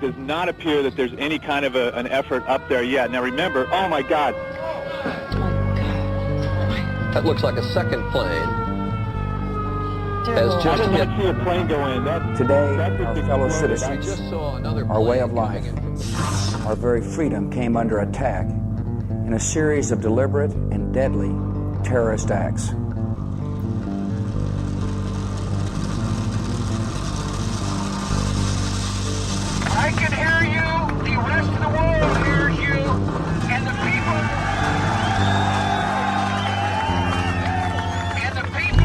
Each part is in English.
does not appear that there's any kind of an effort up there yet. Now remember, oh my God. That looks like a second plane. I did not see a plane go in. Today, our fellow citizens, We just saw another our way of plane life, coming in. our very freedom came under attack in a series of deliberate and deadly terrorist acts. I can hear you, the rest of the world hears you, and the people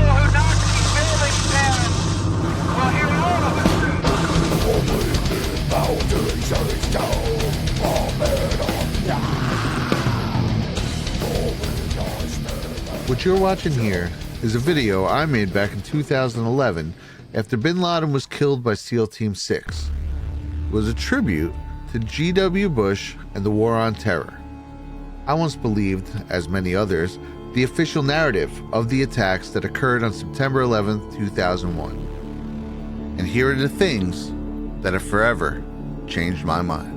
who knock these buildings down will hear all of it. What you're watching here is a video I made back in 2011 after bin Laden was killed by SEAL Team 6. It was a tribute to G.W. Bush and the War on Terror. I once believed, as many others, the official narrative of the attacks that occurred on September 11, 2001. And here are the things that have forever changed my mind.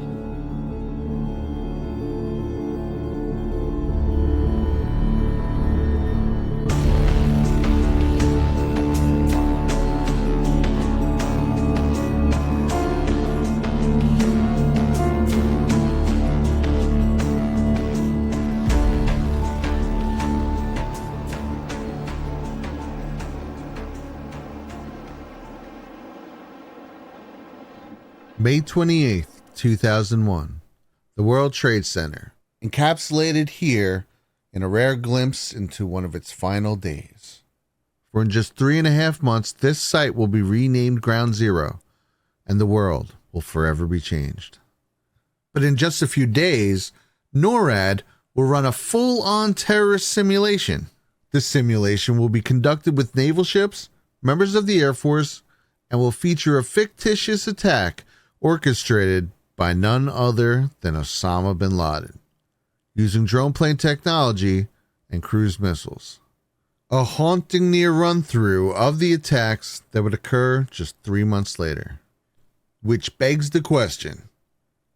May 28th, 2001, the World Trade Center, encapsulated here in a rare glimpse into one of its final days. For in just 3.5 months, this site will be renamed Ground Zero, and the world will forever be changed. But in just a few days, NORAD will run a full-on terrorist simulation. This simulation will be conducted with naval ships, members of the Air Force, and will feature a fictitious attack orchestrated by none other than Osama bin Laden, using drone plane technology and cruise missiles. A haunting near run-through of the attacks that would occur just 3 months later. Which begs the question,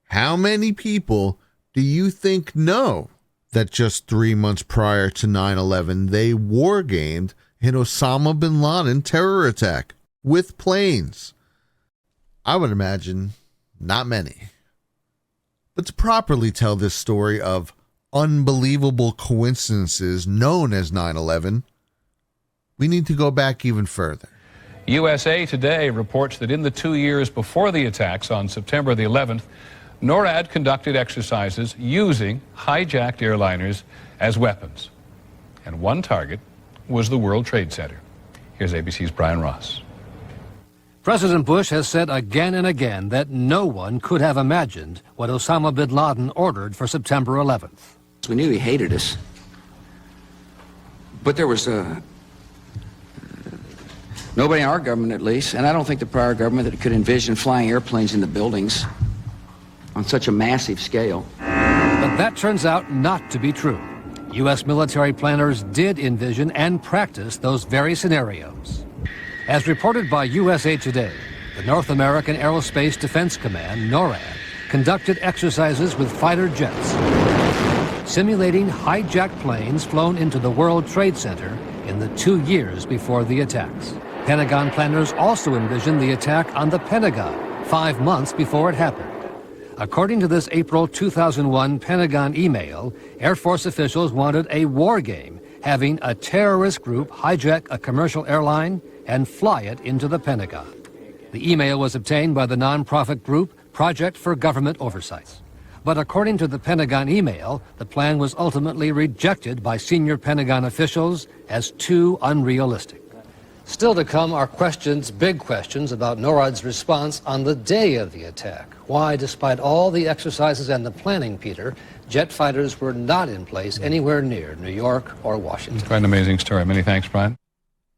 how many people do you think know that just 3 months prior to 9/11 they wargamed an Osama bin Laden terror attack with planes? I would imagine not many. But to properly tell this story of unbelievable coincidences known as 9/11, we need to go back even further. USA Today reports that in the 2 years before the attacks on September the 11th, NORAD conducted exercises using hijacked airliners as weapons. And one target was the World Trade Center. Here's ABC's Brian Ross. President Bush has said again and again that no one could have imagined what Osama bin Laden ordered for September 11th. We knew he hated us. But there was nobody in our government, at least, and I don't think the prior government, that could envision flying airplanes into buildings on such a massive scale. But that turns out not to be true. U.S. military planners did envision and practice those very scenarios. As reported by USA Today, the North American Aerospace Defense Command, NORAD, conducted exercises with fighter jets, simulating hijacked planes flown into the World Trade Center in the 2 years before the attacks. Pentagon planners also envisioned the attack on the Pentagon 5 months before it happened. According to this April 2001 Pentagon email, Air Force officials wanted a war game, having a terrorist group hijack a commercial airline and fly it into the Pentagon. The email was obtained by the nonprofit group Project for Government Oversight. But according to the Pentagon email, the plan was ultimately rejected by senior Pentagon officials as too unrealistic. Still to come are questions, big questions, about NORAD's response on the day of the attack. Why, despite all the exercises and the planning, Peter, jet fighters were not in place anywhere near New York or Washington. It's quite an amazing story. Many thanks, Brian.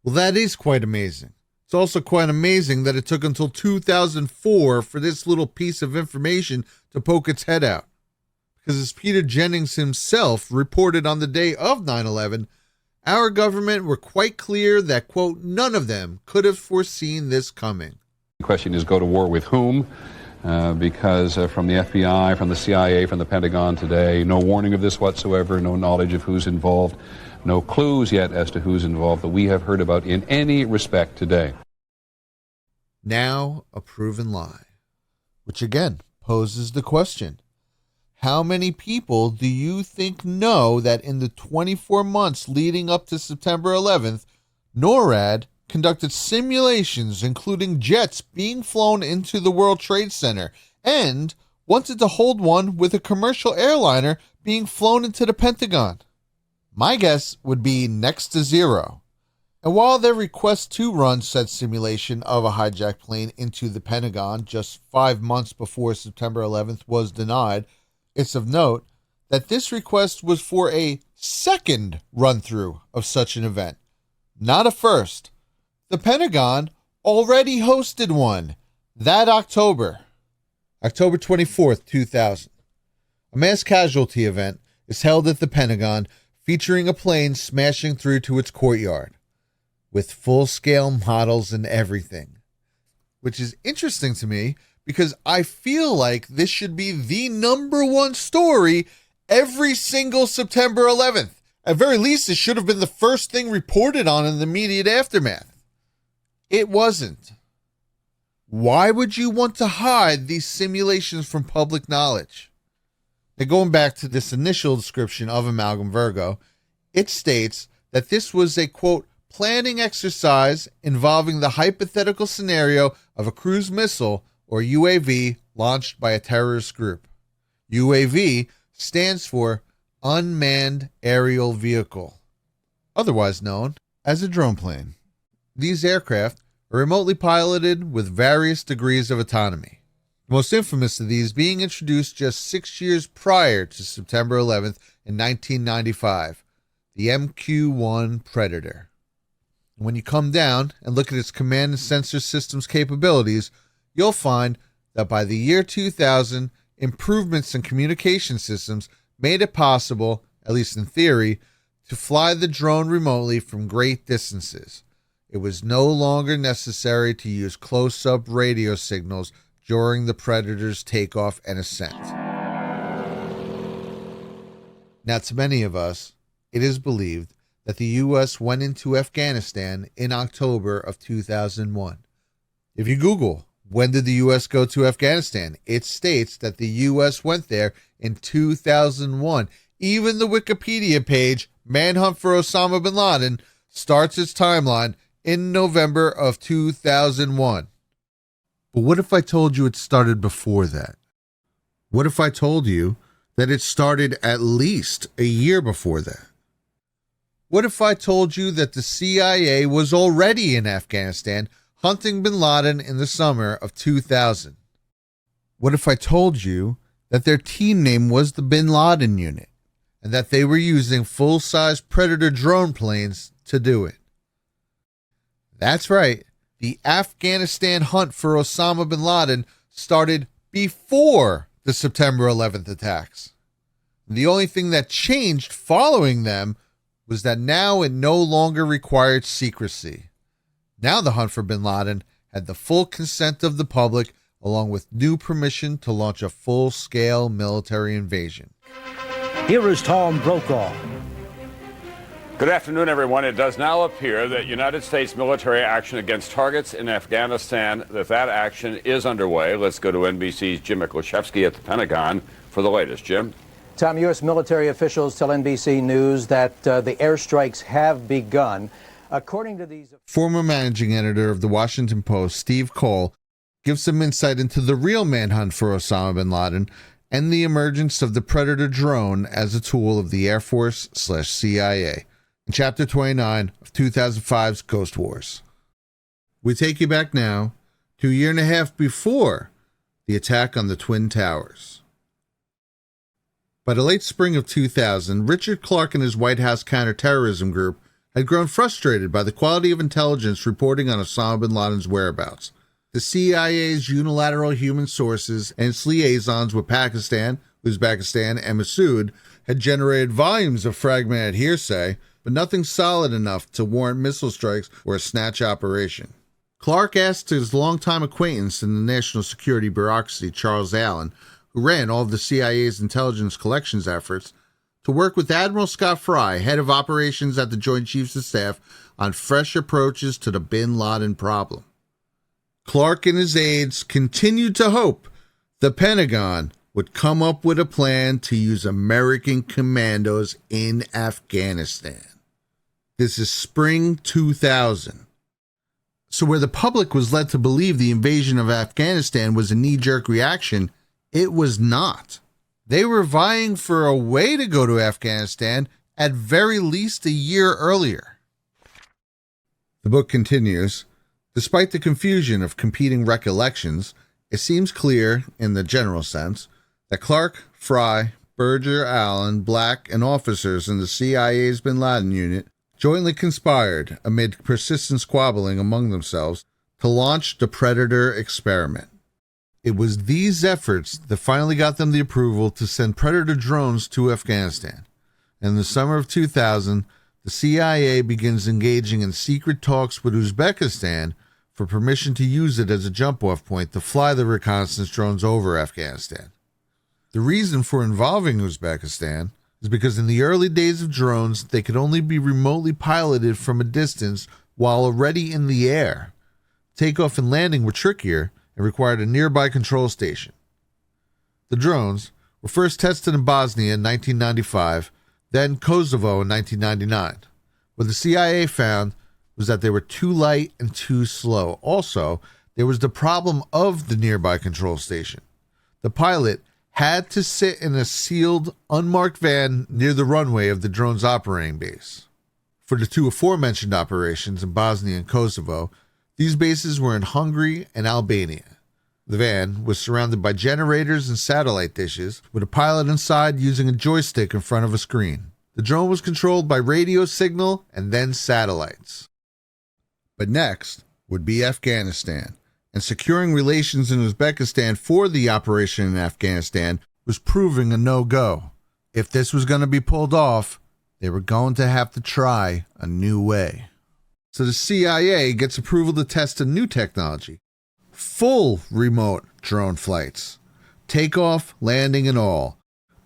Well, that is quite amazing. It's also quite amazing that it took until 2004 for this little piece of information to poke its head out. Because as Peter Jennings himself reported on the day of 9/11, our government were quite clear that, quote, none of them could have foreseen this coming. The question is, go to war with whom? because from the FBI, from the CIA, from the Pentagon today, no warning of this whatsoever, no knowledge of who's involved, no clues yet as to who's involved that we have heard about in any respect today. Now a proven lie, which again poses the question, how many people do you think know that in the 24 months leading up to September 11th, NORAD conducted simulations including jets being flown into the World Trade Center and wanted to hold one with a commercial airliner being flown into the Pentagon? My guess would be next to zero. And while their request to run said simulation of a hijacked plane into the Pentagon just 5 months before September 11th was denied, it's of note that this request was for a second run-through of such an event, not a first. The Pentagon already hosted one that October 24th, 2000. A mass casualty event is held at the Pentagon featuring a plane smashing through to its courtyard with full-scale models and everything, which is interesting to me because I feel like this should be the number one story every single September 11th. At very least, it should have been the first thing reported on in the immediate aftermath. It wasn't. Why would you want to hide these simulations from public knowledge? Now, going back to this initial description of Amalgam Virgo, it states that this was a, quote, planning exercise involving the hypothetical scenario of a cruise missile or UAV launched by a terrorist group. UAV stands for Unmanned Aerial Vehicle, otherwise known as a drone plane. These aircraft are remotely piloted with various degrees of autonomy. The most infamous of these being introduced just 6 years prior to September 11th in 1995, the MQ-1 Predator. When you come down and look at its command and sensor systems capabilities, you'll find that by the year 2000, improvements in communication systems made it possible, at least in theory, to fly the drone remotely from great distances. It was no longer necessary to use close-up radio signals during the Predator's takeoff and ascent. Now, to many of us, it is believed that the U.S. went into Afghanistan in October of 2001. If you Google, when did the U.S. go to Afghanistan? It states that the U.S. went there in 2001. Even the Wikipedia page, Manhunt for Osama bin Laden, starts its timeline in November of 2001. But what if I told you it started before that? What if I told you that it started at least a year before that? What if I told you that the CIA was already in Afghanistan hunting bin Laden in the summer of 2000? What if I told you that their team name was the Bin Laden Unit and that they were using full-size Predator drone planes to do it? That's right. The Afghanistan hunt for Osama bin Laden started before the September 11th attacks. The only thing that changed following them was that now it no longer required secrecy. Now the hunt for bin Laden had the full consent of the public, along with new permission to launch a full-scale military invasion. Here is Tom Brokaw. Good afternoon, everyone. It does now appear that United States military action against targets in Afghanistan, that action is underway. Let's go to NBC's Jim Miklaszewski at the Pentagon for the latest. Jim? Tom, U.S. military officials tell NBC News that the airstrikes have begun. According to these... Former managing editor of the Washington Post, Steve Cole, gives some insight into the real manhunt for Osama bin Laden and the emergence of the Predator drone as a tool of the Air Force/CIA. In Chapter 29 of 2005's Ghost Wars. We take you back now to a year and a half before the attack on the Twin Towers. By the late spring of 2000, Richard Clarke and his White House counterterrorism group had grown frustrated by the quality of intelligence reporting on Osama bin Laden's whereabouts. The CIA's unilateral human sources and its liaisons with Pakistan, Uzbekistan, and Massoud had generated volumes of fragmented hearsay, but nothing solid enough to warrant missile strikes or a snatch operation. Clark asked his longtime acquaintance in the national security bureaucracy, Charles Allen, who ran all of the CIA's intelligence collections efforts, to work with Admiral Scott Fry, head of operations at the Joint Chiefs of Staff, on fresh approaches to the bin Laden problem. Clark and his aides continued to hope the Pentagon would come up with a plan to use American commandos in Afghanistan. This is spring 2000. So where the public was led to believe the invasion of Afghanistan was a knee-jerk reaction, it was not. They were vying for a way to go to Afghanistan at very least a year earlier. The book continues, despite the confusion of competing recollections, it seems clear, in the general sense, that Clark, Fry, Berger, Allen, Black, and officers in the CIA's bin Laden unit jointly conspired, amid persistent squabbling among themselves, to launch the Predator experiment. It was these efforts that finally got them the approval to send Predator drones to Afghanistan. In the summer of 2000, the CIA begins engaging in secret talks with Uzbekistan for permission to use it as a jump-off point to fly the reconnaissance drones over Afghanistan. The reason for involving Uzbekistan is because in the early days of drones, they could only be remotely piloted from a distance while already in the air. Takeoff and landing were trickier and required a nearby control station. The drones were first tested in Bosnia in 1995, then Kosovo in 1999. What the CIA found was that they were too light and too slow. Also, there was the problem of the nearby control station. The pilot had to sit in a sealed, unmarked van near the runway of the drone's operating base. For the two aforementioned operations in Bosnia and Kosovo, these bases were in Hungary and Albania. The van was surrounded by generators and satellite dishes, with a pilot inside using a joystick in front of a screen. The drone was controlled by radio signal and then satellites. But next would be Afghanistan, and securing relations in Uzbekistan for the operation in Afghanistan was proving a no-go. If this was going to be pulled off, they were going to have to try a new way. So the CIA gets approval to test a new technology. Full remote drone flights. Takeoff, landing, and all.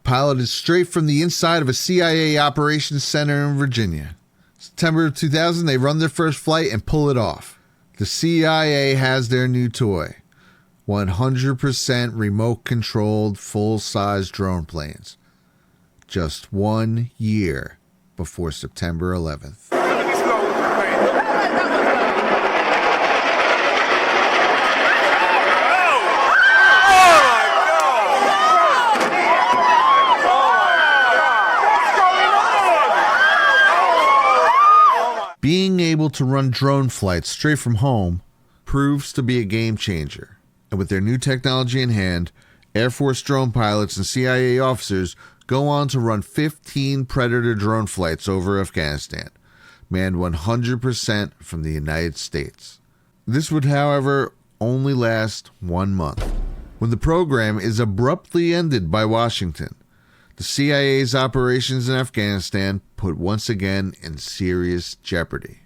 Piloted straight from the inside of a CIA operations center in Virginia. September of 2000, they run their first flight and pull it off. The CIA has their new toy. 100% remote-controlled, full-size drone planes. Just 1 year before September 11th. Being able to run drone flights straight from home proves to be a game changer. And with their new technology in hand, Air Force drone pilots and CIA officers go on to run 15 Predator drone flights over Afghanistan, manned 100% from the United States. This would, however, only last 1 month, when the program is abruptly ended by Washington. The CIA's operations in Afghanistan put once again in serious jeopardy.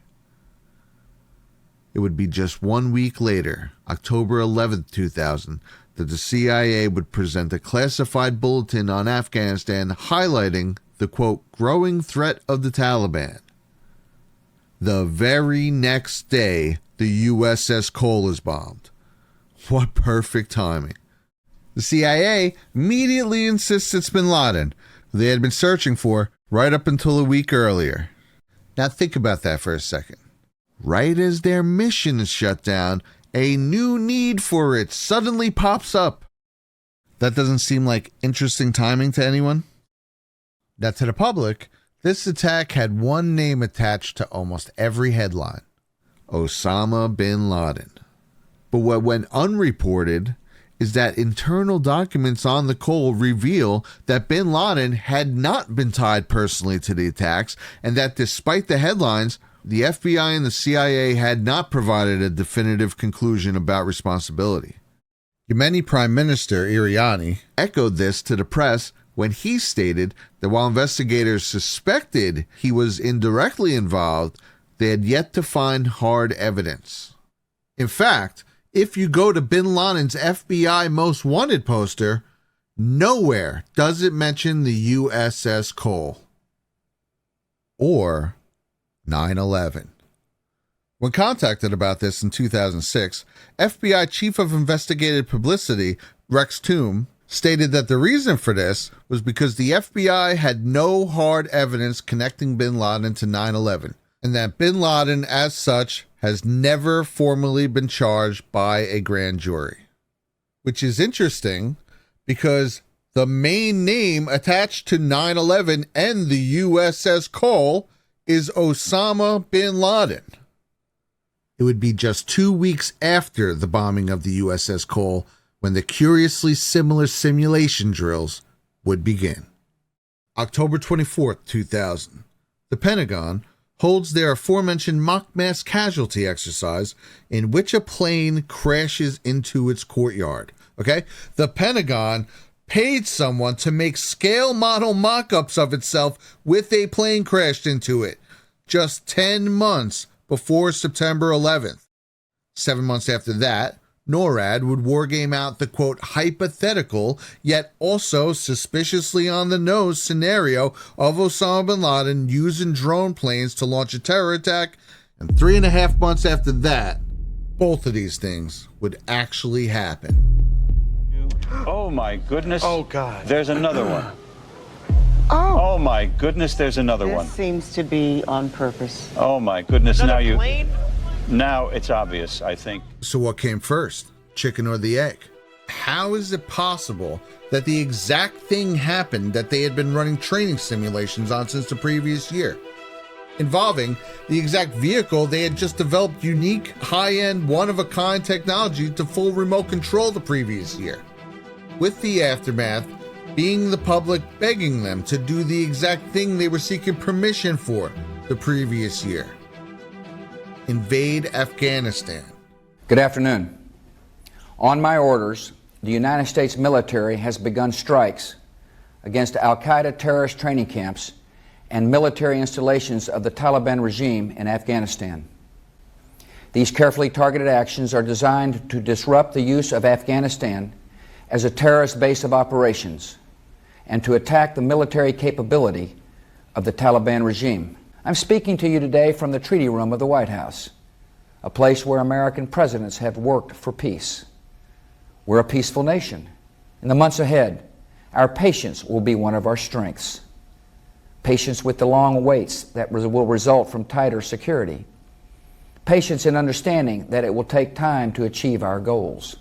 It would be just 1 week later, October 11, 2000, that the CIA would present a classified bulletin on Afghanistan highlighting the, quote, growing threat of the Taliban. The very next day, the USS Cole is bombed. What perfect timing. The CIA immediately insists it's bin Laden, who they had been searching for right up until a week earlier. Now think about that for a second. Right as their mission is shut down, a new need for it suddenly pops up. That doesn't seem like interesting timing to anyone? Now to the public, this attack had one name attached to almost every headline: Osama bin Laden. But what went unreported is that internal documents on the Cole reveal that bin Laden had not been tied personally to the attacks, and that despite the headlines, the FBI and the CIA had not provided a definitive conclusion about responsibility. Yemeni Prime Minister Iriani echoed this to the press when he stated that while investigators suspected he was indirectly involved, they had yet to find hard evidence. In fact, if you go to bin Laden's FBI Most Wanted poster, nowhere does it mention the USS Cole or 9/11. When contacted about this in 2006, FBI Chief of Investigative Publicity Rex Toome stated that the reason for this was because the FBI had no hard evidence connecting bin Laden to 9/11, and that bin Laden, as such, has never formally been charged by a grand jury. Which is interesting because the main name attached to 9/11 and the USS Cole is Osama bin Laden. It would be just 2 weeks after the bombing of the USS Cole when the curiously similar simulation drills would begin. October 24th, 2000. The Pentagon holds their aforementioned mock mass casualty exercise in which a plane crashes into its courtyard. Okay? The Pentagon paid someone to make scale model mock-ups of itself with a plane crashed into it just 10 months before September 11th. 7 months after that, NORAD would wargame out the, quote, hypothetical, yet also suspiciously on the nose scenario of Osama bin Laden using drone planes to launch a terror attack, and 3.5 months after that, both of these things would actually happen. Oh my goodness. Oh, God. There's another one. Oh. Oh my goodness, there's another one. This seems to be on purpose. Oh my goodness, Another plane? Now it's obvious, I think. So what came first, chicken or the egg? How is it possible that the exact thing happened that they had been running training simulations on since the previous year, involving the exact vehicle they had just developed unique, high-end, one-of-a-kind technology to full remote control the previous year, with the aftermath being the public begging them to do the exact thing they were seeking permission for the previous year: invade Afghanistan. Good afternoon. On my orders, the United States military has begun strikes against Al-Qaeda terrorist training camps and military installations of the Taliban regime in Afghanistan. These carefully targeted actions are designed to disrupt the use of Afghanistan as a terrorist base of operations and to attack the military capability of the Taliban regime. I'm speaking to you today from the Treaty Room of the White House, a place where American presidents have worked for peace. We're a peaceful nation. In the months ahead, our patience will be one of our strengths. Patience with the long waits that will result from tighter security. Patience in understanding that it will take time to achieve our goals.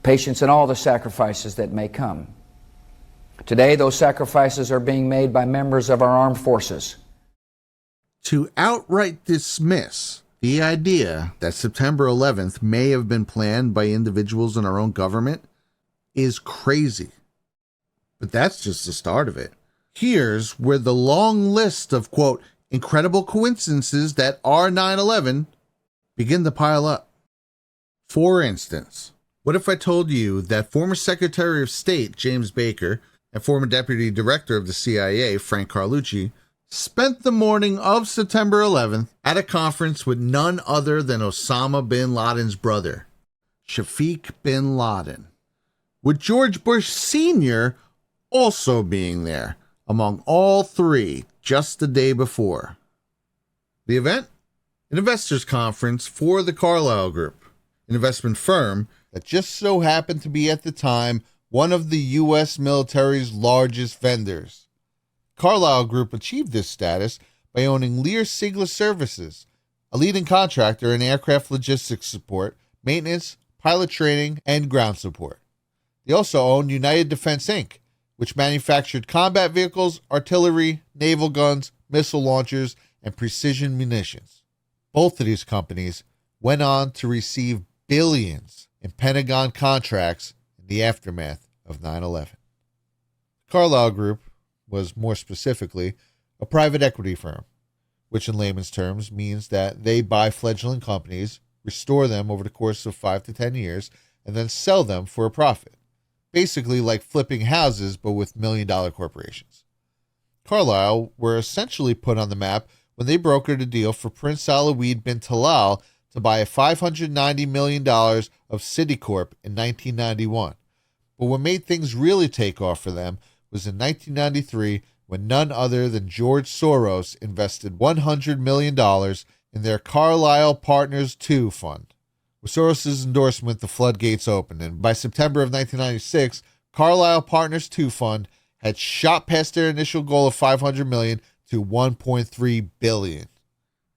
Patience in all the sacrifices that may come. Today, those sacrifices are being made by members of our armed forces. To outright dismiss the idea that September 11th may have been planned by individuals in our own government is crazy. But that's just the start of it. Here's where the long list of, quote, incredible coincidences that are 9/11 begin to pile up. For instance, what if I told you that former Secretary of State James Baker and former Deputy Director of the CIA Frank Carlucci spent the morning of September 11th at a conference with none other than Osama bin Laden's brother, Shafiq bin Laden, with George Bush Sr. also being there, among all three, just the day before. The event? An investors conference for the Carlyle Group, an investment firm that just so happened to be at the time one of the U.S. military's largest vendors. Carlyle Group achieved this status by owning Lear Sigler Services, a leading contractor in aircraft logistics support, maintenance, pilot training, and ground support. They also owned United Defense Inc., which manufactured combat vehicles, artillery, naval guns, missile launchers, and precision munitions. Both of these companies went on to receive billions in Pentagon contracts in the aftermath of 9/11. Carlyle Group was more specifically a private equity firm, which in layman's terms means that they buy fledgling companies, restore them over the course of 5 to 10 years, and then sell them for a profit. Basically like flipping houses, but with million-dollar corporations. Carlyle were essentially put on the map when they brokered a deal for Prince Alawid bin Talal to buy $590 million of Citicorp in 1991. But what made things really take off for them was in 1993 when none other than George Soros invested $100 million in their Carlyle Partners II fund. With Soros' endorsement, the floodgates opened, and by September of 1996, Carlyle Partners II fund had shot past their initial goal of $500 million to $1.3 billion.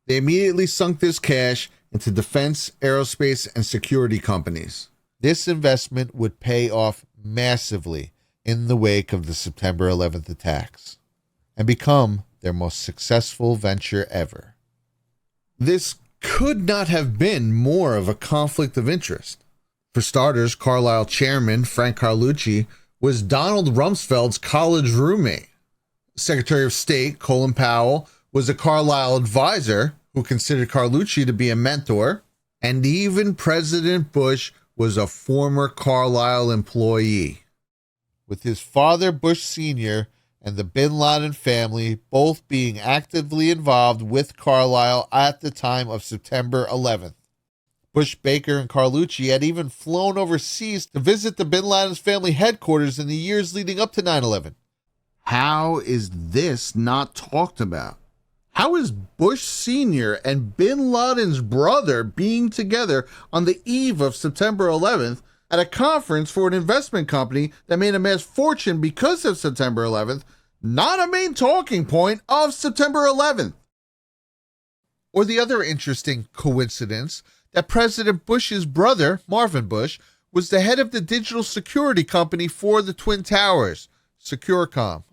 They immediately sunk this cash into defense, aerospace, and security companies. This investment would pay off massively in the wake of the September 11th attacks and become their most successful venture ever. This could not have been more of a conflict of interest. For starters, Carlyle chairman Frank Carlucci was Donald Rumsfeld's college roommate. Secretary of State Colin Powell was a Carlyle advisor who considered Carlucci to be a mentor, and even President Bush was a former Carlyle employee. With his father, Bush Sr., and the bin Laden family both being actively involved with Carlyle at the time of September 11th. Bush, Baker, and Carlucci had even flown overseas to visit the bin Laden's family headquarters in the years leading up to 9/11. How is this not talked about? How is Bush Sr. and bin Laden's brother being together on the eve of September 11th at a conference for an investment company that made a mass fortune because of September 11th, not a main talking point of September 11th? Or the other interesting coincidence that President Bush's brother, Marvin Bush, was the head of the digital security company for the Twin Towers, Securicom.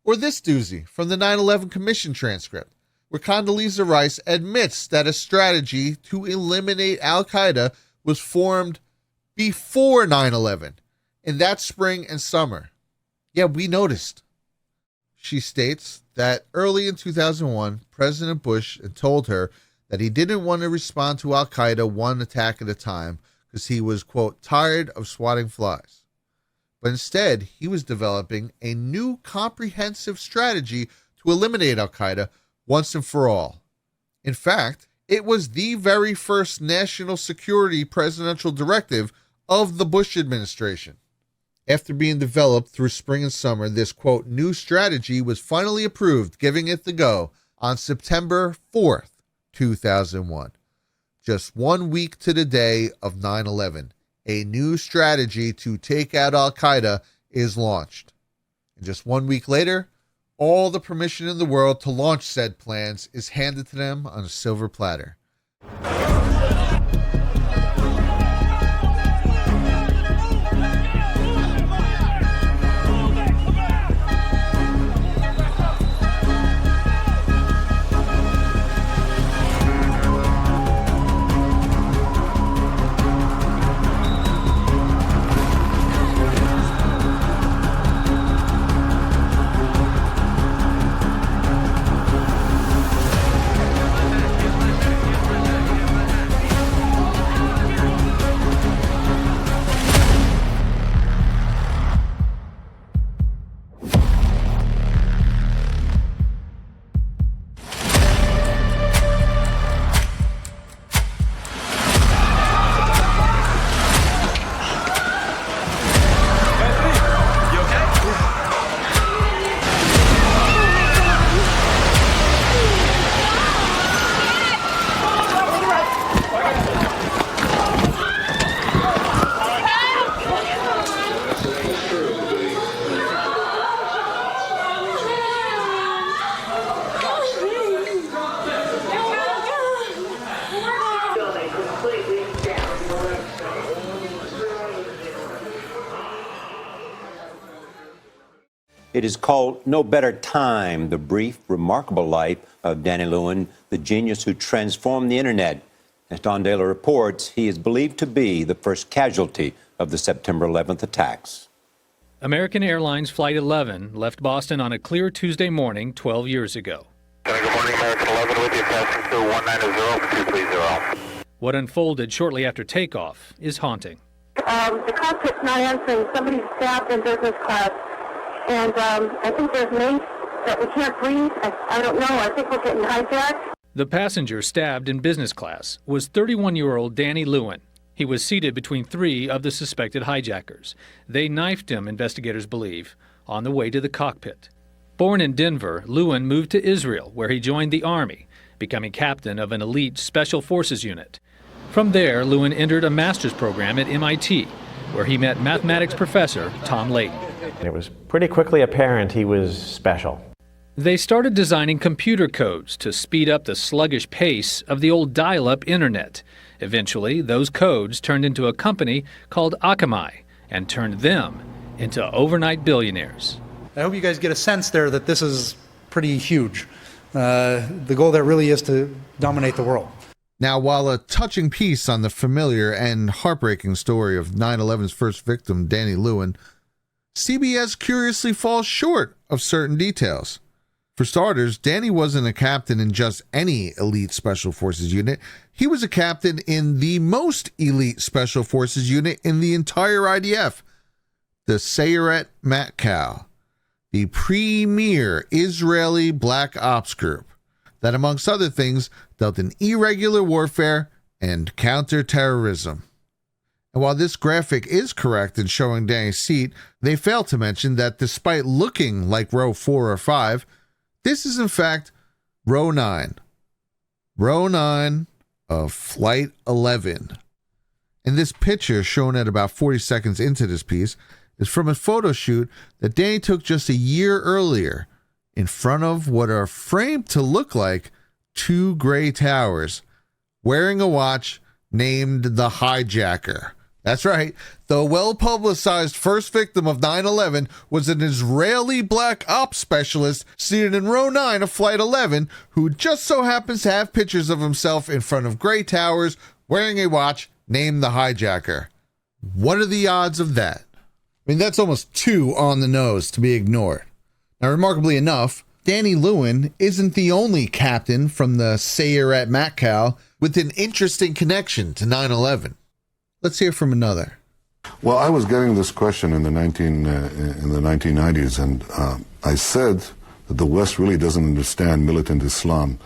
Or this doozy from the 9/11 Commission transcript, where Condoleezza Rice admits that a strategy to eliminate Al-Qaeda was formed before 9/11, in that spring and summer. Yeah, we noticed. She states that early in 2001, President Bush had told her that he didn't want to respond to Al-Qaeda one attack at a time because he was, quote, tired of swatting flies. But instead, he was developing a new comprehensive strategy to eliminate Al-Qaeda once and for all. In fact, it was the very first national security presidential directive of the Bush administration. After being developed through spring and summer, this, quote, new strategy was finally approved, giving it the go on September 4th, 2001. Just 1 week to the day of 9/11. A new strategy to take out Al-Qaeda is launched. And just 1 week later, all the permission in the world to launch said plans is handed to them on a silver platter. It is called No Better Time, the brief, remarkable life of Danny Lewin, the genius who transformed the internet. As Don Dale reports, he is believed to be the first casualty of the September 11th attacks. American Airlines Flight 11 left Boston on a clear Tuesday morning 12 years ago. Good morning, American 11 with you, passing through 190-230. What unfolded shortly after takeoff is haunting. The cockpit's not answering. Somebody's stabbed in business class. And I think there's mates that we can't breathe. I don't know. I think we're getting hijacked. The passenger stabbed in business class was 31-year-old Danny Lewin. He was seated between 3 of the suspected hijackers. They knifed him, investigators believe, on the way to the cockpit. Born in Denver, Lewin moved to Israel, where he joined the Army, becoming captain of an elite Special Forces unit. From there, Lewin entered a master's program at MIT, where he met mathematics professor Tom Layton. It was pretty quickly apparent he was special. They started designing computer codes to speed up the sluggish pace of the old dial-up internet. Eventually, those codes turned into a company called Akamai and turned them into overnight billionaires. I hope you guys get a sense there that this is pretty huge. The goal there really is to dominate the world. Now, while a touching piece on the familiar and heartbreaking story of 9/11's first victim, Danny Lewin, CBS curiously falls short of certain details. For starters, Danny wasn't a captain in just any elite Special Forces unit. He was a captain in the most elite Special Forces unit in the entire IDF, the Sayeret Matkal, the premier Israeli Black Ops group that, amongst other things, dealt in irregular warfare and counterterrorism. And while this graphic is correct in showing Danny's seat, they fail to mention that despite looking like row 4 or 5, this is in fact row 9. Row 9 of Flight 11. And this picture, shown at about 40 seconds into this piece, is from a photo shoot that Danny took just a year earlier in front of what are framed to look like 2 gray towers, wearing a watch named the Hijacker. That's right, the well-publicized first victim of 9/11 was an Israeli Black Ops specialist seated in row 9 of Flight 11 who just so happens to have pictures of himself in front of gray towers wearing a watch named the Hijacker. What are the odds of that? I mean, that's almost too on the nose to be ignored. Now, remarkably enough, Danny Lewin isn't the only captain from the Sayeret Matkal with an interesting connection to 9/11. Let's hear from another. Well, I was getting this question in the 1990s, and I said that the West really doesn't understand militant Islam.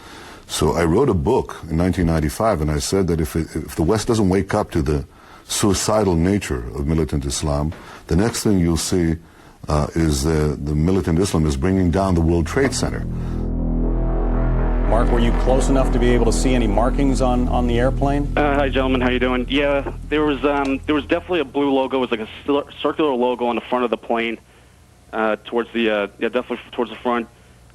So I wrote a book in 1995, and I said that if the West doesn't wake up to the suicidal nature of militant Islam, the next thing you'll see is the militant Islam is bringing down the World Trade Center. Mark, were you close enough to be able to see any markings on the airplane? Hi, gentlemen. How you doing? Yeah, there was definitely a blue logo. It was like a circular logo on the front of the plane, definitely towards the front.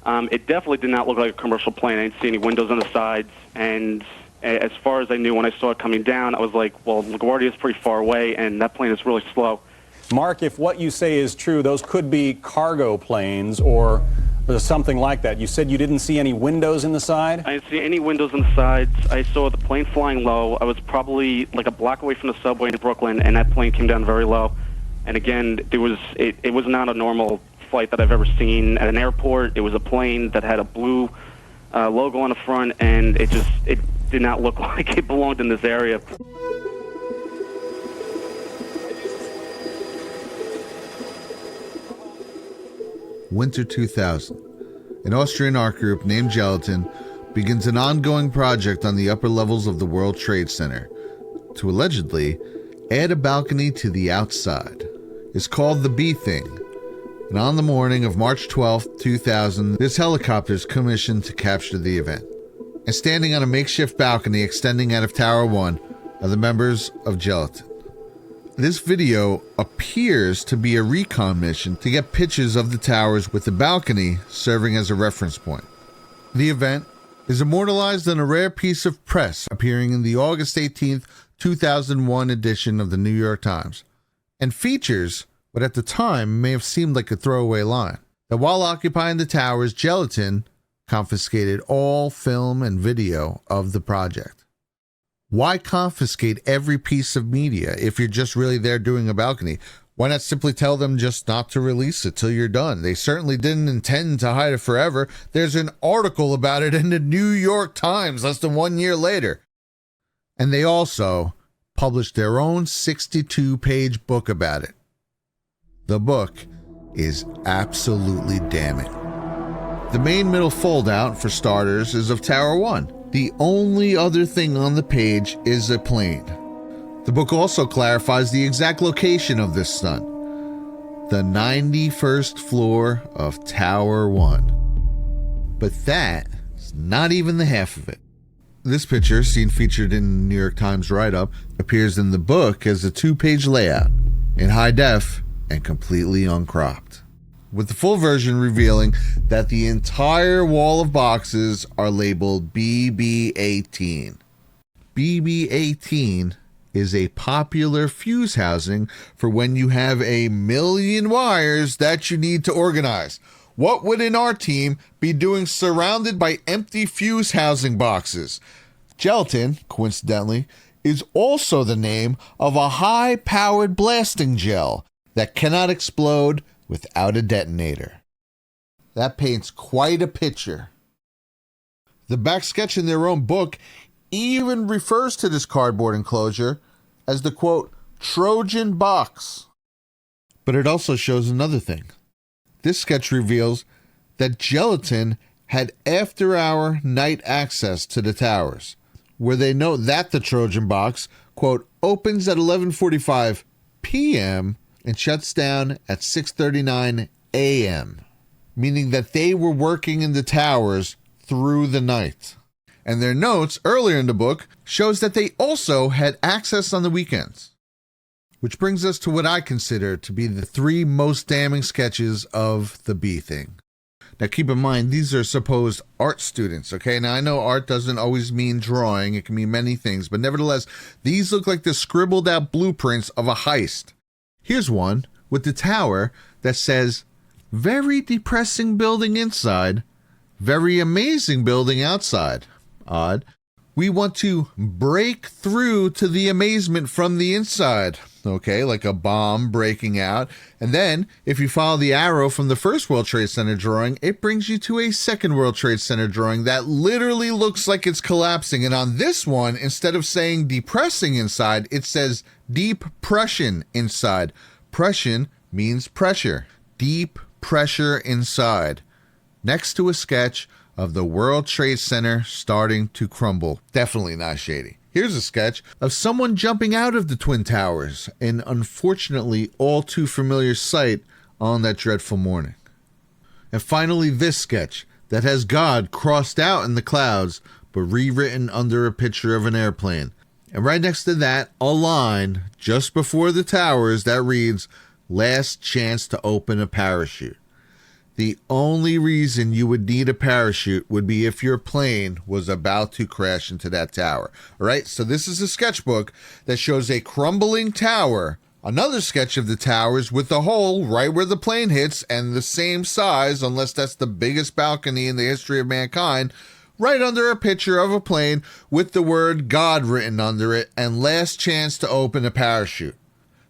It definitely did not look like a commercial plane. I didn't see any windows on the sides, and as far as I knew when I saw it coming down, I was like, well, LaGuardia is pretty far away, and that plane is really slow. Mark, if what you say is true, those could be cargo planes or something like that. You said you didn't see any windows in the side? I didn't see any windows in the sides. I saw the plane flying low. I was probably like a block away from the subway in Brooklyn, and that plane came down very low. And again, it was not a normal flight that I've ever seen at an airport. It was a plane that had a blue logo on the front, and it did not look like it belonged in this area. Winter 2000. An Austrian art group named Gelatin begins an ongoing project on the upper levels of the World Trade Center to allegedly add a balcony to the outside. It's called the Bee Thing. And on the morning of March 12, 2000, this helicopter is commissioned to capture the event. And standing on a makeshift balcony extending out of Tower 1 are the members of Gelatin. This video appears to be a recon mission to get pictures of the towers with the balcony serving as a reference point. The event is immortalized in a rare piece of press appearing in the August 18th, 2001 edition of the New York Times, and features what at the time may have seemed like a throwaway line, that while occupying the towers, Gelatin confiscated all film and video of the project. Why confiscate every piece of media if you're just really there doing a balcony? Why not simply tell them just not to release it till you're done? They certainly didn't intend to hide it forever. There's an article about it in the New York Times less than 1 year later. And they also published their own 62-page book about it. The book is absolutely damning. The main middle foldout, for starters, is of Tower 1. The only other thing on the page is a plane. The book also clarifies the exact location of this stunt. The 91st floor of Tower 1. But that's not even the half of it. This picture, seen featured in the New York Times write-up, appears in the book as a 2-page layout, in high def and completely uncropped, with the full version revealing that the entire wall of boxes are labeled BB18. BB18 is a popular fuse housing for when you have a million wires that you need to organize. What would in our team be doing surrounded by empty fuse housing boxes? Gelatin, coincidentally, is also the name of a high-powered blasting gel that cannot explode without a detonator. That paints quite a picture. The back sketch in their own book even refers to this cardboard enclosure as the, quote, Trojan box. But it also shows another thing. This sketch reveals that Gelatin had after-hour night access to the towers, where they note that the Trojan box, quote, opens at 11:45 p.m. and shuts down at 6:39 a.m., meaning that they were working in the towers through the night. And their notes earlier in the book shows that they also had access on the weekends. Which brings us to what I consider to be the 3 most damning sketches of the bee thing. Now keep in mind, these are supposed art students, okay? Now I know art doesn't always mean drawing, it can mean many things, but nevertheless, these look like the scribbled out blueprints of a heist. Here's one with the tower that says, very depressing building inside, very amazing building outside. Odd. We want to break through to the amazement from the inside. Okay, like a bomb breaking out. And then, if you follow the arrow from the first World Trade Center drawing, it brings you to a second World Trade Center drawing that literally looks like it's collapsing. And on this one, instead of saying depressing inside, it says deep pression inside. Pression means pressure. Deep pressure inside. Next to a sketch of the World Trade Center starting to crumble. Definitely not shady. Here's a sketch of someone jumping out of the Twin Towers, an unfortunately all too familiar sight on that dreadful morning. And finally, this sketch that has God crossed out in the clouds, but rewritten under a picture of an airplane. And right next to that, a line just before the towers that reads, last chance to open a parachute. The only reason you would need a parachute would be if your plane was about to crash into that tower. All right, so this is a sketchbook that shows a crumbling tower, another sketch of the towers with the hole right where the plane hits and the same size, unless that's the biggest balcony in the history of mankind, right under a picture of a plane with the word God written under it and last chance to open a parachute.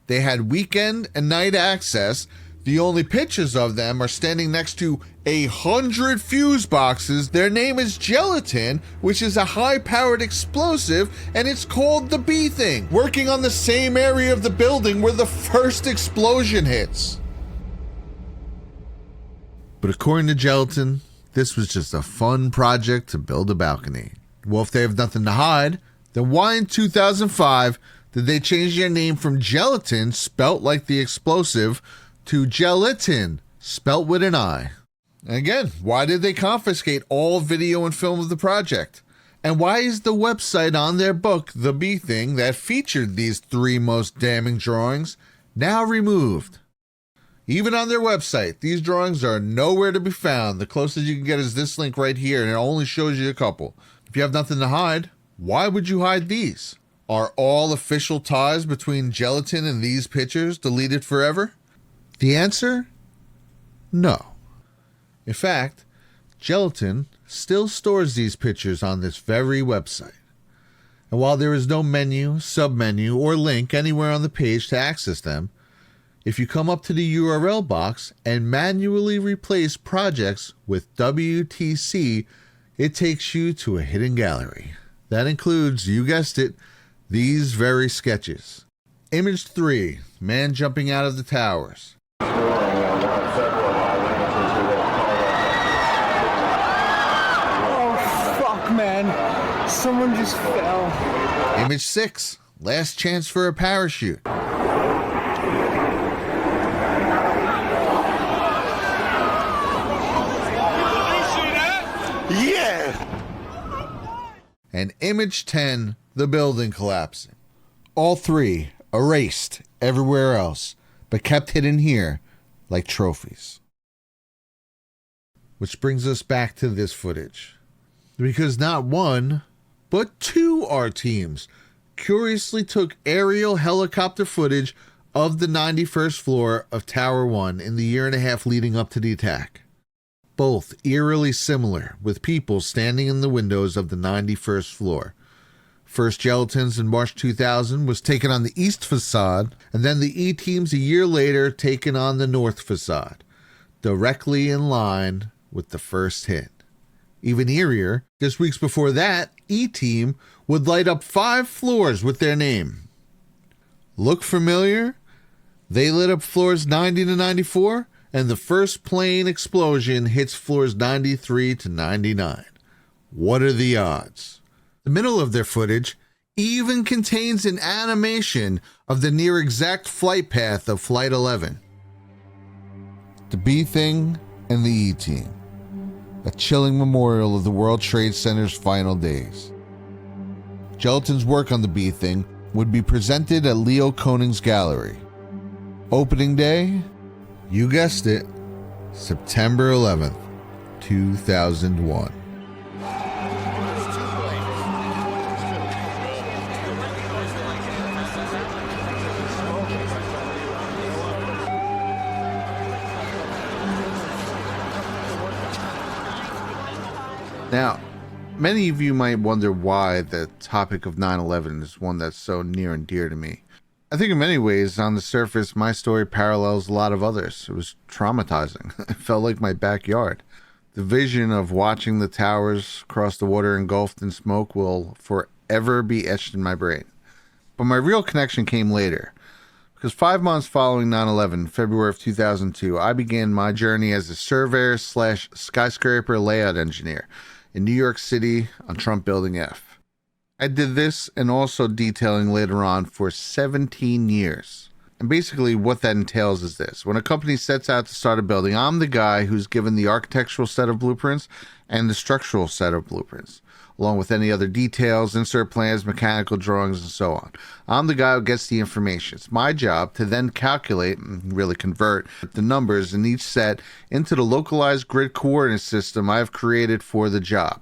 They had weekend and night access. The only pictures of them are standing next to 100 fuse boxes. Their name is Gelatin, which is a high-powered explosive, and it's called the bee thing, working on the same area of the building where the first explosion hits. But according to Gelatin, this was just a fun project to build a balcony. Well, if they have nothing to hide, then why in 2005 did they change their name from Gelatin, spelt like the explosive, to Gelatin, spelt with an I? And again, why did they confiscate all video and film of the project? And why is the website on their book, The Bee Thing, that featured these 3 most damning drawings, now removed? Even on their website, these drawings are nowhere to be found. The closest you can get is this link right here, and it only shows you a couple. If you have nothing to hide, why would you hide these? Are all official ties between Gelatin and these pictures deleted forever? The answer? No. In fact, Gelatin still stores these pictures on this very website. And while there is no menu, submenu, or link anywhere on the page to access them, if you come up to the URL box and manually replace projects with WTC, it takes you to a hidden gallery. That includes, you guessed it, these very sketches. Image 3, man jumping out of the towers. Oh, fuck, man. Someone just fell. Image 6. Last chance for a parachute. Yeah! And image 10. The building collapsing. All three erased everywhere else, but kept hidden here like trophies. Which brings us back to this footage. Because not one, but two R teams curiously took aerial helicopter footage of the 91st floor of Tower 1 in the year and a half leading up to the attack. Both eerily similar, with people standing in the windows of the 91st floor. First Gelatin's in March 2000 was taken on the east facade, and then the E-teams a year later taken on the north facade, directly in line with the first hit. Even eerier, just weeks before that, E-team would light up 5 floors with their name. Look familiar? They lit up floors 90 to 94, and the first plane explosion hits floors 93 to 99. What are the odds? The middle of their footage even contains an animation of the near exact flight path of Flight 11. The B thing and the E team. A chilling memorial of the World Trade Center's final days. Gelatin's work on the B thing would be presented at Leo Koning's gallery. Opening day? You guessed it, September 11th, 2001. Now, many of you might wonder why the topic of 9/11 is one that's so near and dear to me. I think in many ways, on the surface, my story parallels a lot of others. It was traumatizing. It felt like my backyard. The vision of watching the towers cross the water engulfed in smoke will forever be etched in my brain. But my real connection came later. Because 5 months following 9/11, February of 2002, I began my journey as a surveyor/skyscraper layout engineer in New York City on Trump Building F. I did this and also detailing later on for 17 years. And basically what that entails is this. When a company sets out to start a building, I'm the guy who's given the architectural set of blueprints and the structural set of blueprints, along with any other details, insert plans, mechanical drawings, and so on. I'm the guy who gets the information. It's my job to then calculate and really convert the numbers in each set into the localized grid coordinate system I've created for the job.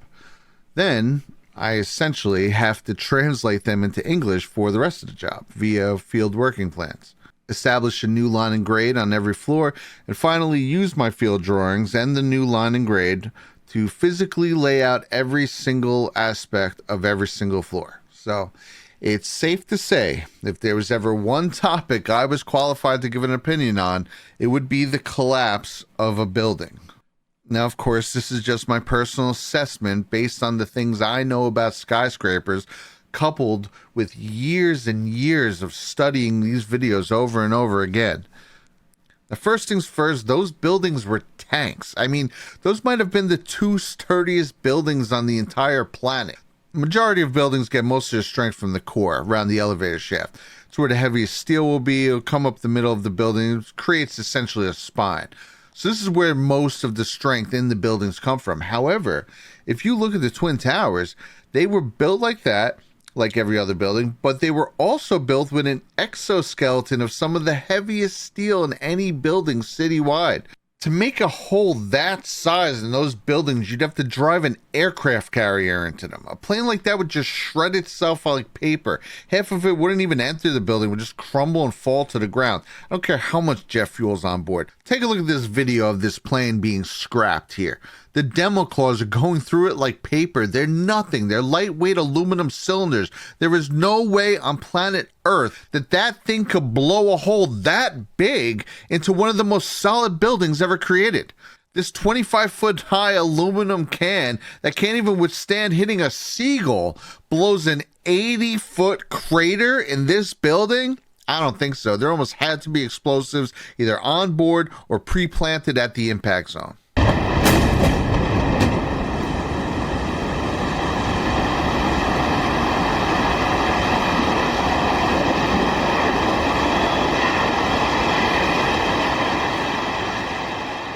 Then I essentially have to translate them into English for the rest of the job via field working plans, establish a new line and grade on every floor, and finally use my field drawings and the new line and grade to physically lay out every single aspect of every single floor. So it's safe to say, if there was ever one topic I was qualified to give an opinion on, it would be the collapse of a building. Now, of course, this is just my personal assessment based on the things I know about skyscrapers, coupled with years and years of studying these videos over and over again. Now, first things first, those buildings were tanks. I mean, those might have been the 2 sturdiest buildings on the entire planet. The majority of buildings get most of their strength from the core, around the elevator shaft. It's where the heaviest steel will be. It'll come up the middle of the building. It creates essentially a spine. So this is where most of the strength in the buildings come from. However, if you look at the Twin Towers, they were built like that, like every other building, but they were also built with an exoskeleton of some of the heaviest steel in any building citywide. To make a hole that size in those buildings, you'd have to drive an aircraft carrier into them. A plane like that would just shred itself like paper. Half of it wouldn't even enter the building, would just crumble and fall to the ground. I don't care how much jet fuel's on board. Take a look at this video of this plane being scrapped here. The demo claws are going through it like paper. They're nothing. They're lightweight aluminum cylinders. There is no way on planet Earth that that thing could blow a hole that big into one of the most solid buildings ever created. This 25-foot high aluminum can that can't even withstand hitting a seagull blows an 80-foot crater in this building? I don't think so. There almost had to be explosives either on board or pre-planted at the impact zone.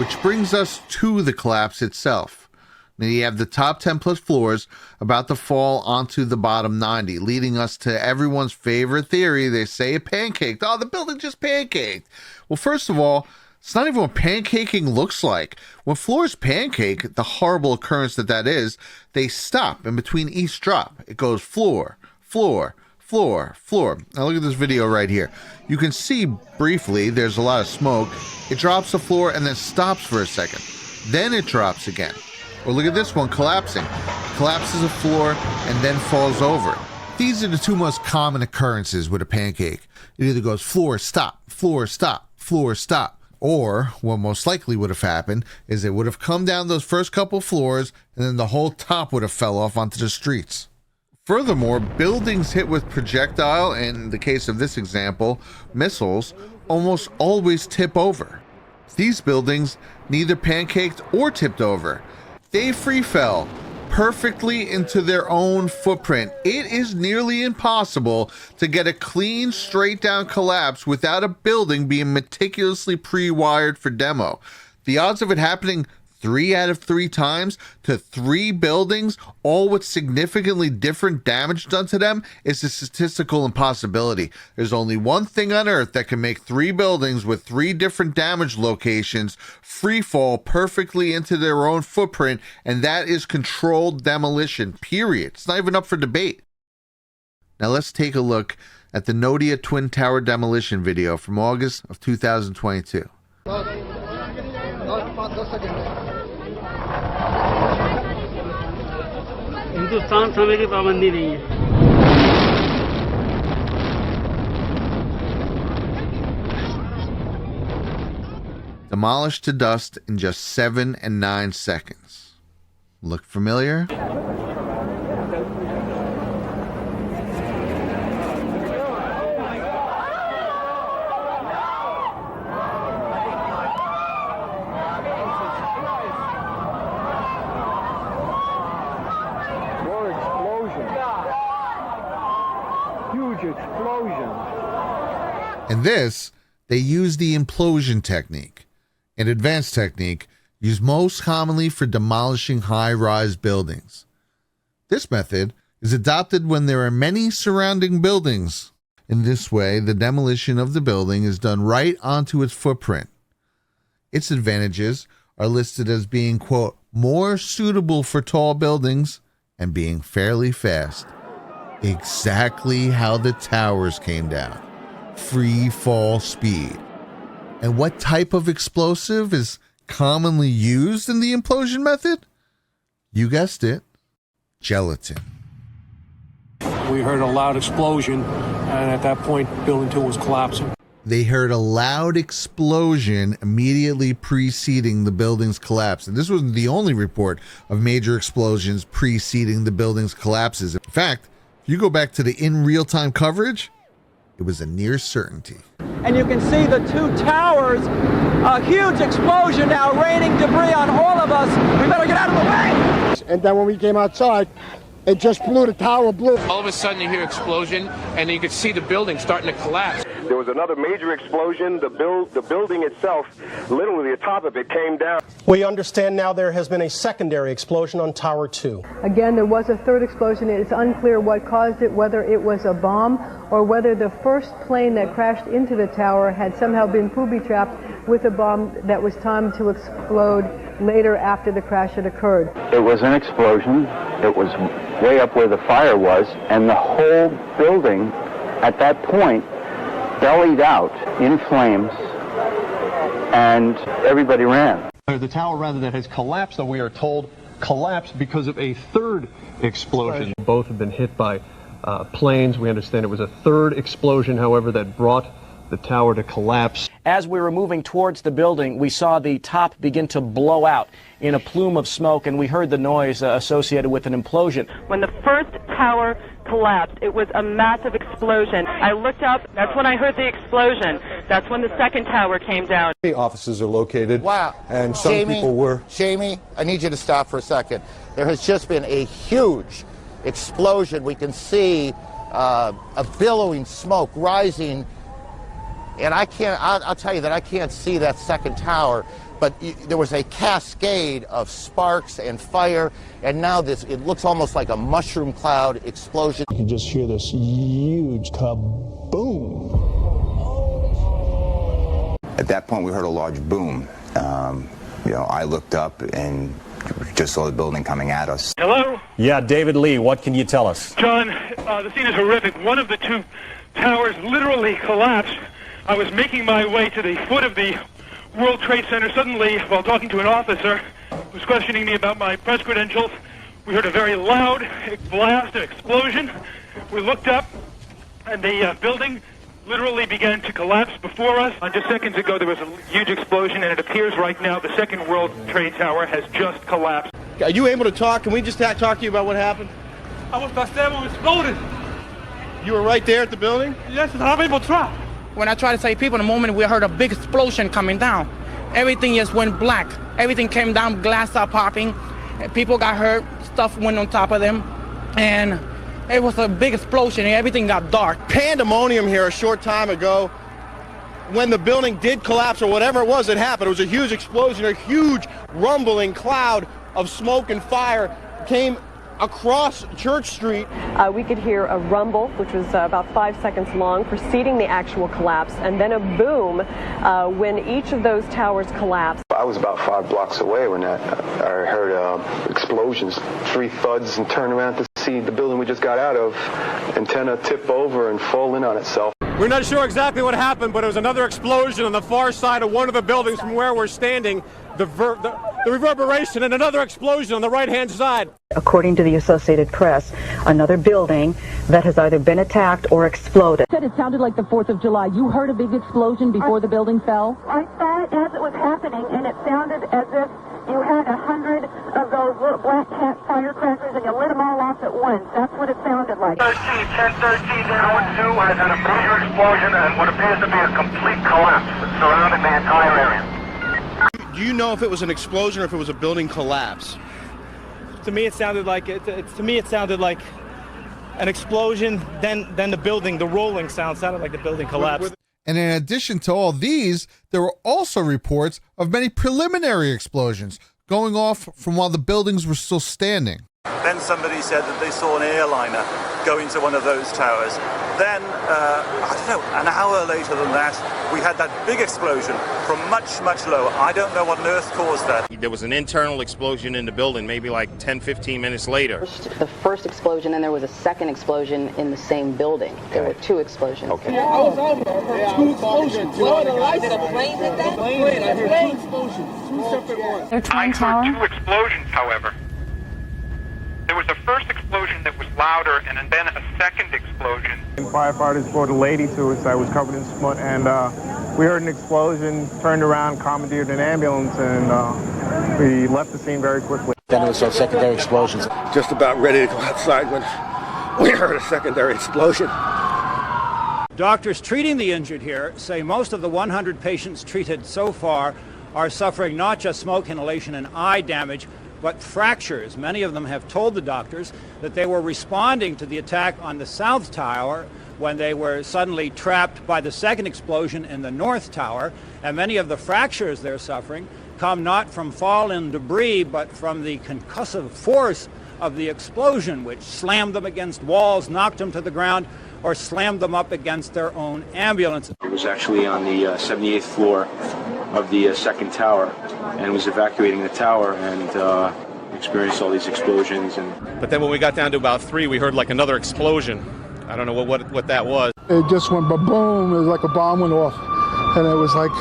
Which brings us to the collapse itself. Now you have the top 10 plus floors about to fall onto the bottom 90, leading us to everyone's favorite theory. They say it pancaked. Oh, the building just pancaked. Well, first of all, it's not even what pancaking looks like. When floors pancake, the horrible occurrence that is, they stop in between each drop. It goes floor, floor, floor, floor. Now look at this video right here. You can see briefly there's a lot of smoke. It drops the floor and then stops for a second. Then it drops again. Or look at this one collapsing. It collapses the floor and then falls over. These are the two most common occurrences with a pancake. It either goes floor, stop, floor, stop, floor, stop. Or what most likely would have happened is it would have come down those first couple floors and then the whole top would have fell off onto the streets. Furthermore, buildings hit with projectile, and in the case of this example, missiles, almost always tip over. These buildings neither pancaked or tipped over. They free fell perfectly into their own footprint. It is nearly impossible to get a clean, straight down collapse without a building being meticulously pre-wired for demo. The odds of it happening 3 out of 3 times to 3 buildings, all with significantly different damage done to them, is a statistical impossibility. There's only one thing on Earth that can make 3 buildings with 3 different damage locations free fall perfectly into their own footprint, and that is controlled demolition, period. It's not even up for debate. Now let's take a look at the Nodia Twin Tower demolition video from August of 2022. Hindustan समय की पाबंदी नहीं है। Demolished to dust in just 7 and 9 seconds. Look familiar? In this, they use the implosion technique, an advanced technique used most commonly for demolishing high-rise buildings. This method is adopted when there are many surrounding buildings. In this way, the demolition of the building is done right onto its footprint. Its advantages are listed as being, quote, more suitable for tall buildings and being fairly fast. Exactly how the towers came down. Free fall speed. And what type of explosive is commonly used in the implosion method? You guessed it, gelatin. We heard a loud explosion, and at that point, Building 2 was collapsing. They heard a loud explosion immediately preceding the building's collapse. And this wasn't the only report of major explosions preceding the building's collapses. In fact, if you go back to the in real-time coverage, it was a near certainty. And you can see the 2 towers, a huge explosion now raining debris on all of us. We better get out of the way. And then when we came outside, it just blew, the tower blew. All of a sudden you hear explosion and you could see the building starting to collapse. There was another major explosion. The building itself, literally the top of it came down. We understand now there has been a secondary explosion on Tower 2. Again, there was a third explosion. It's unclear what caused it, whether it was a bomb or whether the first plane that crashed into the tower had somehow been booby-trapped with a bomb that was timed to explode later after the crash had occurred. It was an explosion. It was way up where the fire was, and the whole building at that point bellied out in flames, and everybody ran. The tower, rather, that has collapsed, though we are told, collapsed because of a third explosion. Both have been hit by planes. We understand it was a third explosion, however, that brought the tower to collapse. As we were moving towards the building, we saw the top begin to blow out in a plume of smoke, and we heard the noise associated with an implosion. When the first tower collapsed, it was a massive explosion. I looked up, that's when I heard the explosion. That's when the second tower came down. The offices are located. Wow. And some people were... Jamie, I need you to stop for a second. There has just been a huge explosion. We can see a billowing smoke rising And I'll tell you that I can't see that second tower, but there was a cascade of sparks and fire, and now it looks almost like a mushroom cloud explosion. You can just hear this huge kaboom. At that point, we heard a large boom. I looked up and just saw the building coming at us. Hello? Yeah, David Lee, what can you tell us? John, the scene is horrific. One of the two towers literally collapsed. I was making my way to the foot of the World Trade Center. Suddenly, while talking to an officer who was questioning me about my press credentials, we heard a very loud blast, an explosion. We looked up, and the building literally began to collapse before us. Just seconds ago, there was a huge explosion, and it appears right now the second World Trade Tower has just collapsed. Are you able to talk? Can we just talk to you about what happened? I was there when it exploded. You were right there at the building? Yes, and I'm able to try. When I try to save people, in the moment we heard a big explosion coming down. Everything just went black. Everything came down, glass started popping. People got hurt, stuff went on top of them. And it was a big explosion and everything got dark. Pandemonium here a short time ago. When the building did collapse or whatever it was that happened, it was a huge explosion, a huge rumbling cloud of smoke and fire came across Church Street. We could hear a rumble, which was about 5 seconds long, preceding the actual collapse, and then a boom when each of those towers collapsed. I was about 5 blocks away when I heard explosions, 3 thuds, and turned around to see the building we just got out of, antenna tip over and fall in on itself. We're not sure exactly what happened, but it was another explosion on the far side of one of the buildings from where we're standing. The reverberation and another explosion on the right-hand side. According to the Associated Press, another building that has either been attacked or exploded. It sounded like the 4th of July. You heard a big explosion before the building fell? I saw it as it was happening, and it sounded as if you had 100 of those little black cat firecrackers and you lit them all off at once. That's what it sounded like. 1013 2 has had a major explosion and what appears to be a complete collapse surrounding the entire area. Do you know if it was an explosion or if it was a building collapse? To me, it sounded like an explosion. Then the building, the rolling sound sounded like the building collapsed. And in addition to all these, there were also reports of many preliminary explosions going off from while the buildings were still standing. Then somebody said that they saw an airliner go into one of those towers. Then, I don't know, an hour later than that, we had that big explosion from much, much lower. I don't know what on earth caused that. There was an internal explosion in the building, maybe like 10, 15 minutes later. The first explosion, and there was a second explosion in the same building. Okay. There were 2 explosions. Okay. Yeah, I was over there. 2 explosions. What, the lights? Did a plane hit that? Plane. I heard 2 explosions. 2 separate ones. I heard 2 explosions, however. There was a first explosion that was louder, and then a second explosion. Firefighters brought a lady to us that was covered in smoke, and we heard an explosion, turned around, commandeered an ambulance, and we left the scene very quickly. Then there was some secondary explosions. Just about ready to go outside when we heard a secondary explosion. Doctors treating the injured here say most of the 100 patients treated so far are suffering not just smoke inhalation and eye damage, but fractures. Many of them have told the doctors that they were responding to the attack on the South Tower when they were suddenly trapped by the second explosion in the North Tower, and many of the fractures they're suffering come not from fallen debris, but from the concussive force of the explosion, which slammed them against walls, knocked them to the ground, or slammed them up against their own ambulance. It was actually on the 78th floor of the second tower, and was evacuating the tower and experienced all these explosions. But then when we got down to about 3, we heard like another explosion. I don't know what that was. It just went ba-boom. It was like a bomb went off, and it was like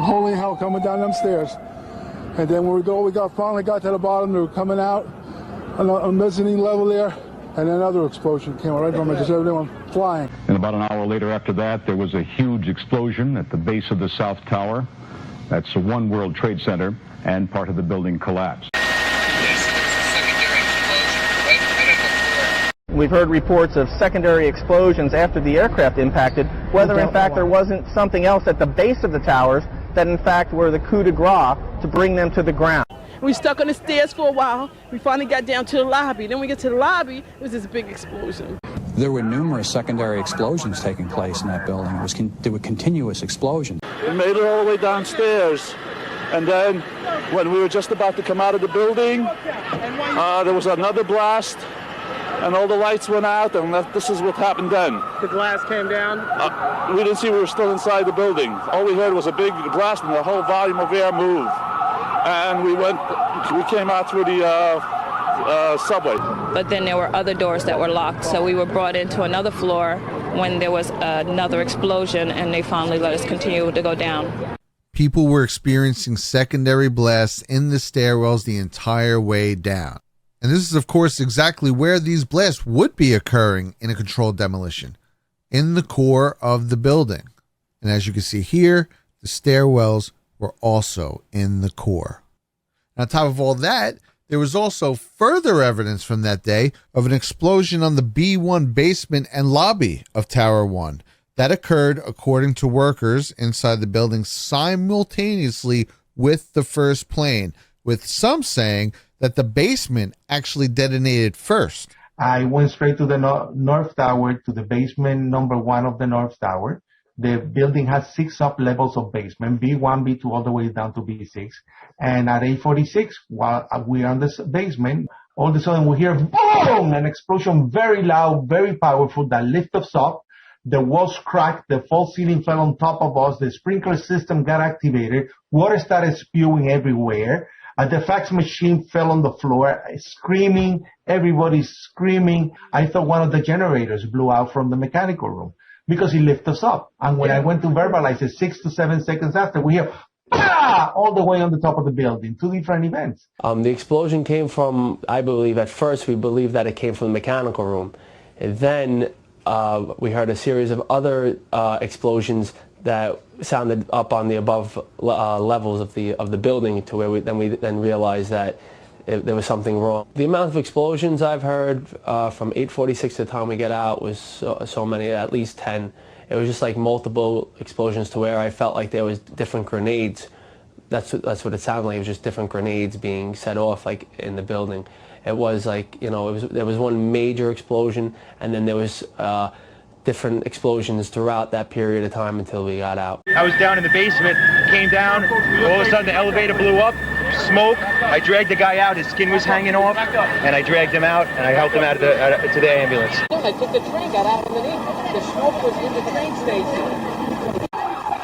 holy hell coming down them stairs. And then when we finally got to the bottom, they were coming out on a mezzanine level there, and another explosion came right from it, just everyone flying. And about an hour later after that, there was a huge explosion at the base of the South Tower. That's the One World Trade Center, and part of the building collapsed. We've heard reports of secondary explosions after the aircraft impacted, whether in fact there wasn't something else at the base of the towers that in fact were the coup de grace to bring them to the ground. We stuck on the stairs for a while. We finally got down to the lobby. Then we get to the lobby, it was this big explosion. There were numerous secondary explosions taking place in that building. There were continuous explosions. It made it all the way downstairs. And then when we were just about to come out of the building, there was another blast, and all the lights went out, and this is what happened then. The glass came down? We didn't see we were still inside the building. All we heard was a big blast, and the whole volume of air moved. And we came out through the subway. But then there were other doors that were locked, so we were brought into another floor when there was another explosion, and they finally let us continue to go down. People were experiencing secondary blasts in the stairwells the entire way down. And this is, of course, exactly where these blasts would be occurring in a controlled demolition, in the core of the building. And as you can see here, the stairwells were also in the core. And on top of all that, there was also further evidence from that day of an explosion on the B1 basement and lobby of Tower 1. That occurred, according to workers inside the building, simultaneously with the first plane, with some saying that the basement actually detonated first. I went straight to the North Tower, to the basement number 1 of the North Tower. The building has 6 sub-levels of basement, B1, B2, all the way down to B6. And at 8:46, while we are on this basement, all of a sudden we hear boom, an explosion, very loud, very powerful, that lifted us up. The walls cracked, the false ceiling fell on top of us, the sprinkler system got activated, water started spewing everywhere. The fax machine fell on the floor, screaming, everybody's screaming. I thought one of the generators blew out from the mechanical room because it lifted us up. And when I went to verbalize it, 6 to 7 seconds after, we hear, "Bah!" all the way on the top of the building, 2 different events. The explosion came from, I believe, at first we believed that it came from the mechanical room. And then we heard a series of other explosions that sounded up on the above levels of the building, to where we then realized that there was something wrong. The amount of explosions I've heard from 8:46 to the time we get out was so many, at least 10. It was just like multiple explosions, to where I felt like there was different grenades. That's what it sounded like. It was just different grenades being set off like in the building. It was like, you know, there was one major explosion, and then there was different explosions throughout that period of time until we got out. I was down in the basement, came down, all of a sudden the elevator blew up, smoke. I dragged the guy out, his skin was hanging off, and I dragged him out, and I helped him out to the ambulance. I took the train, got out underneath. The smoke was in the train station.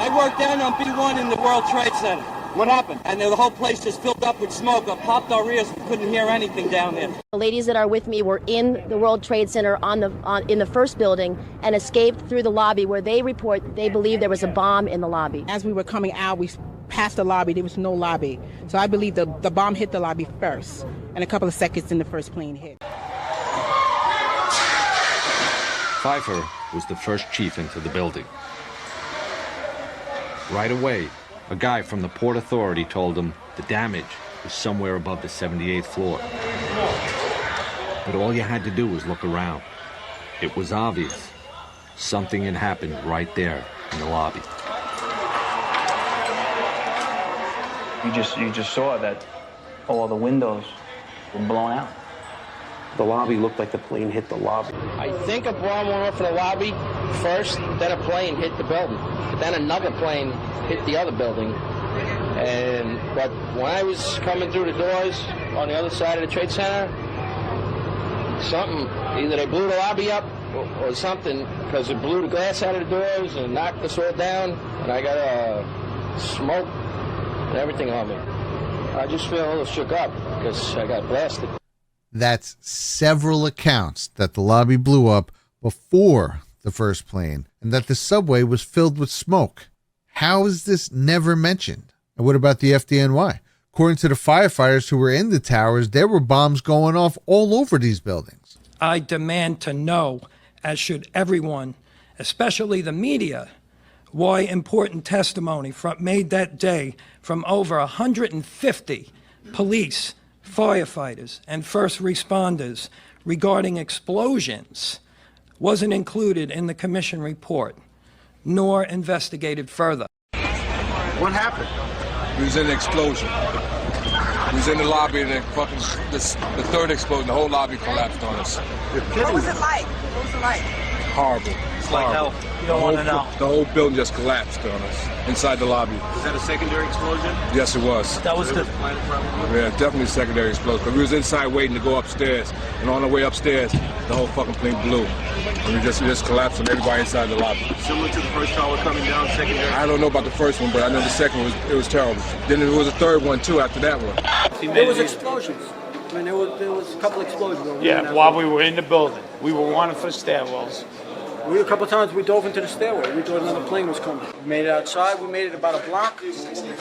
I worked down on B1 in the World Trade Center. What happened? And the whole place just filled up with smoke. I popped our ears, we couldn't hear anything down there. The ladies that are with me were in the World Trade Center in the first building and escaped through the lobby, where they believe there was a bomb in the lobby. As we were coming out, we passed the lobby. There was no lobby. So I believe the bomb hit the lobby first, and a couple of seconds then the first plane hit. Pfeiffer was the first chief into the building. Right away, a guy from the Port Authority told him the damage was somewhere above the 78th floor. But all you had to do was look around. It was obvious. Something had happened right there in the lobby. You just saw that all the windows were blown out. The lobby looked like the plane hit the lobby. I think a bomb went off in the lobby first, then a plane hit the building. But then another plane hit the other building. But when I was coming through the doors on the other side of the Trade Center, either they blew the lobby up or something, because it blew the glass out of the doors and knocked us all down, and I got smoke and everything on me. I just feel a little shook up because I got blasted. That's several accounts that the lobby blew up before the first plane, and that the subway was filled with smoke. How is this never mentioned? And what about the FDNY? According to the firefighters who were in the towers, there were bombs going off all over these buildings. I demand to know, as should everyone, especially the media, why important testimony made that day from over 150 police, firefighters, and first responders regarding explosions wasn't included in the commission report, nor investigated further. What happened? It was an explosion. We was in the lobby and then fucking the third explosion, the whole lobby collapsed on us. What was it like? What was it like? Horrible. It's like hell. You don't want to know. The whole building just collapsed on us inside the lobby. Was that a secondary explosion? Yes, it was. That was the... Yeah, definitely a secondary explosion. But we was inside waiting to go upstairs, and on the way upstairs, the whole fucking thing blew. And we just collapsed on everybody inside the lobby. Similar to the first tower coming down, secondary? I don't know about the first one, but I know the second one it was terrible. Then there was a third one too after that one. There was explosions. I mean, there was a couple explosions. Yeah, while we were in the building. We were wanted for stairwells. A couple of times we dove into the stairway. We thought another plane was coming. We made it outside. We made it about a block.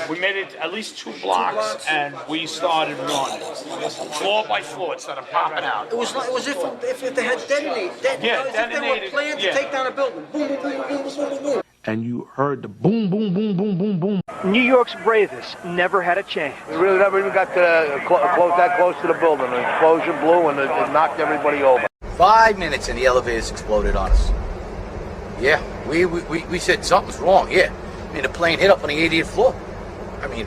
We made it at least two blocks, and we started running. Floor by floor, instead of popping out. It was if they had detonated. Yeah, If they were planned to take down a building. Boom, boom, boom, boom, boom, boom, boom. And you heard the boom, boom, boom, boom, boom, boom. New York's bravest never had a chance. We really never even got that close to the building. The explosion blew and it knocked everybody over. 5 minutes and the elevators exploded on us. Yeah, we said something's wrong, yeah. I mean, the plane hit up on the 80th floor. I mean,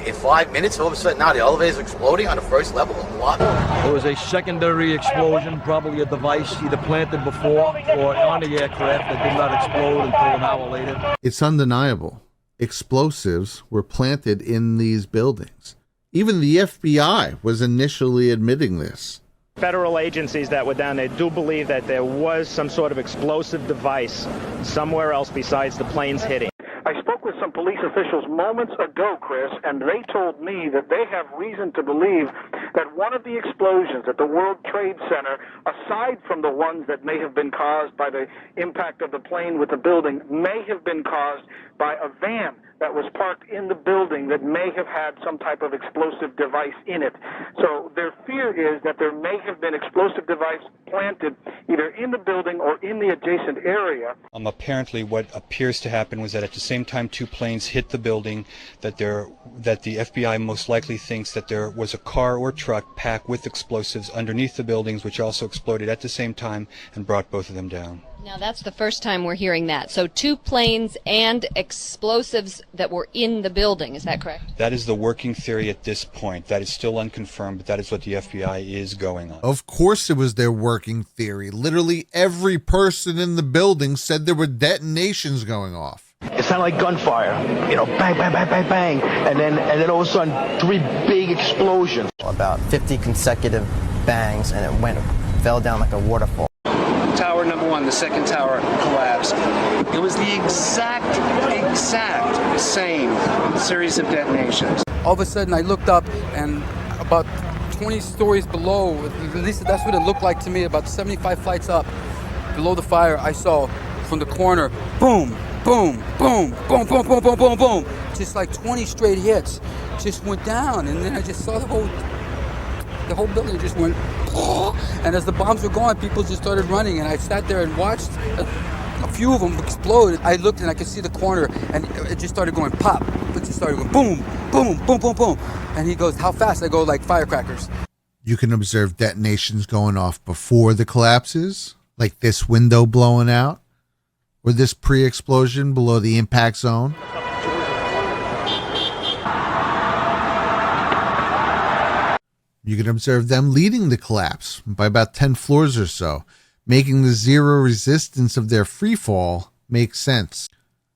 in 5 minutes, all of a sudden, now the elevator's exploding on the first level of the lobby. There was a secondary explosion, probably a device either planted before or on the aircraft that did not explode until an hour later. It's undeniable. Explosives were planted in these buildings. Even the FBI was initially admitting this. Federal agencies that were down there do believe that there was some sort of explosive device somewhere else besides the planes hitting. I spoke with some police officials moments ago, Chris, and they told me that they have reason to believe that one of the explosions at the World Trade Center, aside from the ones that may have been caused by the impact of the plane with the building, may have been caused by a van that was parked in the building that may have had some type of explosive device in it. So their fear is that there may have been explosive device planted either in the building or in the adjacent area. Apparently what appears to happen was that at the same time two planes hit the building, that the FBI most likely thinks that there was a car or truck packed with explosives underneath the buildings, which also exploded at the same time and brought both of them down. Now, that's the first time we're hearing that. So 2 planes and explosives that were in the building. Is that correct? That is the working theory at this point. That is still unconfirmed, but that is what the FBI is going on. Of course it was their working theory. Literally every person in the building said there were detonations going off. It sounded like gunfire, you know, bang, bang, bang, bang, bang, and then all of a sudden 3 big explosions. About 50 consecutive bangs, and it fell down like a waterfall. Tower number 1, the second tower, collapsed. It was the exact same series of detonations. All of a sudden I looked up, and about 20 stories below, at least that's what it looked like to me, about 75 flights up below the fire, I saw from the corner, boom, boom, boom, boom, boom, boom, boom, boom, boom. Just like 20 straight hits just went down, and then I just saw the whole building just went, and as the bombs were going, people just started running, and I sat there and watched a few of them explode. I looked and I could see the corner, and it just started going pop. It just started going boom, boom, boom, boom, boom. And he goes, how fast? I go, like firecrackers. You can observe detonations going off before the collapses, like this window blowing out, or this pre-explosion below the impact zone. You can observe them leading the collapse by about 10 floors or so, making the zero resistance of their free fall make sense.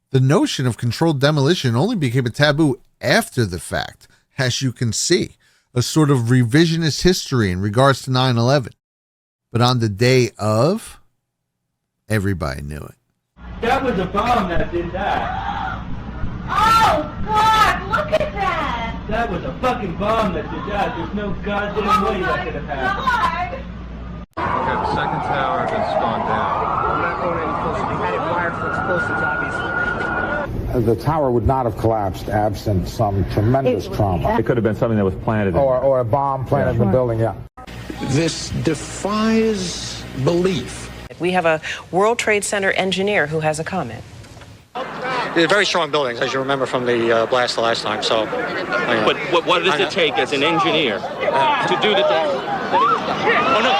The notion of controlled demolition only became a taboo after the fact, as you can see, a sort of revisionist history in regards to 9/11. But on the day of, everybody knew it. That was a bomb that did that. Oh, God, look at that! That was a fucking bomb that did that. There's no goddamn way that could have happened. Okay, the second tower has gone down. I'm not going any closer. They had it wired for explosives, obviously. The tower would not have collapsed absent some tremendous trauma. It could have been something that was planted. Or a bomb planted in the building, yeah. This defies belief. We have a World Trade Center engineer who has a comment. They're very strong buildings, as you remember from the blast the last time. So, But what does it take as an engineer to do the Oh no!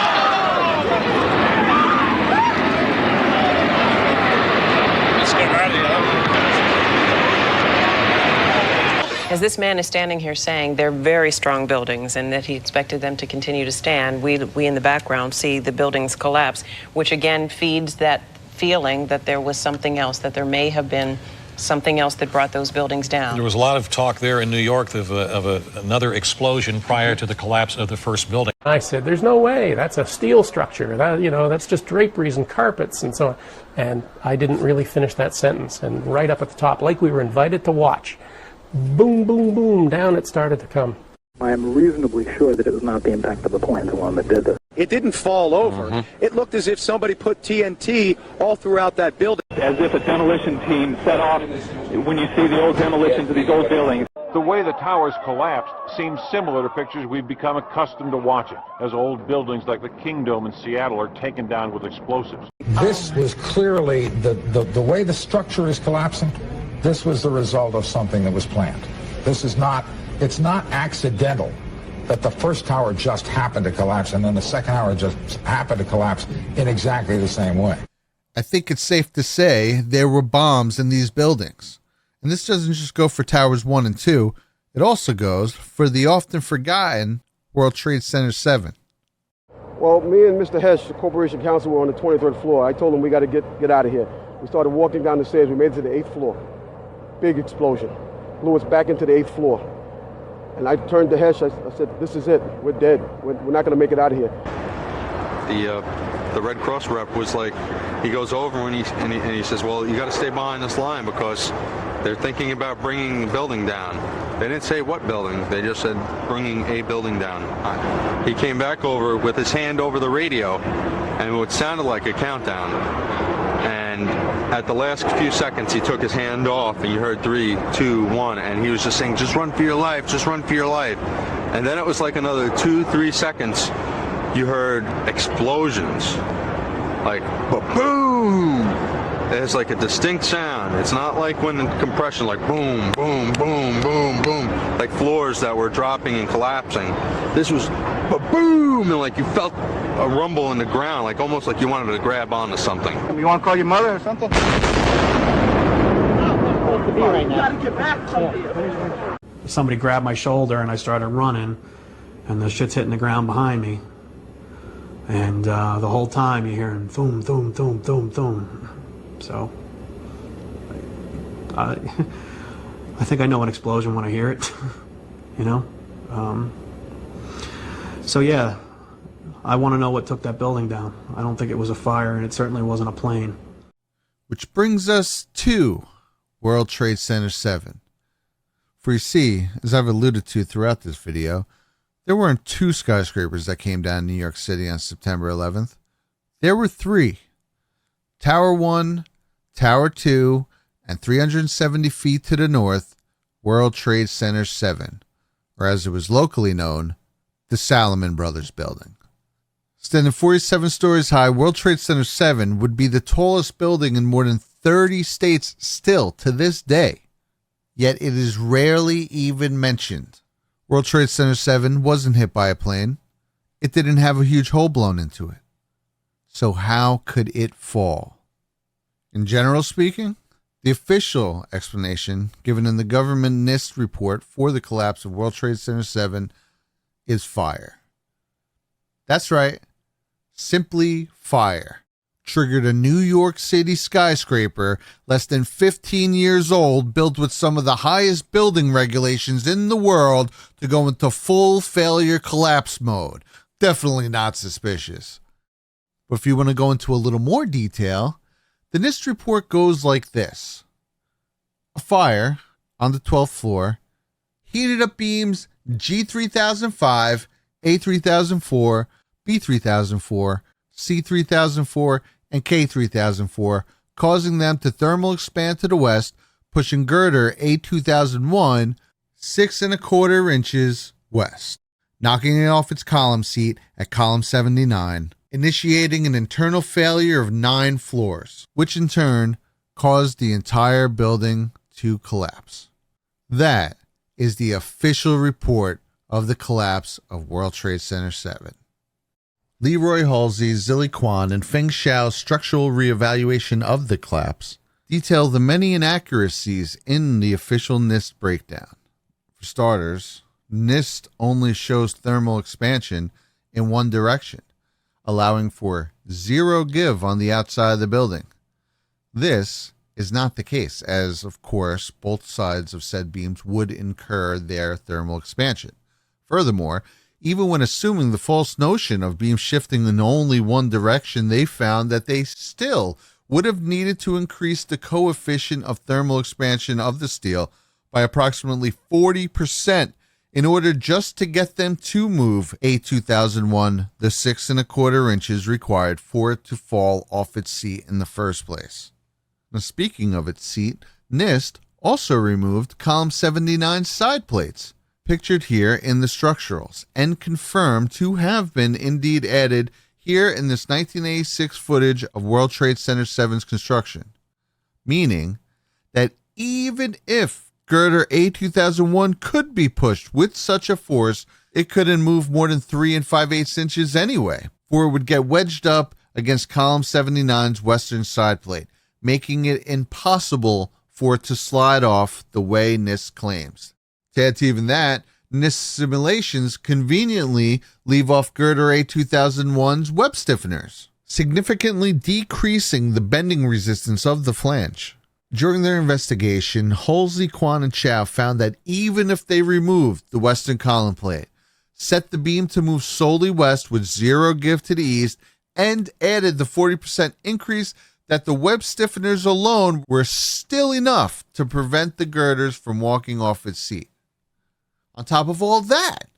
Let's get ready. As this man is standing here saying they're very strong buildings and that he expected them to continue to stand, we in the background see the buildings collapse, which again feeds that feeling that there was something else, that there may have been something else that brought those buildings down. There was a lot of talk there in New York of another explosion prior to the collapse of the first building. I said, there's no way. That's a steel structure. That's just draperies and carpets and so on. And I didn't really finish that sentence. And right up at the top, like we were invited to watch, boom, boom, boom, down it started to come. I am reasonably sure that it was not the impact of the plane, the one that did this. It didn't fall over. It looked as if somebody put TNT all throughout that building. As if a demolition team set off when you see the old demolitions of these old buildings. The way the towers collapsed seems similar to pictures we've become accustomed to watching, as old buildings like the Kingdome in Seattle are taken down with explosives. This was clearly the way the structure is collapsing. This was the result of something that was planned. It's not accidental that the first tower just happened to collapse and then the second tower just happened to collapse in exactly the same way. I think it's safe to say there were bombs in these buildings. And this doesn't just go for Towers 1 and 2. It also goes for the often forgotten World Trade Center 7. Well, me and Mr. Hesh, the corporation counsel, were on the 23rd floor. I told him we got to get out of here. We started walking down the stairs. We made it to the 8th floor. Big explosion. Blew us back into the 8th floor. And I turned to Hesh. I said, this is it. We're dead. We're not going to make it out of here. The Red Cross rep was like, he goes over and he says, well, you got to stay behind this line because they're thinking about bringing the building down. They didn't say what building. They just said bringing a building down. He came back over with his hand over the radio and what sounded like a countdown. And at the last few seconds, he took his hand off and you heard 3, 2, 1. And he was just saying, just run for your life, just run for your life. And then it was like another 2, 3 seconds. You heard explosions, like boom. It's like a distinct sound. It's not like when compression, like boom, boom, boom, boom, boom, like floors that were dropping and collapsing. This was boom, and like you felt a rumble in the ground, like almost like you wanted to grab onto something. You want to call your mother or something? Somebody grabbed my shoulder and I started running, and the shit's hitting the ground behind me. And the whole time you're hearing boom, boom, boom, boom, boom. So I think I know an explosion when I hear it, you know? So yeah, I want to know what took that building down. I don't think it was a fire, and it certainly wasn't a plane. Which brings us to World Trade Center 7. For you see, as I've alluded to throughout this video, there weren't 2 skyscrapers that came down in New York City on September 11th. There were 3. Tower 1, Tower 2, and 370 feet to the north, World Trade Center 7, or as it was locally known, the Salomon Brothers Building. Standing 47 stories high, World Trade Center 7 would be the tallest building in more than 30 states still to this day, yet it is rarely even mentioned. World Trade Center 7 wasn't hit by a plane. It didn't have a huge hole blown into it. So how could it fall? In general speaking, the official explanation given in the government NIST report for the collapse of World Trade Center 7 is fire. That's right. Simply fire. Triggered a New York City skyscraper less than 15 years old, built with some of the highest building regulations in the world, to go into full failure collapse mode. Definitely not suspicious. But if you want to go into a little more detail, the NIST report goes like this. A fire on the 12th floor heated up beams G3005, A3004, B3004, C3004, and K3004, causing them to thermal expand to the west, pushing girder A2001 6¼ inches west, knocking it off its column seat at column 79, initiating an internal failure of 9 floors, which in turn caused the entire building to collapse. That is the official report of the collapse of World Trade Center 7. Leroy Halsey, Zilly Kwan, and Feng Xiao's structural reevaluation of the collapse detail the many inaccuracies in the official NIST breakdown. For starters, NIST only shows thermal expansion in one direction, allowing for zero give on the outside of the building. This is not the case, as, of course, both sides of said beams would incur their thermal expansion. Furthermore, even when assuming the false notion of beams shifting in only one direction, they found that they still would have needed to increase the coefficient of thermal expansion of the steel by approximately 40% in order just to get them to move A2001 the 6 1/4 inches required for it to fall off its seat in the first place. Now, speaking of its seat, NIST also removed column 79's side plates, pictured here in the structurals, and confirmed to have been indeed added here in this 1986 footage of World Trade Center 7's construction, meaning that even if girder A2001 could be pushed with such a force, it couldn't move more than 3 5/8 inches anyway, for it would get wedged up against column 79's western side plate, making it impossible for it to slide off the way NIST claims. To add to even that, NIST simulations conveniently leave off girder A2001's web stiffeners, significantly decreasing the bending resistance of the flange. During their investigation, Halsey, Kwan, and Chow found that even if they removed the western column plate, set the beam to move solely west with zero give to the east, and added the 40% increase, that the web stiffeners alone were still enough to prevent the girders from walking off its seat. On top of all that,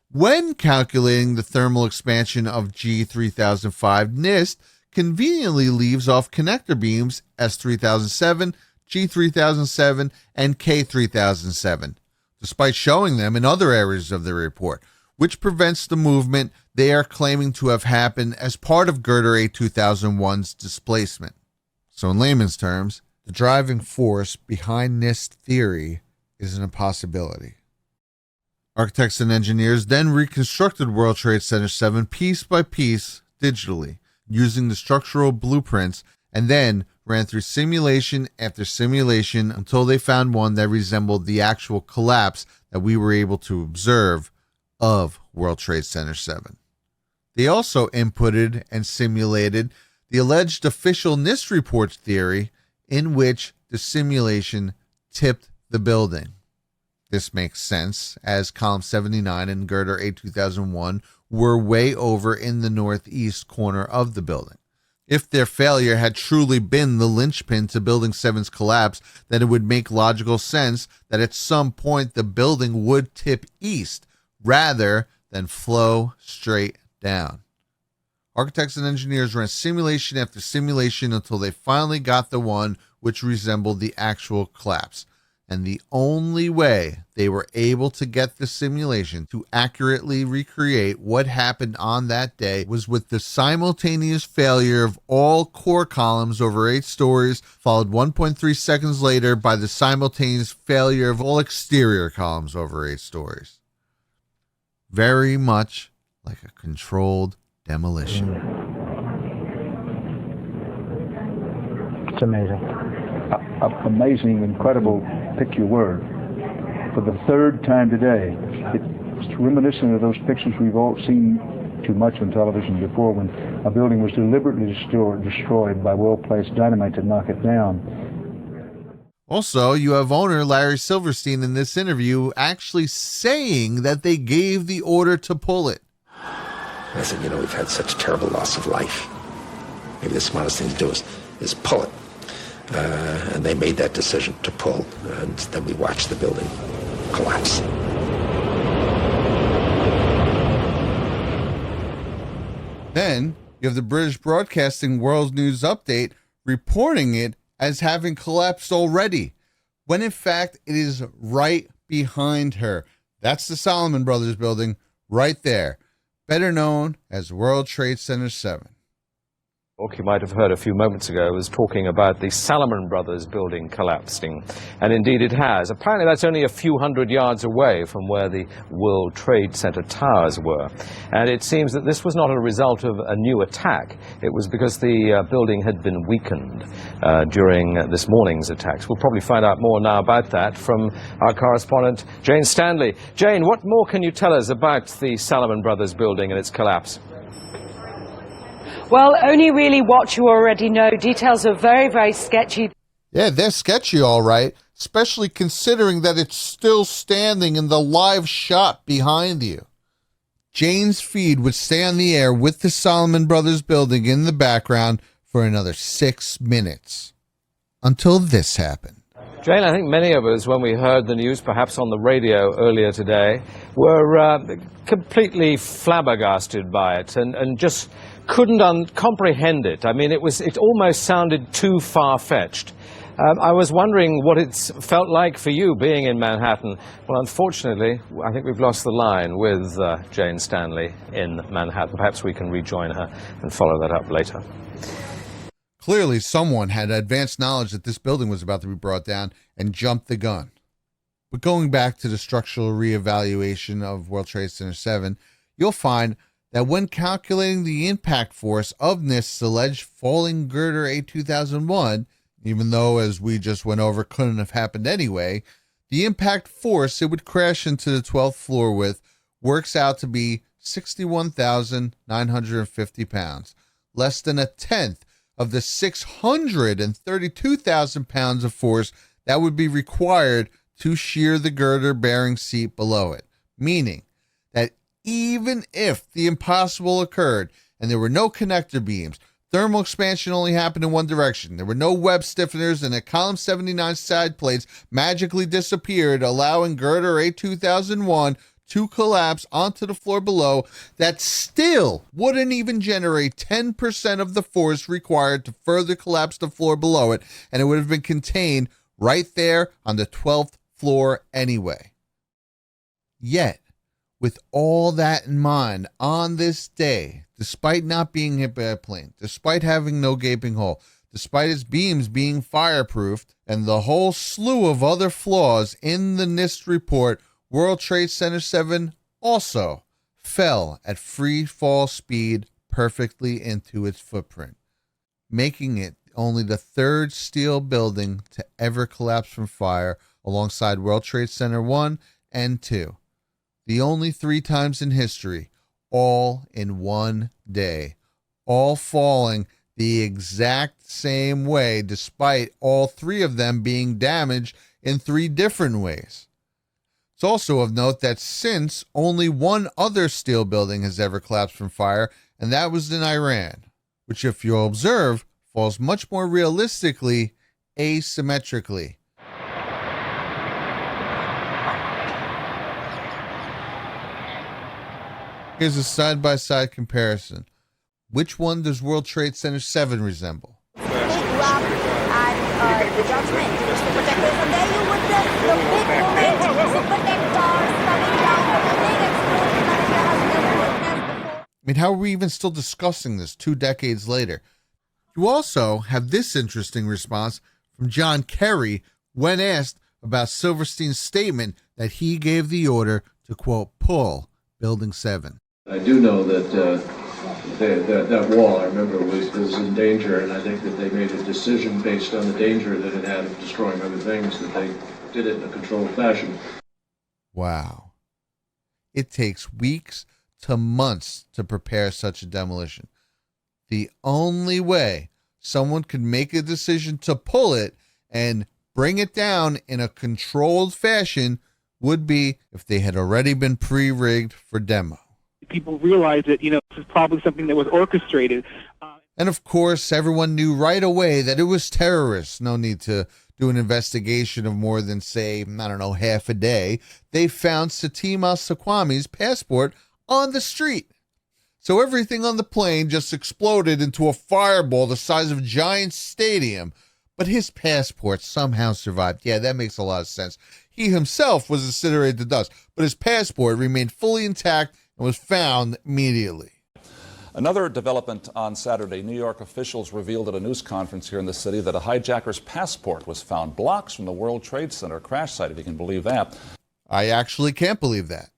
when calculating the thermal expansion of G3005, NIST conveniently leaves off connector beams S3007, G3007, and K3007, despite showing them in other areas of the report, which prevents the movement they are claiming to have happened as part of girder A2001's displacement. So in layman's terms, the driving force behind NIST theory is an impossibility. Architects and engineers then reconstructed World Trade Center 7 piece by piece digitally, using the structural blueprints, and then ran through simulation after simulation until they found one that resembled the actual collapse that we were able to observe of World Trade Center 7. They also inputted and simulated the alleged official NIST report's theory, in which the simulation tipped the building. This makes sense, as column 79 and girder A2001 were way over in the northeast corner of the building. If their failure had truly been the linchpin to Building 7's collapse, then it would make logical sense that at some point the building would tip east rather than flow straight down. Architects and engineers ran simulation after simulation until they finally got the one which resembled the actual collapse. And the only way they were able to get the simulation to accurately recreate what happened on that day was with the simultaneous failure of all core columns over 8 stories, followed 1.3 seconds later by the simultaneous failure of all exterior columns over 8 stories. Very much like a controlled demolition. It's amazing. Amazing, incredible, pick your word. For the third time today, it's reminiscent of those pictures we've all seen too much on television before, when a building was deliberately destroyed by well-placed dynamite to knock it down. Also, you have owner Larry Silverstein in this interview actually saying that they gave the order to pull it. I said, we've had such terrible loss of life. Maybe the smartest thing to do is pull it. And they made that decision to pull, and then we watched the building collapse. Then you have the British Broadcasting World News Update reporting it as having collapsed already, when in fact it is right behind her. That's the Salomon Brothers building right there, better known as World Trade Center 7. You might have heard a few moments ago was talking about the Salomon Brothers building collapsing, and indeed it has. Apparently that's only a few hundred yards away from where the World Trade Center towers were, and it seems that this was not a result of a new attack. It was because the building had been weakened during this morning's attacks. We'll probably find out more now about that from our correspondent Jane Stanley. Jane, what more can you tell us about the Salomon Brothers building and its collapse? Well, only really what you already know. Details are very, very sketchy. Yeah, they're sketchy, all right, especially considering that it's still standing in the live shot behind you. Jane's feed would stay on the air with the Salomon Brothers building in the background for another 6 minutes until this happened. Jane, I think many of us, when we heard the news, perhaps on the radio earlier today, were completely flabbergasted by it and just couldn't comprehend it. I mean, it almost sounded too far-fetched. I was wondering what it's felt like for you being in Manhattan. Well, unfortunately, I think we've lost the line with Jane Stanley in Manhattan. Perhaps we can rejoin her and follow that up later. Clearly, someone had advanced knowledge that this building was about to be brought down and jumped the gun. But going back to the structural reevaluation of World Trade Center 7, you'll find that when calculating the impact force of NIST's alleged falling girder A2001, even though, as we just went over, couldn't have happened anyway, the impact force it would crash into the 12th floor with works out to be 61,950 pounds, less than a tenth of the 632,000 pounds of force that would be required to shear the girder bearing seat below it. Meaning that even if the impossible occurred and there were no connector beams, thermal expansion only happened in one direction, there were no web stiffeners, and the column 79 side plates magically disappeared, allowing girder A2001 to collapse onto the floor below, that still wouldn't even generate 10% of the force required to further collapse the floor below it, and it would have been contained right there on the 12th floor anyway. Yet, with all that in mind, on this day, despite not being hit by a plane, despite having no gaping hole, despite its beams being fireproofed, and the whole slew of other flaws in the NIST report, World Trade Center 7 also fell at free fall speed perfectly into its footprint, making it only the third steel building to ever collapse from fire alongside World Trade Center 1 and 2. The only 3 times in history, all in one day, all falling the exact same way, despite all 3 of them being damaged in 3 different ways. It's also of note that since only one other steel building has ever collapsed from fire, and that was in Iran, which, if you'll observe, falls much more realistically asymmetrically. Here's a side-by-side comparison. Which one does World Trade Center 7 resemble? I mean, how are we even still discussing this 2 decades later? You also have this interesting response from John Kerry when asked about Silverstein's statement that he gave the order to, quote, pull Building 7. I do know that that wall, I remember, was in danger, and I think that they made a decision based on the danger that it had of destroying other things, that they did it in a controlled fashion. Wow. It takes weeks to months to prepare such a demolition. The only way someone could make a decision to pull it and bring it down in a controlled fashion would be if they had already been pre-rigged for demo. People realize that, this is probably something that was orchestrated. And of course, everyone knew right away that it was terrorists. No need to do an investigation of more than, say, half a day. They found Satim al-Sakwami's passport on the street. So everything on the plane just exploded into a fireball the size of a giant stadium. But his passport somehow survived. Yeah, that makes a lot of sense. He himself was incinerated to dust, but his passport remained fully intact and was found immediately. Another development on Saturday, New York officials revealed at a news conference here in the city that a hijacker's passport was found blocks from the World Trade Center crash site, if you can believe that. I actually can't believe that.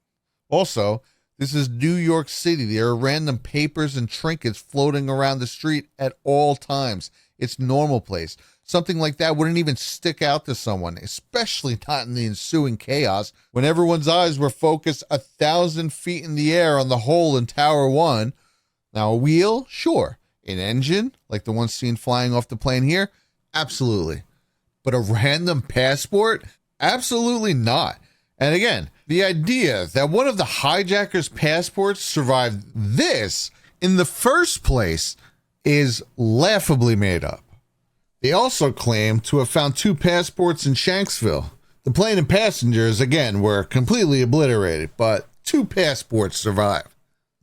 Also, this is New York City. There are random papers and trinkets floating around the street at all times. It's normal place. Something like that wouldn't even stick out to someone, especially not in the ensuing chaos when everyone's eyes were focused 1,000 feet in the air on the hole in Tower 1. Now, a wheel? Sure. An engine, like the one seen flying off the plane here? Absolutely. But a random passport? Absolutely not. And again, the idea that one of the hijackers' passports survived this in the first place is laughably made up. They also claim to have found 2 passports in Shanksville. The plane and passengers, again, were completely obliterated, but 2 passports survived.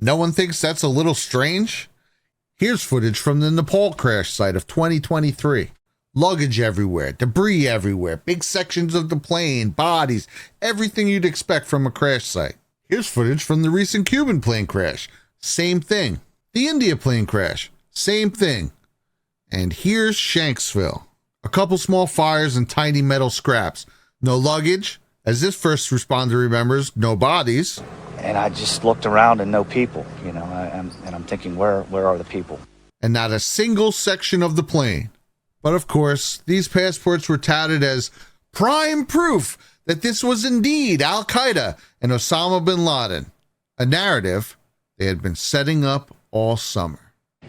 No one thinks that's a little strange? Here's footage from the Nepal crash site of 2023. Luggage everywhere, debris everywhere, big sections of the plane, bodies, everything you'd expect from a crash site. Here's footage from the recent Cuban plane crash. Same thing. The India plane crash. Same thing. And here's Shanksville. A couple small fires and tiny metal scraps. No luggage. As this first responder remembers, no bodies. And I just looked around and no people, you know, and I'm thinking, where are the people? And not a single section of the plane. But of course, these passports were touted as prime proof that this was indeed Al-Qaeda and Osama bin Laden, a narrative they had been setting up all summer.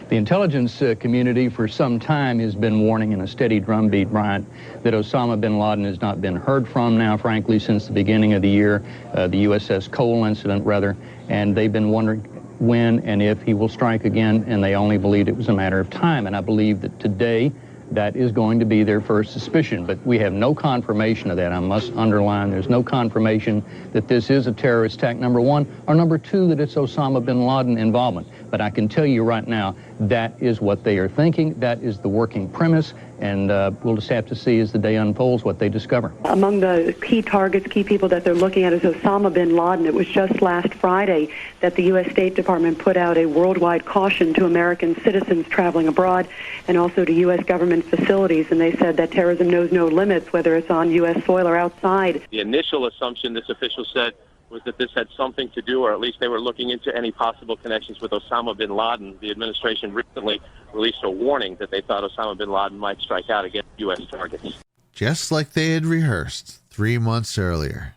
The intelligence community for some time has been warning in a steady drumbeat, Bryant, that Osama bin Laden has not been heard from now, frankly, since the beginning of the year, the USS Cole incident, rather, and they've been wondering when and if he will strike again, and they only believed it was a matter of time. And I believe that today that is going to be their first suspicion, but we have no confirmation of that. I must underline, there's no confirmation that this is a terrorist attack, number one, or number two, that it's Osama bin Laden involvement. But I can tell you right now, that is what they are thinking. That is the working premise, and we'll just have to see as the day unfolds what they discover. Among the key targets, key people that they're looking at is Osama bin Laden. It was just last Friday that the U.S. State Department put out a worldwide caution to American citizens traveling abroad and also to U.S. government facilities, and they said that terrorism knows no limits, whether it's on U.S. soil or outside. The initial assumption, this official said, was that this had something to do, or at least they were looking into any possible connections with Osama bin Laden. The administration recently released a warning that they thought Osama bin Laden might strike out against U.S. targets. Just like they had rehearsed 3 months earlier.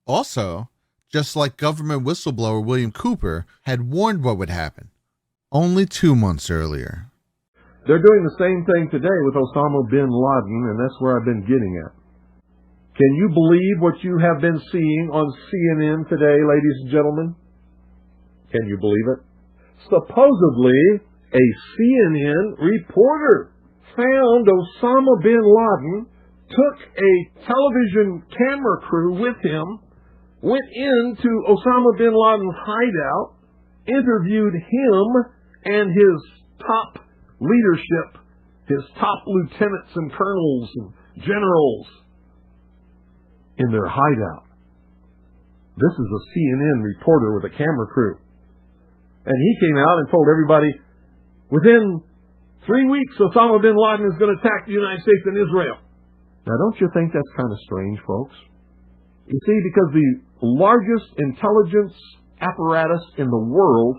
Also, just like government whistleblower William Cooper had warned what would happen only 2 months earlier. They're doing the same thing today with Osama bin Laden, and that's where I've been getting at. Can you believe what you have been seeing on CNN today, ladies and gentlemen? Can you believe it? Supposedly, a CNN reporter found Osama bin Laden, took a television camera crew with him, went into Osama bin Laden's hideout, interviewed him and his top leadership, his top lieutenants and colonels and generals in their hideout. This is a CNN reporter with a camera crew. And he came out and told everybody, within 3 weeks, Osama bin Laden is going to attack the United States and Israel. Now, don't you think that's kind of strange, folks? You see, because the largest intelligence apparatus in the world,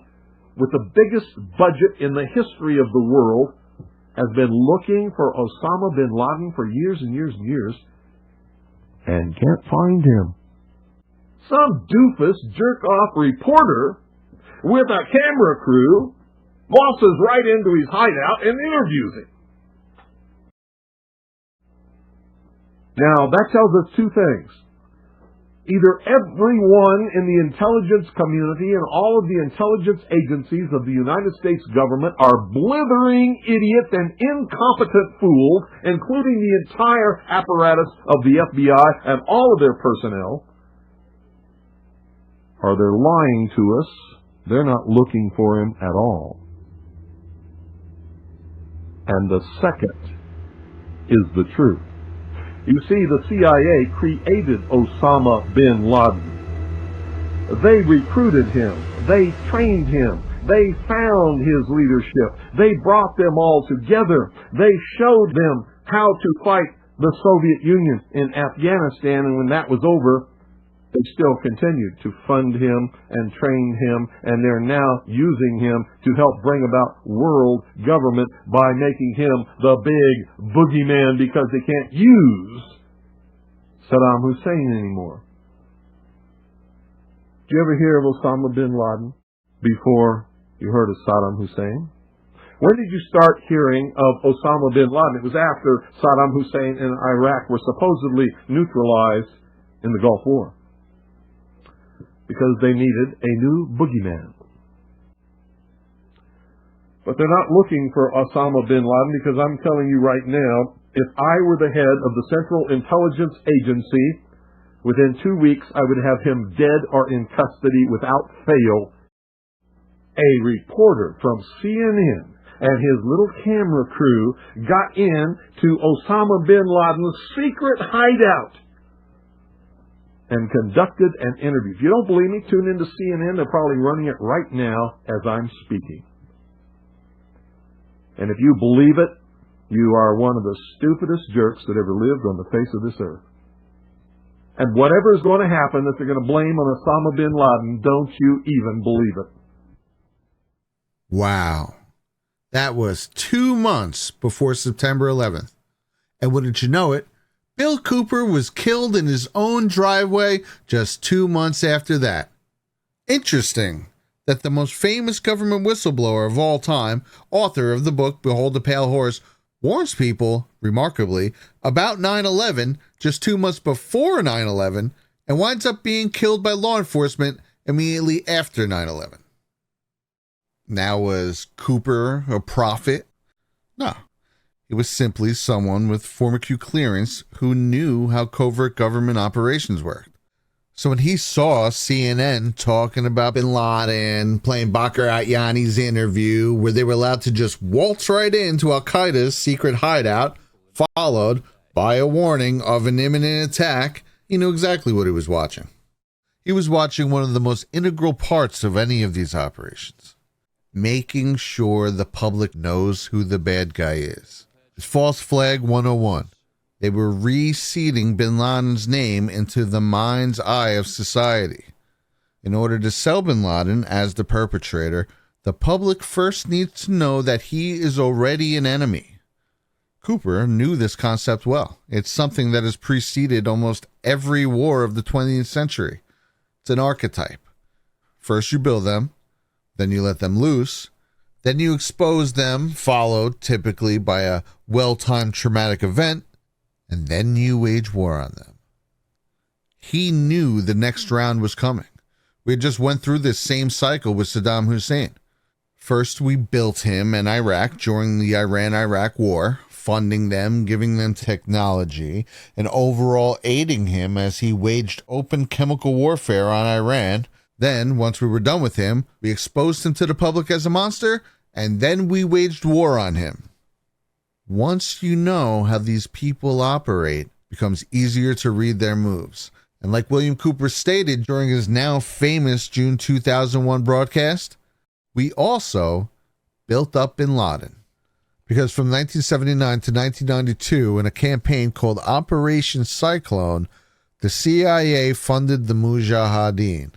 with the biggest budget in the history of the world, has been looking for Osama bin Laden for years and years and years, and can't find him. Some doofus, jerk-off reporter with a camera crew waltzes right into his hideout and interviews him. Now, that tells us two things. Either everyone in the intelligence community and all of the intelligence agencies of the United States government are blithering idiots and incompetent fools, including the entire apparatus of the FBI and all of their personnel, or they're lying to us. They're not looking for him at all. And the second is the truth. You see, the CIA created Osama bin Laden. They recruited him. They trained him. They found his leadership. They brought them all together. They showed them how to fight the Soviet Union in Afghanistan, and when that was over, they still continued to fund him and train him, and they're now using him to help bring about world government by making him the big boogeyman because they can't use Saddam Hussein anymore. Did you ever hear of Osama bin Laden before you heard of Saddam Hussein? When did you start hearing of Osama bin Laden? It was after Saddam Hussein and Iraq were supposedly neutralized in the Gulf War, because they needed a new boogeyman. But they're not looking for Osama bin Laden, because I'm telling you right now, if I were the head of the Central Intelligence Agency, within 2 weeks I would have him dead or in custody without fail. A reporter from CNN and his little camera crew got in to Osama bin Laden's secret hideout and conducted an interview. If you don't believe me, tune into CNN. They're probably running it right now as I'm speaking. And if you believe it, you are one of the stupidest jerks that ever lived on the face of this earth. And whatever is going to happen that they're going to blame on Osama bin Laden, don't you even believe it. Wow. That was 2 months before September 11th. And wouldn't you know it, Bill Cooper was killed in his own driveway just 2 months after that. Interesting that the most famous government whistleblower of all time, author of the book Behold the Pale Horse, warns people, remarkably, about 9/11 just 2 months before 9/11 and winds up being killed by law enforcement immediately after 9/11. Now, was Cooper a prophet? No. He was simply someone with former Q clearance who knew how covert government operations worked. So when he saw CNN talking about bin Laden, playing Bakr Atyani's interview, where they were allowed to just waltz right into Al-Qaeda's secret hideout, followed by a warning of an imminent attack, he knew exactly what he was watching. He was watching one of the most integral parts of any of these operations, making sure the public knows who the bad guy is. It's False Flag 101. They were reseeding bin Laden's name into the mind's eye of society. In order to sell bin Laden as the perpetrator, the public first needs to know that he is already an enemy. Cooper knew this concept well. It's something that has preceded almost every war of the 20th century. It's an archetype. First you build them, then you let them loose, then you expose them, followed typically by a well-timed traumatic event, and then you wage war on them. He knew the next round was coming. We had just went through this same cycle with Saddam Hussein. First, we built him in Iraq during the Iran-Iraq war, funding them, giving them technology, and overall aiding him as he waged open chemical warfare on Iran. Then, once we were done with him, we exposed him to the public as a monster, and then we waged war on him. Once you know how these people operate, it becomes easier to read their moves. And like William Cooper stated during his now famous June 2001 broadcast, we also built up bin Laden. Because from 1979 to 1992, in a campaign called Operation Cyclone, the CIA funded the Mujahideen.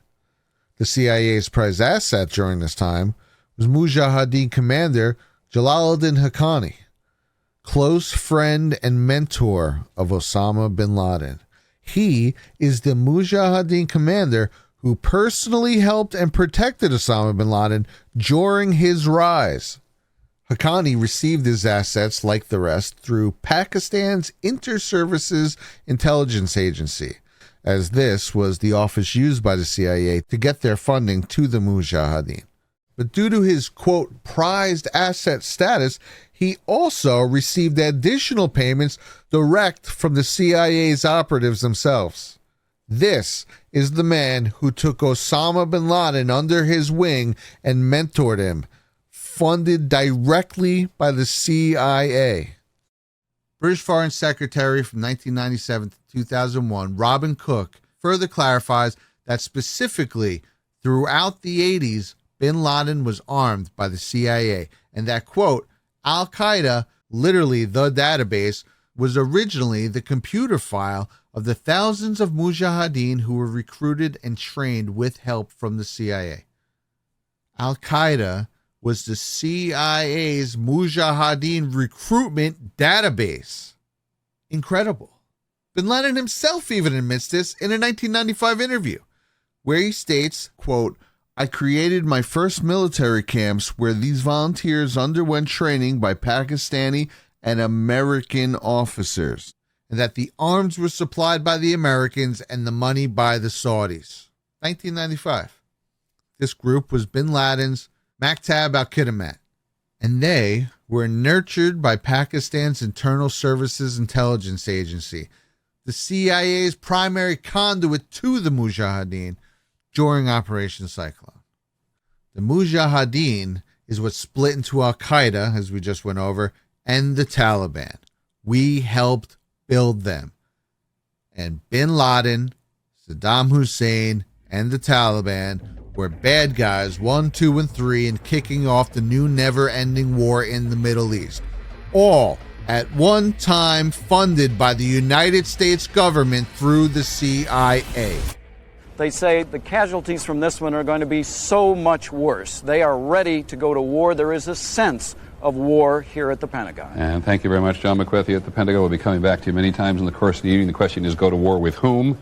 The CIA's prized asset during this time was Mujahideen commander Jalaluddin Haqqani, close friend and mentor of Osama bin Laden. He is the Mujahideen commander who personally helped and protected Osama bin Laden during his rise. Haqqani received his assets, like the rest, through Pakistan's Inter-Services Intelligence Agency, as this was the office used by the CIA to get their funding to the Mujahideen. But due to his, quote, prized asset status, he also received additional payments direct from the CIA's operatives themselves. This is the man who took Osama bin Laden under his wing and mentored him, funded directly by the CIA. British Foreign Secretary from 1997 to 2001, Robin Cook, further clarifies that specifically throughout the 80s, bin Laden was armed by the CIA, and that, quote, Al-Qaeda, literally the database, was originally the computer file of the thousands of mujahideen who were recruited and trained with help from the CIA. Al-Qaeda was the CIA's mujahideen recruitment database. Incredible. Bin Laden himself even admits this in a 1995 interview, where he states, quote, I created my first military camps where these volunteers underwent training by Pakistani and American officers, and that the arms were supplied by the Americans and the money by the Saudis. 1995. This group was Bin Laden's Maktab al-Khidmat, and they were nurtured by Pakistan's Internal Services Intelligence Agency, the CIA's primary conduit to the Mujahideen during Operation Cyclone. The Mujahideen is what split into Al-Qaeda, as we just went over, and the Taliban. We helped build them. And Bin Laden, Saddam Hussein, and the Taliban were bad guys 1, 2, and 3 in kicking off the new never-ending war in the Middle East. All at one time funded by the United States government through the CIA. They say the casualties from this one are going to be so much worse. They are ready to go to war. There is a sense of war here at the Pentagon. And thank you very much, John McWethy at the Pentagon. We'll be coming back to you many times in the course of the evening. The question is, go to war with whom?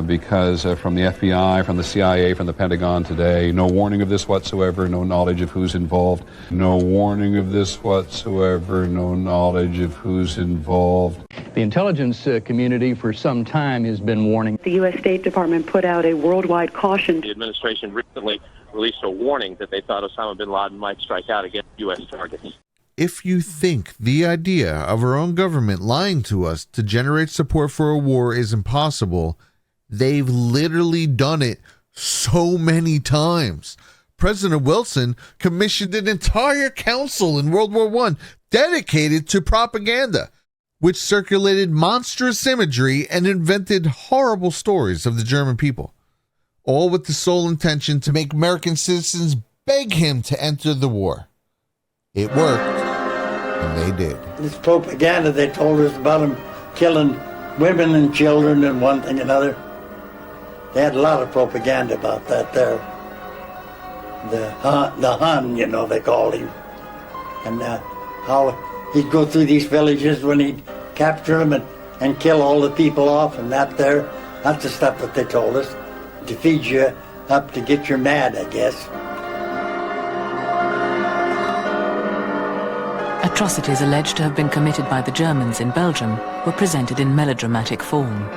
Because from the FBI, from the CIA, from the Pentagon today, no warning of this whatsoever, no knowledge of who's involved. No warning of this whatsoever, no knowledge of who's involved. The intelligence community for some time has been warning. The U.S. State Department put out a worldwide caution. The administration recently released a warning that they thought Osama bin Laden might strike out against U.S. targets. If you think the idea of our own government lying to us to generate support for a war is impossible, they've literally done it so many times. President Wilson commissioned an entire council in World War I dedicated to propaganda, which circulated monstrous imagery and invented horrible stories of the German people, all with the sole intention to make American citizens beg him to enter the war. It worked, and they did. This propaganda they told us about them killing women and children and one thing and another. They had a lot of propaganda about that there. The Hun, you know, they called him. And how he'd go through these villages when he'd capture them and kill all the people off and that there. That's the stuff that they told us. To feed you up to get you mad, I guess. Atrocities alleged to have been committed by the Germans in Belgium were presented in melodramatic form.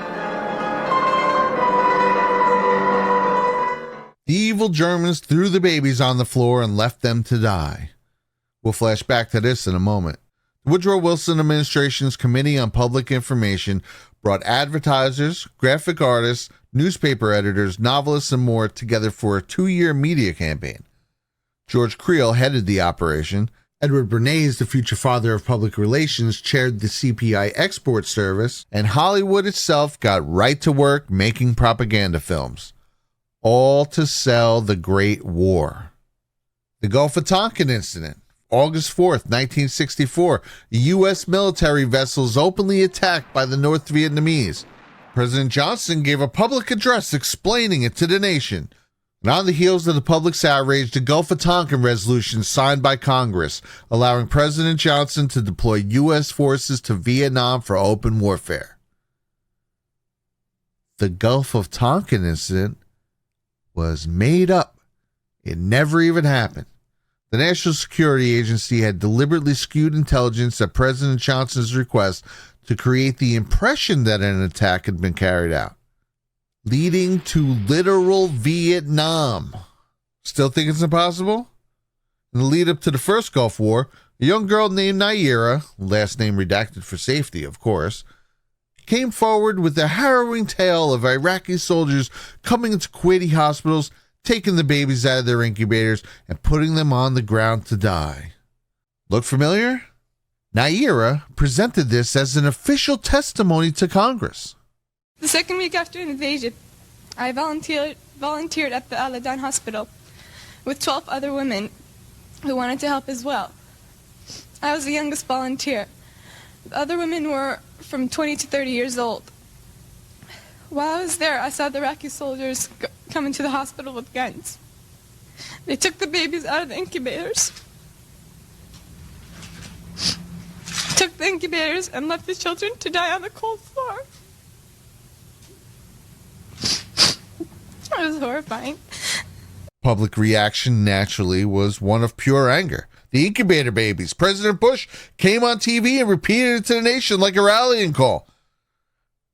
The evil Germans threw the babies on the floor and left them to die. We'll flash back to this in a moment. The Woodrow Wilson administration's Committee on Public Information brought advertisers, graphic artists, newspaper editors, novelists, and more together for a 2-year media campaign. George Creel headed the operation. Edward Bernays, the future father of public relations, chaired the CPI export service, and Hollywood itself got right to work making propaganda films. All to sell the Great War. The Gulf of Tonkin incident, August 4th, 1964. U.S. military vessels openly attacked by the North Vietnamese. President Johnson gave a public address explaining it to the nation. And on the heels of the public's outrage, the Gulf of Tonkin resolution signed by Congress, allowing President Johnson to deploy U.S. forces to Vietnam for open warfare. The Gulf of Tonkin incident was made up. It never even happened. The National Security Agency had deliberately skewed intelligence at President Johnson's request to create the impression that an attack had been carried out, leading to literal Vietnam. Still think it's impossible? In the lead up to the first Gulf War, a young girl named Naira, last name redacted for safety, of course, came forward with the harrowing tale of Iraqi soldiers coming into Kuwaiti hospitals, taking the babies out of their incubators, and putting them on the ground to die. Look familiar? Naira presented this as an official testimony to Congress. The second week after invasion, I volunteered at the Al-Adan hospital with 12 other women who wanted to help as well. I was the youngest volunteer. The other women were from 20 to 30 years old. While I was there, I saw the Iraqi soldiers come into the hospital with guns. They took the babies out of the incubators, and left the children to die on the cold floor. It was horrifying. Public reaction naturally was one of pure anger. The incubator babies. President Bush came on TV and repeated it to the nation like a rallying call.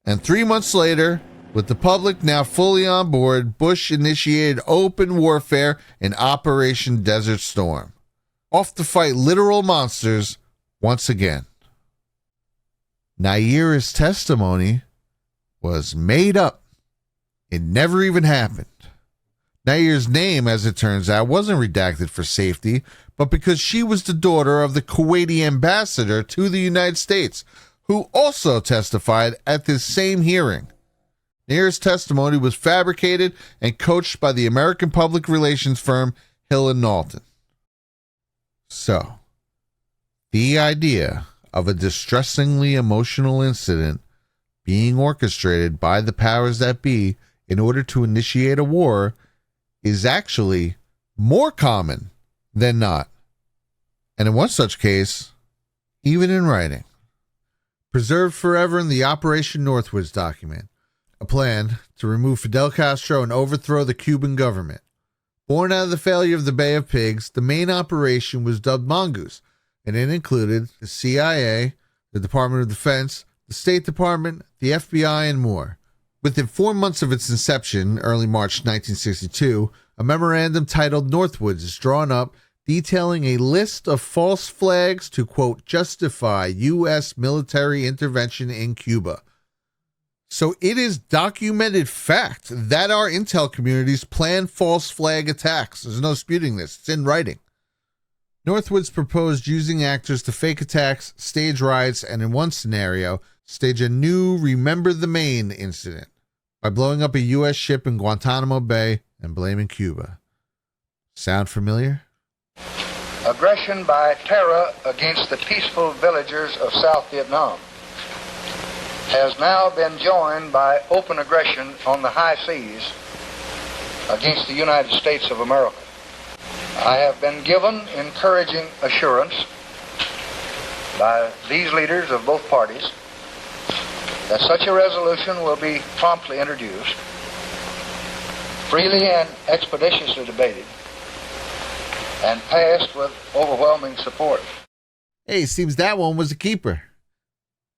And 3 months later, with the public now fully on board, Bush initiated open warfare in Operation Desert Storm, off to fight literal monsters once again. Naira's testimony was made up. It never even happened. Naira's name, as it turns out, wasn't redacted for safety, but because she was the daughter of the Kuwaiti ambassador to the United States, who also testified at this same hearing. Naira's testimony was fabricated and coached by the American public relations firm Hill & Knowlton. So, the idea of a distressingly emotional incident being orchestrated by the powers that be in order to initiate a war is actually more common than not. And in one such case, even in writing. Preserved forever in the Operation Northwoods document, a plan to remove Fidel Castro and overthrow the Cuban government. Born out of the failure of the Bay of Pigs, the main operation was dubbed Mongoose, and it included the CIA, the Department of Defense, the State Department, the FBI, and more. Within 4 months of its inception, early March 1962, a memorandum titled Northwoods is drawn up detailing a list of false flags to, quote, justify U.S. military intervention in Cuba. So it is documented fact that our intel communities plan false flag attacks. There's no disputing this. It's in writing. Northwoods proposed using actors to fake attacks, stage riots, and in one scenario, stage a new Remember the Maine incident by blowing up a U.S. ship in Guantanamo Bay and blaming Cuba. Sound familiar? Aggression by terror against the peaceful villagers of South Vietnam has now been joined by open aggression on the high seas against the United States of America. I have been given encouraging assurance by these leaders of both parties that such a resolution will be promptly introduced, freely and expeditiously debated, and passed with overwhelming support. Hey, seems that one was a keeper.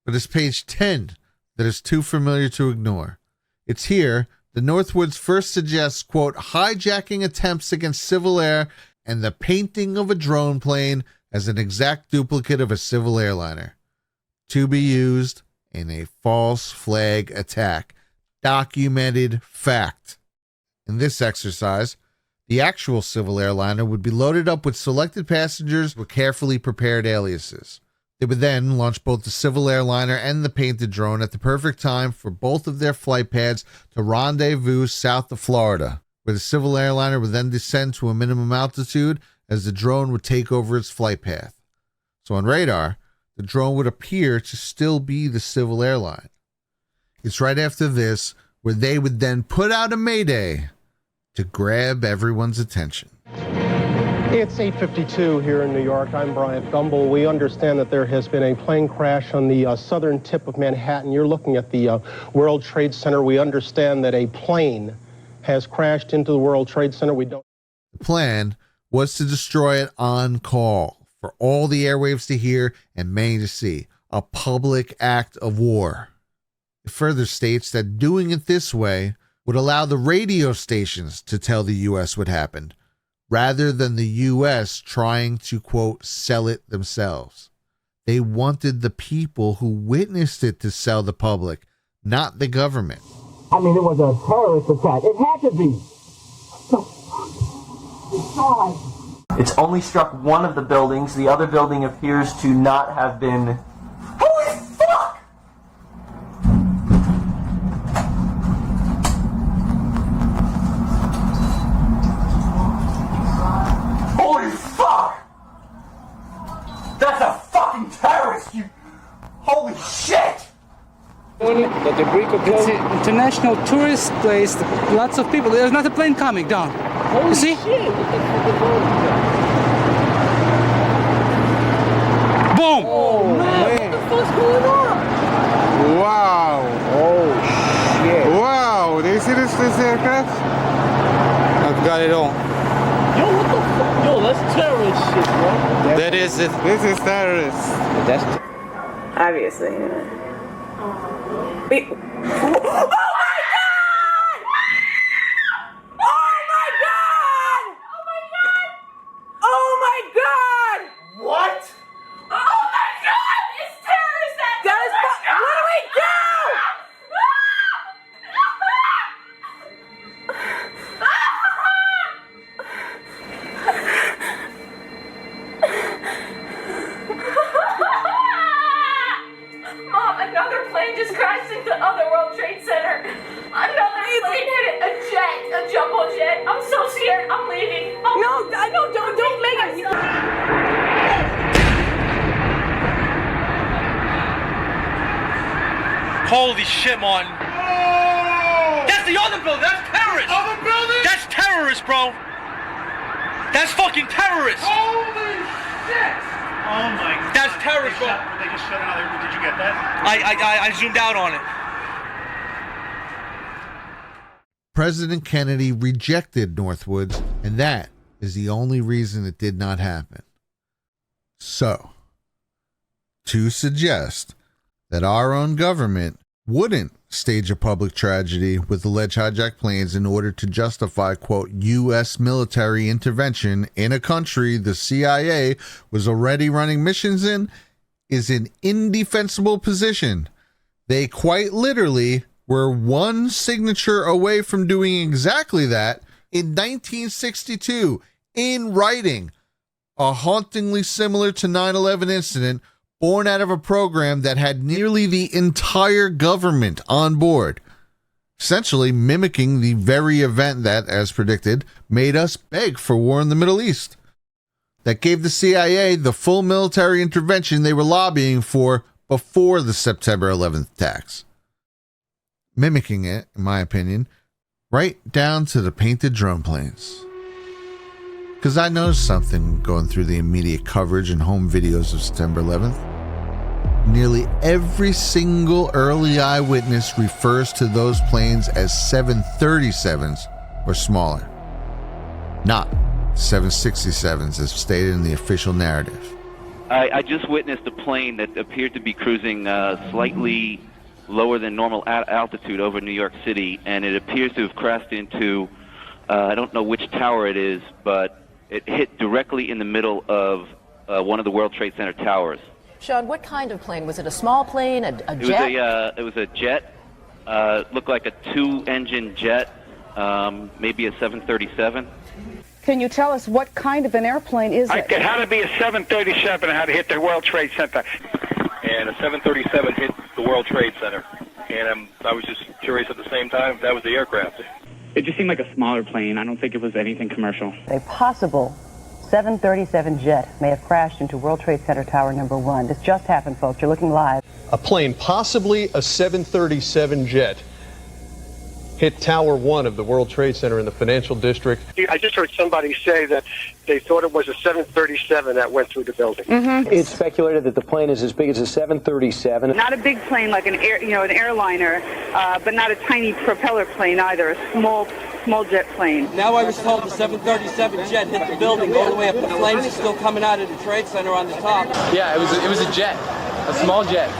But it's page 10 that is too familiar to ignore. It's here the Northwoods first suggests, quote, hijacking attempts against civil air and the painting of a drone plane as an exact duplicate of a civil airliner to be used in a false flag attack. Documented fact. In this exercise, the actual civil airliner would be loaded up with selected passengers with carefully prepared aliases. They would then launch both the civil airliner and the painted drone at the perfect time for both of their flight paths to rendezvous south of Florida, where the civil airliner would then descend to a minimum altitude as the drone would take over its flight path. So on radar, the drone would appear to still be the civil airline. It's right after this where they would then put out a mayday to grab everyone's attention. It's 8:52 here in New York. I'm Bryant Gumbel. We understand that there has been a plane crash on the southern tip of Manhattan. You're looking at the World Trade Center. We understand that a plane has crashed into the World Trade Center. The plan was to destroy it on call for all the airwaves to hear and many to see. A public act of war. It further states that doing it this way would allow the radio stations to tell the U.S. what happened, rather than the U.S. trying to, quote, sell it themselves. They wanted the people who witnessed it to sell the public, not the government. I mean, it was a terrorist attack. It had to be. It's only struck one of the buildings. The other building appears to not have been... Holy fuck! That's a fucking terrorist, you... Holy shit! It's an international tourist place. Lots of people. There's not a plane coming down. Holy you see? Shit. What the fuck is wrong with that? Boom! Oh, man. What the fuck's going on? Wow. Oh, shit. Wow. Do you see this aircraft? I've got it all. Yo, what the fuck? Yo, that's terrorist shit, bro. That is it. This is terrorist. That's Obviously. Wait. Oh my God! Oh my God! Oh my God! What? Oh my God! It's terrorist act! That is what do we do? Mom, another plane just crashed into the other World Trade Center. Another plane hit a jet, a jumbo jet. I'm so scared. I'm leaving. No, I know. Don't make it. Holy shit, Martin. Oh! That's the other building. That's terrorist. Other building? That's terrorist, bro. That's fucking terrorist. Holy shit! Oh my God. That's terrorist, bro. They just shut another. Did you get that? I zoomed out on it. President Kennedy rejected Northwoods, and that is the only reason it did not happen. So, to suggest that our own government wouldn't stage a public tragedy with alleged hijacked planes in order to justify, quote, U.S. military intervention in a country the CIA was already running missions in is an indefensible position. They quite literally were one signature away from doing exactly that in 1962 in writing, a hauntingly similar to 9/11 incident born out of a program that had nearly the entire government on board, essentially mimicking the very event that, as predicted, made us beg for war in the Middle East, that gave the CIA the full military intervention they were lobbying for before the September 11th attacks. Mimicking it, in my opinion, right down to the painted drone planes. Because I noticed something going through the immediate coverage and home videos of September 11th. Nearly every single early eyewitness refers to those planes as 737s or smaller, not 767s as stated in the official narrative. I just witnessed a plane that appeared to be cruising slightly lower than normal altitude over New York City, and it appears to have crashed into, I don't know which tower it is, but it hit directly in the middle of one of the World Trade Center towers. Sean, what kind of plane? Was it a small plane, a jet? It was a jet. Looked like a two-engine jet, maybe a 737. Can you tell us what kind of an airplane is it? It had to be a 737 and had to hit the World Trade Center. And a 737 hit the World Trade Center. And I was just curious at the same time if that was the aircraft. It just seemed like a smaller plane. I don't think it was anything commercial. A possible 737 jet may have crashed into World Trade Center Tower number 1. This just happened, folks. You're looking live. A plane, possibly a 737 jet, hit Tower 1 of the World Trade Center in the financial district. I just heard somebody say that they thought it was a 737 that went through the building. It's speculated that the plane is as big as a 737. Not a big plane like an airliner, but not a tiny propeller plane either. A small jet plane. Now I was told the 737 jet hit the building all the way up. The flames are still coming out of the Trade Center on the top. Yeah, it was a jet, a small jet,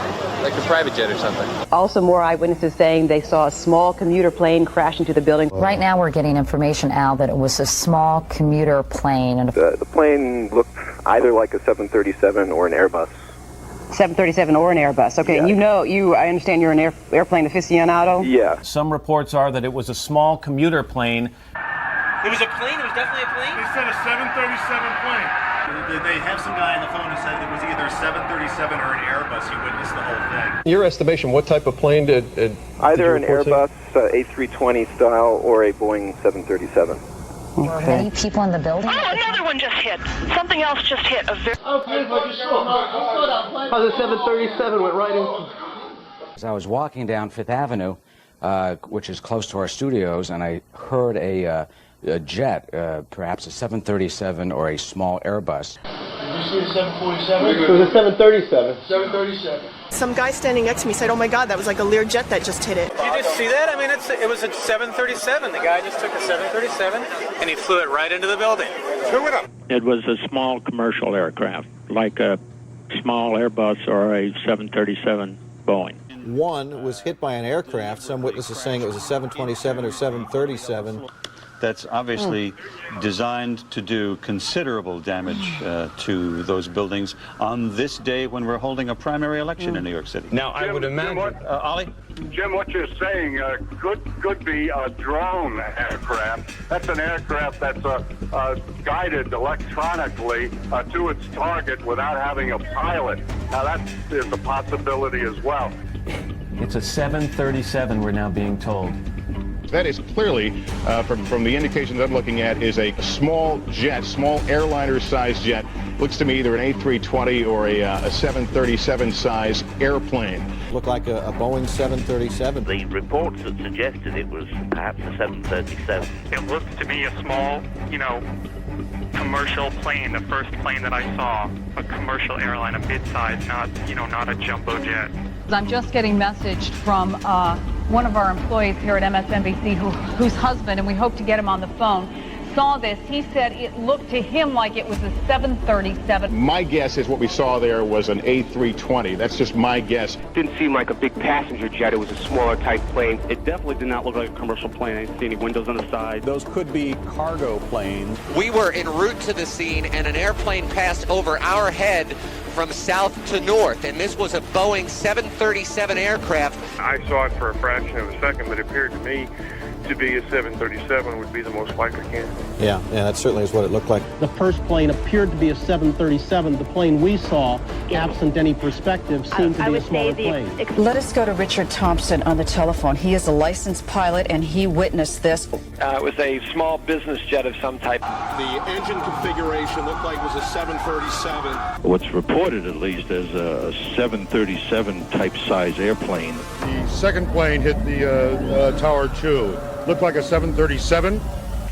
like a private jet or something. Also, more eyewitnesses saying they saw a small commuter plane crash into the building. Right now we're getting information, Al, that it was a small commuter plane. And the plane looked either like a 737 or an Airbus. 737 or an Airbus. Okay, yeah. I understand you're an airplane aficionado? Yeah. Some reports are that it was a small commuter plane. It was a plane? It was definitely a plane? They said a 737 plane. They have some guy on the phone who said it was either a 737 or an Airbus. He witnessed the whole thing. Your estimation, what type of plane did either an Airbus A320 style or a Boeing 737. Were many people in the building? Oh, another one just hit. Something else just hit. How's the 737 went right in? As I was walking down Fifth Avenue, which is close to our studios, and I heard a jet, perhaps a 737 or a small Airbus. Did you see the 747? It was a 737. 737. Some guy standing next to me said, "Oh my God, that was like a Lear jet that just hit it." Did you just see that? I mean, it was a 737. The guy just took a 737 and he flew it right into the building. Who with him? It was a small commercial aircraft, like a small Airbus or a 737 Boeing. One was hit by an aircraft. Some witnesses saying it was a 727 or 737. That's obviously designed to do considerable damage to those buildings on this day when we're holding a primary election in New York City. Now, I would imagine... Ollie? Jim, what you're saying could be a drone aircraft. That's an aircraft that's guided electronically to its target without having a pilot. Now, that is a possibility as well. It's a 737, we're now being told. That is clearly, from the indications I'm looking at, is a small jet, small airliner-sized jet. Looks to me either an A320 or a 737-size airplane. Looked like a Boeing 737. The reports that suggested it was perhaps a 737. It looks to be a small, commercial plane, the first plane that I saw, a commercial airline, a mid-size, not a jumbo jet. I'm just getting messaged from one of our employees here at MSNBC whose husband, and we hope to get him on the phone, saw this. He said it looked to him like it was a 737. My guess is what we saw there was an A320. That's just my guess. Didn't seem like a big passenger jet. It was a smaller type plane. It definitely did not look like a commercial plane. I didn't see any windows on the side. Those could be cargo planes. We were en route to the scene, and an airplane passed over our head from south to north, and this was a Boeing 737 aircraft. I saw it for a fraction of a second, but it appeared to me to be a 737 would be the most likely candidate. Yeah, that certainly is what it looked like. The first plane appeared to be a 737. The plane we saw, absent any perspective, seemed to be a smaller plane. Let us go to Richard Thompson on the telephone. He is a licensed pilot, and he witnessed this. It was a small business jet of some type. The engine configuration looked like it was a 737. What's reported, at least, as a 737 type size airplane. The second plane hit the Tower 2. Looked like a 737.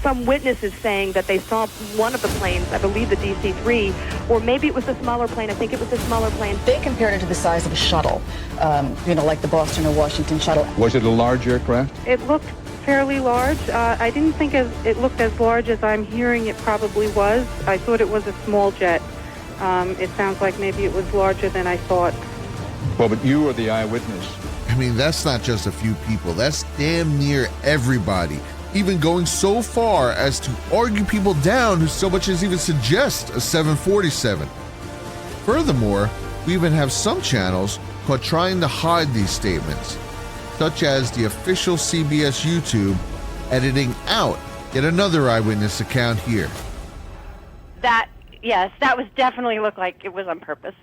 Some witnesses saying that they saw one of the planes, I believe the DC-3, or maybe it was a smaller plane. I think it was a smaller plane. They compared it to the size of a shuttle, like the Boston or Washington shuttle. Was it a large aircraft? It looked fairly large. I didn't think it looked as large as I'm hearing it probably was. I thought it was a small jet. It sounds like maybe it was larger than I thought. Well, but you were the eyewitness. I mean, that's not just a few people. That's damn near everybody. Even going so far as to argue people down who so much as even suggest a 747. Furthermore, we even have some channels caught trying to hide these statements, such as the official CBS YouTube editing out yet another eyewitness account here. Yes, that was definitely looked like it was on purpose.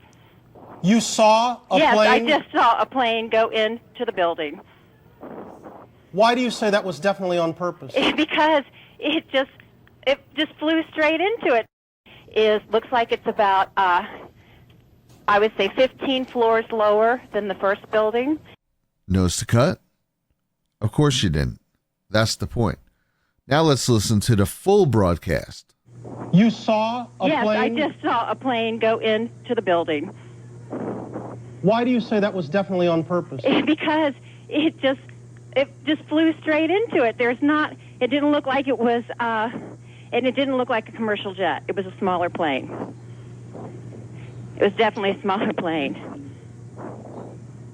You saw a plane? Yes, I just saw a plane go into the building. Why do you say that was definitely on purpose? Because it just flew straight into it. Looks like it's about, I would say 15 floors lower than the first building. Nose to cut? Of course you didn't. That's the point. Now let's listen to the full broadcast. You saw a plane? Yes, I just saw a plane go into the building. Why do you say that was definitely on purpose? Because it just flew straight into it. It didn't look like it was, and it didn't look like a commercial jet. It was a smaller plane. It was definitely a smaller plane.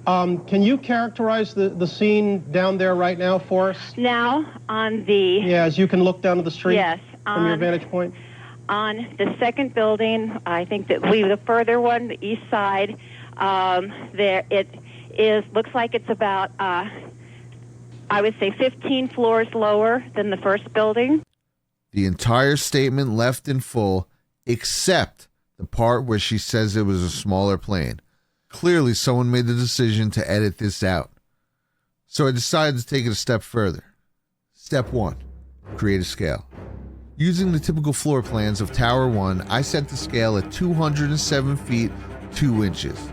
Can you characterize the scene down there right now for us? Now, on the... Yeah, as you can look down to the street? Yes. From your vantage point? On the second building, I think that the further one, the east side, there it looks like it's about, I would say 15 floors lower than the first building. The entire statement left in full, except the part where she says it was a smaller plane. Clearly, someone made the decision to edit this out. So I decided to take it a step further. Step 1, create a scale. Using the typical floor plans of Tower 1, I set the scale at 207 feet 2 inches.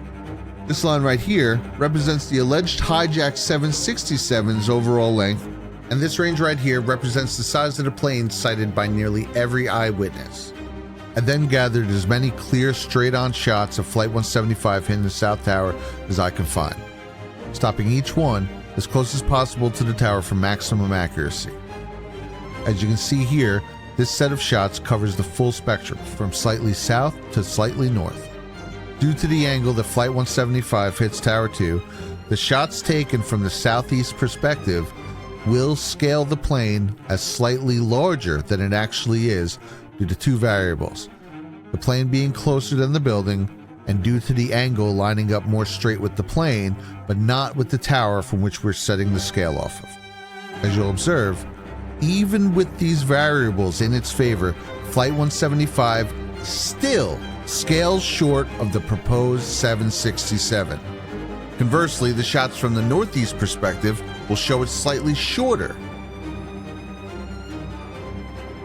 This line right here represents the alleged hijacked 767's overall length, and this range right here represents the size of the plane cited by nearly every eyewitness. I then gathered as many clear, straight-on shots of Flight 175 hitting the South Tower as I could find, stopping each one as close as possible to the tower for maximum accuracy. As you can see here, this set of shots covers the full spectrum, from slightly south to slightly north. Due to the angle that Flight 175 hits Tower 2, the shots taken from the southeast perspective will scale the plane as slightly larger than it actually is due to two variables: the plane being closer than the building, and due to the angle lining up more straight with the plane, but not with the tower from which we're setting the scale off of. As you'll observe, even with these variables in its favor, Flight 175 still scales short of the proposed 767. Conversely, the shots from the northeast perspective will show it slightly shorter.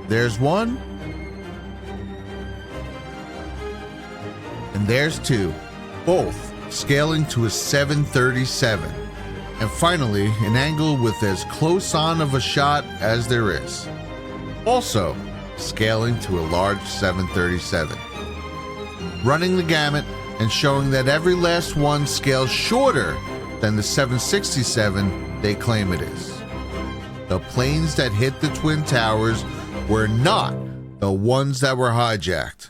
There's one, and there's two, both scaling to a 737. And finally, an angle with as close on of a shot as there is, also scaling to a large 737. Running the gamut and showing that every last one scales shorter than the 767 they claim it is. The planes that hit the Twin Towers were not the ones that were hijacked.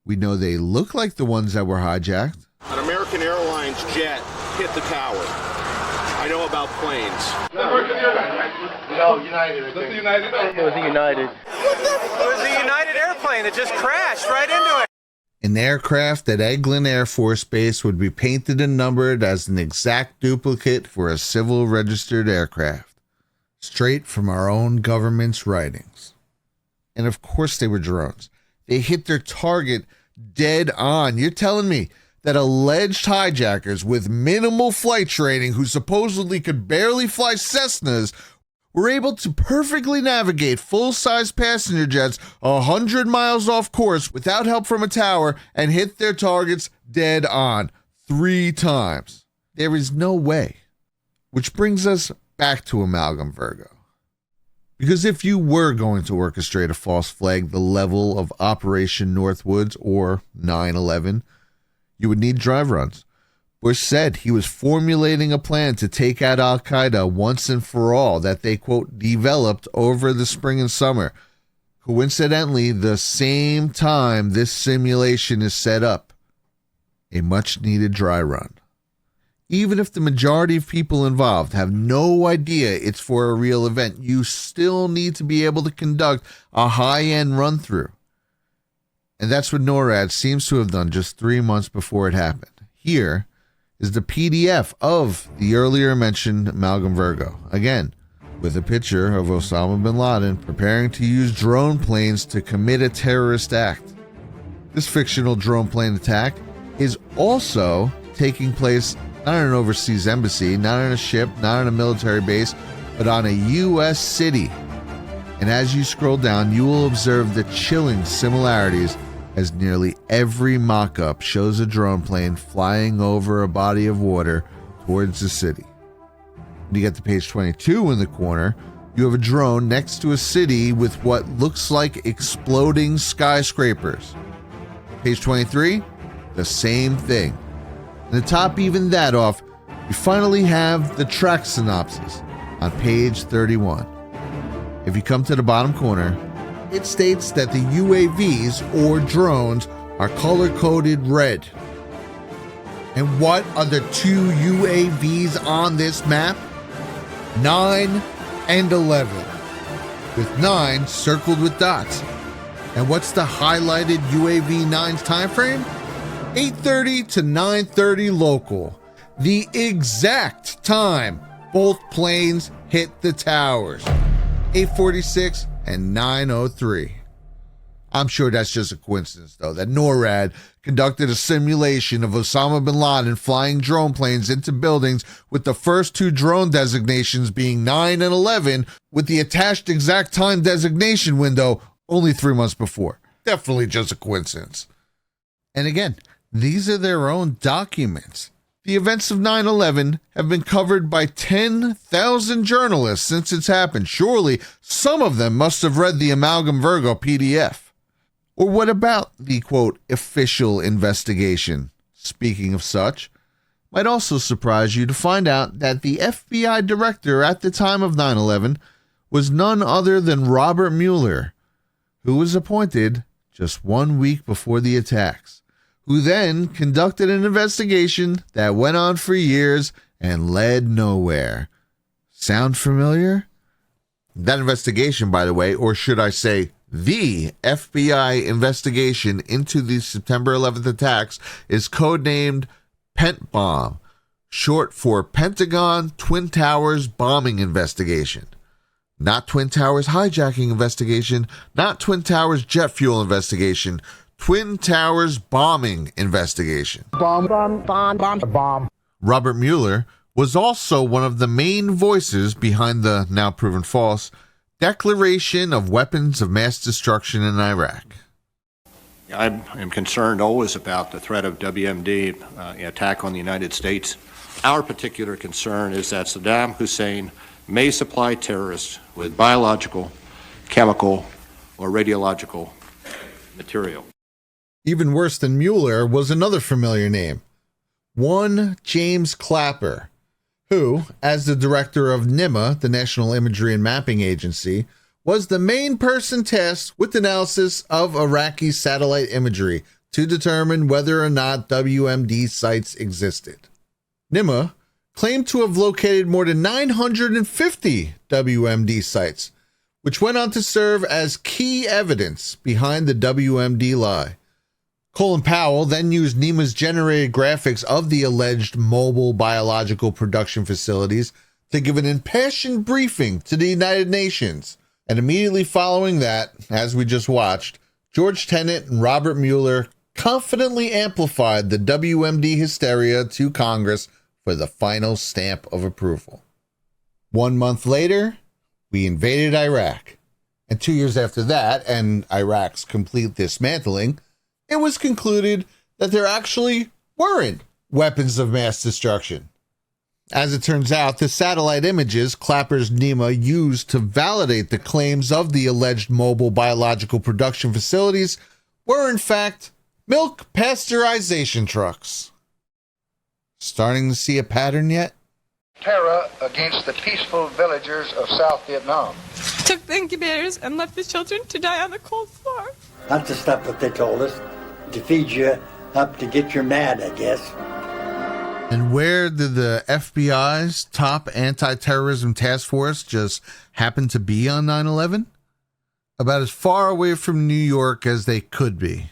We know they look like the ones that were hijacked. An American Airlines jet hit the tower. I know about planes. No, United. Was it United? It was a United. It was a United airplane that just crashed right into it. An aircraft at Eglin Air Force Base would be painted and numbered as an exact duplicate for a civil registered aircraft, straight from our own government's writings. And of course they were drones. They hit their target dead on. You're telling me that alleged hijackers with minimal flight training who supposedly could barely fly Cessnas were able to perfectly navigate full-size passenger jets 100 miles off course without help from a tower and hit their targets dead on 3 times. There is no way. Which brings us back to Amalgam Virgo. Because if you were going to orchestrate a false flag the level of Operation Northwoods or 9/11, you would need drive runs. Bush said he was formulating a plan to take out Al-Qaeda once and for all that they, quote, developed over the spring and summer. Coincidentally, the same time this simulation is set up. A much-needed dry run. Even if the majority of people involved have no idea it's for a real event, you still need to be able to conduct a high-end run-through. And that's what NORAD seems to have done just 3 months before it happened. Here is the PDF of the earlier mentioned Amalgam Virgo. Again, with a picture of Osama bin Laden preparing to use drone planes to commit a terrorist act. This fictional drone plane attack is also taking place not in an overseas embassy, not on a ship, not on a military base, but on a U.S. city. And as you scroll down, you will observe the chilling similarities as nearly every mock-up shows a drone plane flying over a body of water towards the city. When you get to page 22 in the corner, you have a drone next to a city with what looks like exploding skyscrapers. Page 23, the same thing. And to top even that off, you finally have the track synopsis on page 31. If you come to the bottom corner, it states that the UAVs, or drones, are color-coded red. And what are the 2 UAVs on this map? 9 and 11, with 9 circled with dots. And what's the highlighted UAV 9's time frame? 8:30 to 9:30 local, the exact time both planes hit the towers, 8:46 and 9:03. I'm sure that's just a coincidence, though, that NORAD conducted a simulation of Osama bin Laden flying drone planes into buildings, with the first two drone designations being 9 and 11, with the attached exact time designation window only 3 months before. Definitely just a coincidence. And again, these are their own documents. The events of 9/11 have been covered by 10,000 journalists since it's happened. Surely some of them must have read the Amalgam Virgo PDF. Or what about the, quote, official investigation? Speaking of such, might also surprise you to find out that the FBI director at the time of 9/11 was none other than Robert Mueller, who was appointed just 1 week before the attacks, who then conducted an investigation that went on for years and led nowhere. Sound familiar? That investigation, by the way, or should I say, the FBI investigation into the September 11th attacks, is codenamed PENTBOMB, short for Pentagon Twin Towers Bombing Investigation. Not Twin Towers Hijacking Investigation, not Twin Towers Jet Fuel Investigation, Twin Towers Bombing Investigation. Bomb. Robert Mueller was also one of the main voices behind the now proven false declaration of weapons of mass destruction in Iraq. I am concerned always about the threat of WMD attack on the United States. Our particular concern is that Saddam Hussein may supply terrorists with biological, chemical, or radiological material. Even worse than Mueller was another familiar name, one James Clapper, who, as the director of NIMA, the National Imagery and Mapping Agency, was the main person tasked with analysis of Iraqi satellite imagery to determine whether or not WMD sites existed. NIMA claimed to have located more than 950 WMD sites, which went on to serve as key evidence behind the WMD lie. Colin Powell then used NEMA's generated graphics of the alleged mobile biological production facilities to give an impassioned briefing to the United Nations. And immediately following that, as we just watched, George Tenet and Robert Mueller confidently amplified the WMD hysteria to Congress for the final stamp of approval. 1 month later, we invaded Iraq. And 2 years after that, and Iraq's complete dismantling, it was concluded that there actually weren't weapons of mass destruction. As it turns out, the satellite images Clapper's NEMA used to validate the claims of the alleged mobile biological production facilities were, in fact, milk pasteurization trucks. Starting to see a pattern yet? Terror against the peaceful villagers of South Vietnam. Took the incubators and left the children to die on the cold floor. That's the stuff that they told us, to feed you up to get you mad, I guess. And where did the FBI's top anti-terrorism task force just happen to be on 9/11? About as far away from New York as they could be.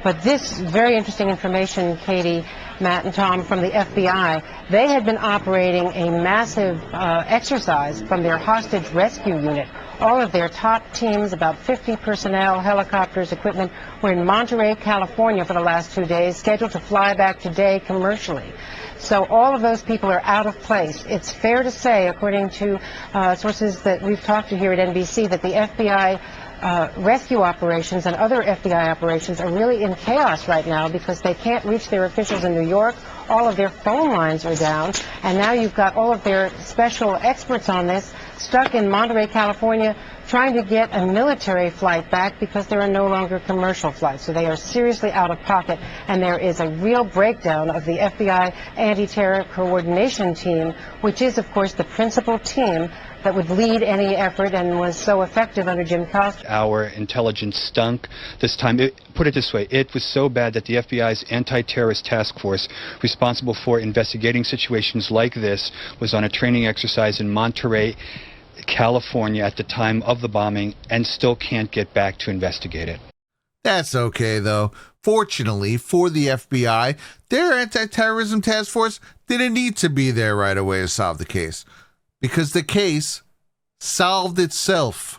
But this very interesting information, Katie, Matt, and Tom, from the FBI, they had been operating a massive exercise from their hostage rescue unit. All of their top teams, about 50 personnel, helicopters, equipment, were in Monterey, California for the last 2 days, scheduled to fly back today commercially. So all of those people are out of place. It's fair to say, according to sources that we've talked to here at NBC, that the FBI rescue operations and other FBI operations are really in chaos right now because they can't reach their officials in New York. All of their phone lines are down, and now you've got all of their special experts on this stuck in Monterey, California, trying to get a military flight back because there are no longer commercial flights. So they are seriously out of pocket, and there is a real breakdown of the FBI anti-terror coordination team, which is, of course, the principal team that would lead any effort and was so effective under Jim Costa. Our intelligence stunk this time. Put it this way, it was so bad that the FBI's anti-terrorist task force responsible for investigating situations like this was on a training exercise in Monterey, California at the time of the bombing and still can't get back to investigate it. That's okay, though. Fortunately for the FBI, their anti-terrorism task force didn't need to be there right away to solve the case, because the case solved itself.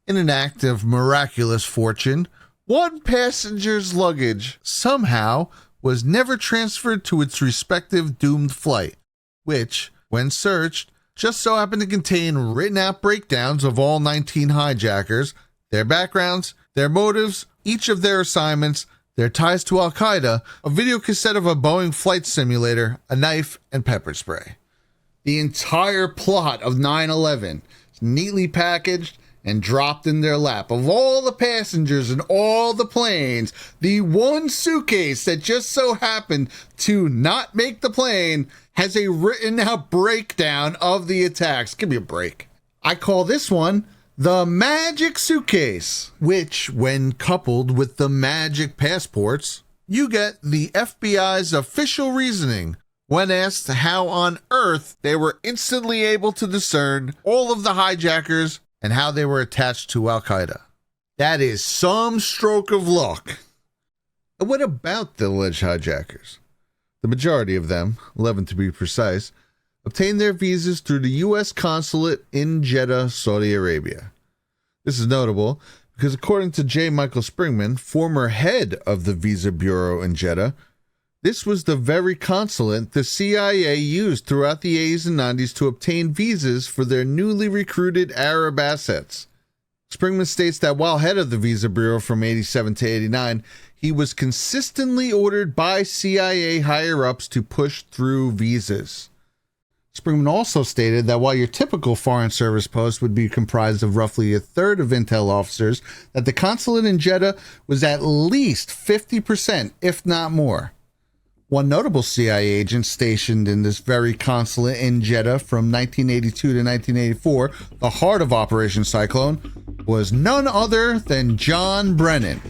In an act of miraculous fortune, one passenger's luggage somehow was never transferred to its respective doomed flight, which, when searched, just so happened to contain written out breakdowns of all 19 hijackers, their backgrounds, their motives, each of their assignments, their ties to Al-Qaeda, a video cassette of a Boeing flight simulator, a knife, and pepper spray. The entire plot of 9/11 is neatly packaged and dropped in their lap. Of all the passengers in all the planes, the one suitcase that just so happened to not make the plane has a written out breakdown of the attacks. Give me a break. I call this one the Magic Suitcase, which, when coupled with the Magic Passports, you get the FBI's official reasoning when asked how on earth they were instantly able to discern all of the hijackers and how they were attached to Al-Qaeda. That is some stroke of luck. And what about the alleged hijackers? The majority of them, 11 to be precise, obtained their visas through the U.S. consulate in Jeddah, Saudi Arabia. This is notable because according to J. Michael Springman, former head of the Visa Bureau in Jeddah, this was the very consulate the CIA used throughout the 80s and 90s to obtain visas for their newly recruited Arab assets. Springman states that while head of the Visa Bureau from 87 to 89, he was consistently ordered by CIA higher-ups to push through visas. Springman also stated that while your typical Foreign Service post would be comprised of roughly a third of intel officers, that the consulate in Jeddah was at least 50%, if not more. One notable CIA agent stationed in this very consulate in Jeddah from 1982 to 1984, the heart of Operation Cyclone, was none other than John Brennan.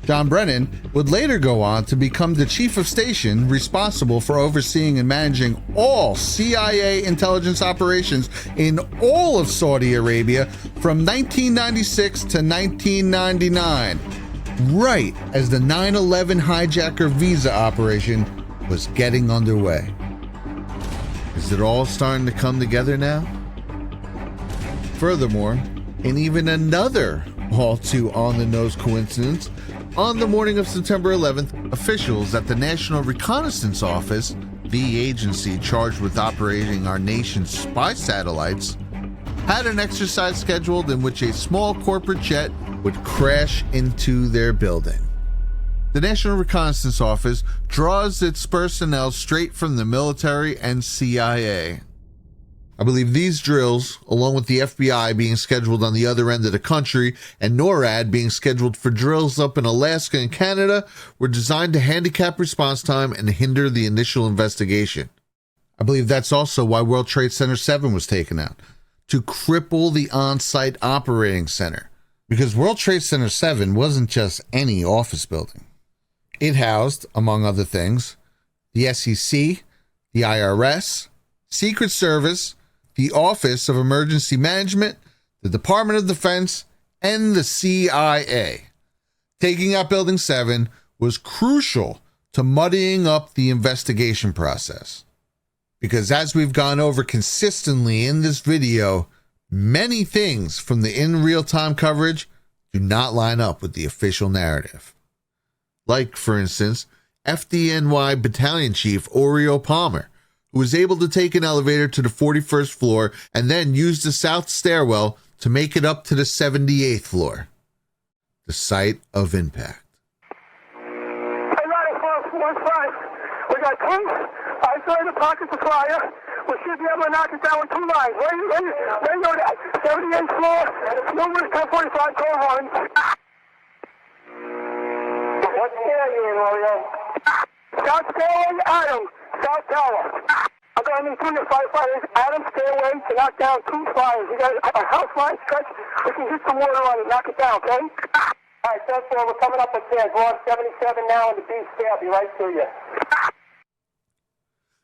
John Brennan would later go on to become the chief of station responsible for overseeing and managing all CIA intelligence operations in all of Saudi Arabia from 1996 to 1999, right as the 9/11 hijacker visa operation was getting underway. Is it all starting to come together now? Furthermore, in even another all too on-the-nose coincidence, on the morning of September 11th, officials at the National Reconnaissance Office, the agency charged with operating our nation's spy satellites, had an exercise scheduled in which a small corporate jet would crash into their building. The National Reconnaissance Office draws its personnel straight from the military and CIA. I believe these drills, along with the FBI being scheduled on the other end of the country and NORAD being scheduled for drills up in Alaska and Canada, were designed to handicap response time and hinder the initial investigation. I believe that's also why World Trade Center 7 was taken out, to cripple the on-site operating center. Because World Trade Center 7 wasn't just any office building. It housed, among other things, the SEC, the IRS, Secret Service, the Office of Emergency Management, the Department of Defense, and the CIA. Taking out Building 7 was crucial to muddying up the investigation process. Because as we've gone over consistently in this video, many things from the in real-time coverage do not line up with the official narrative. Like, for instance, FDNY Battalion Chief Oriel Palmer, who was able to take an elevator to the 41st floor and then use the south stairwell to make it up to the 78th floor, the site of impact. We got tanks, isolated pockets of fire. We should be able to knock it down with 2 lines. Ready go to 78th floor, numerous 1045 code lines. What scan you in, Mario? South Stairway, Adam. South Tower. I'm going to need 2 firefighters. Adam Stairway to knock down 2 fires. We got a house line stretch. We can hit some water on it, knock it down, okay? All right, that's all. We're coming up upstairs. We're on 77 now in the beach there. I'll be right to you.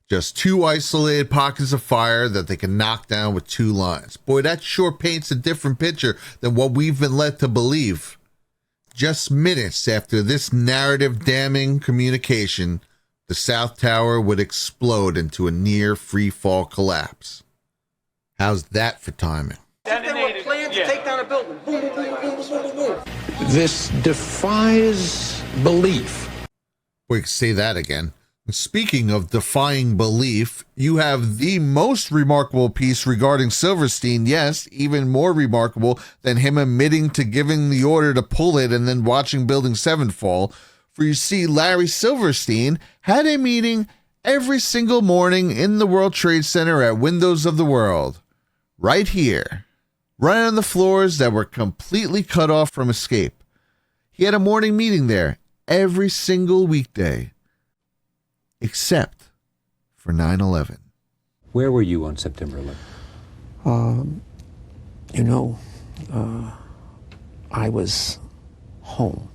Just 2 isolated pockets of fire that they can knock down with 2 lines. Boy, that sure paints a different picture than what we've been led to believe. Just minutes after this narrative-damning communication, the South Tower would explode into a near free-fall collapse. How's that for timing? They were planned to take down a building. Boom, boom, boom, boom, boom, boom, boom. This defies belief. We can say that again. Speaking of defying belief, you have the most remarkable piece regarding Silverstein. Yes, even more remarkable than him admitting to giving the order to pull it and then watching Building 7 fall. For you see, Larry Silverstein had a meeting every single morning in the World Trade Center at Windows of the World. Right here. Right on the floors that were completely cut off from escape. He had a morning meeting there every single weekday. Except for 9/11. Where were you on September 11th? I was home.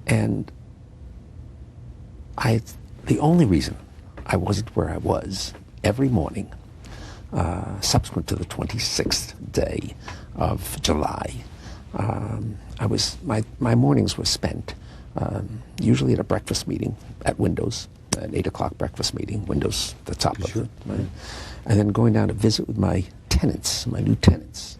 And the only reason I wasn't where I was every morning, subsequent to the 26th day of July, my mornings were spent usually at a breakfast meeting at Windows, an 8 o'clock breakfast meeting, Windows, the top of it, right? And then going down to visit with my tenants, my new tenants,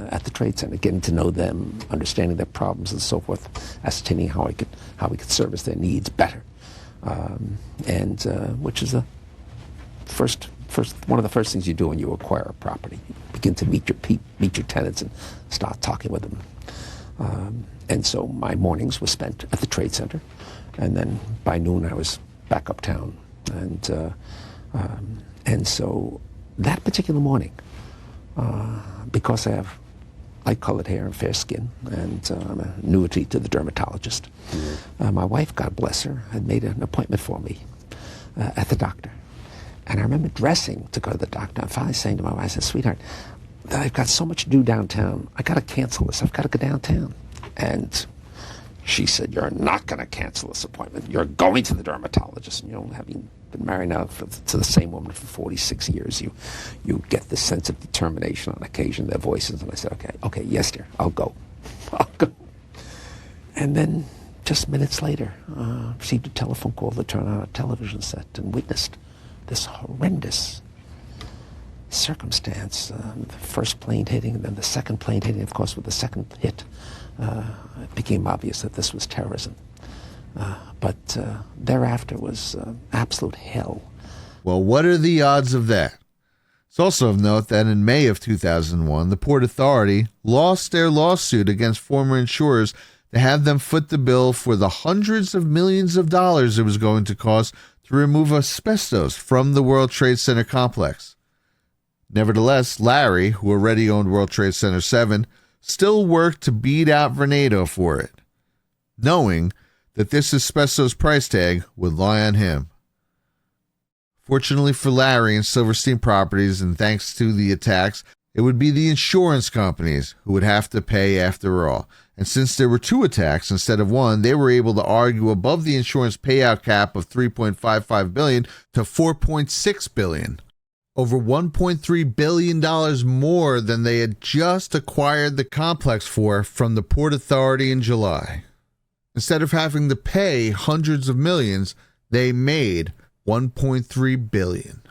at the Trade Center, getting to know them, understanding their problems and so forth, ascertaining how we could service their needs better, which is one of the first things you do when you acquire a property. You begin to meet your tenants and start talking with them. And so my mornings were spent at the Trade Center, and then by noon I was back uptown. And so that particular morning, because I have light-colored hair and fair skin, and I'm an annuity to the dermatologist, my wife, God bless her, had made an appointment for me at the doctor. And I remember dressing to go to the doctor, and finally saying to my wife, I said, sweetheart, I've got so much to do downtown. I got to cancel this. I've got to go downtown. And she said, you're not going to cancel this appointment. You're going to the dermatologist. And, having been married now to the same woman for 46 years, you get this sense of determination on occasion, their voices. And I said, okay, yes, dear, I'll go. And then just minutes later, received a telephone call to turn on a television set and witnessed this horrendous circumstance. The first plane hitting, and then the second plane hitting. Of course, with the second hit, it became obvious that this was terrorism. But thereafter was absolute hell. Well, what are the odds of that? It's also of note that in May of 2001, the Port Authority lost their lawsuit against former insurers to have them foot the bill for the hundreds of millions of dollars it was going to cost to remove asbestos from the World Trade Center complex. Nevertheless, Larry, who already owned World Trade Center 7, still worked to beat out Vornado for it, knowing that this asbestos price tag would lie on him. Fortunately for Larry and Silverstein Properties, and thanks to the attacks, it would be the insurance companies who would have to pay after all. And since there were 2 attacks instead of 1, they were able to argue above the insurance payout cap of $3.55 billion to $4.6 billion. Over $1.3 billion more than they had just acquired the complex for from the Port Authority in July. Instead of having to pay hundreds of millions, they made $1.3 billion.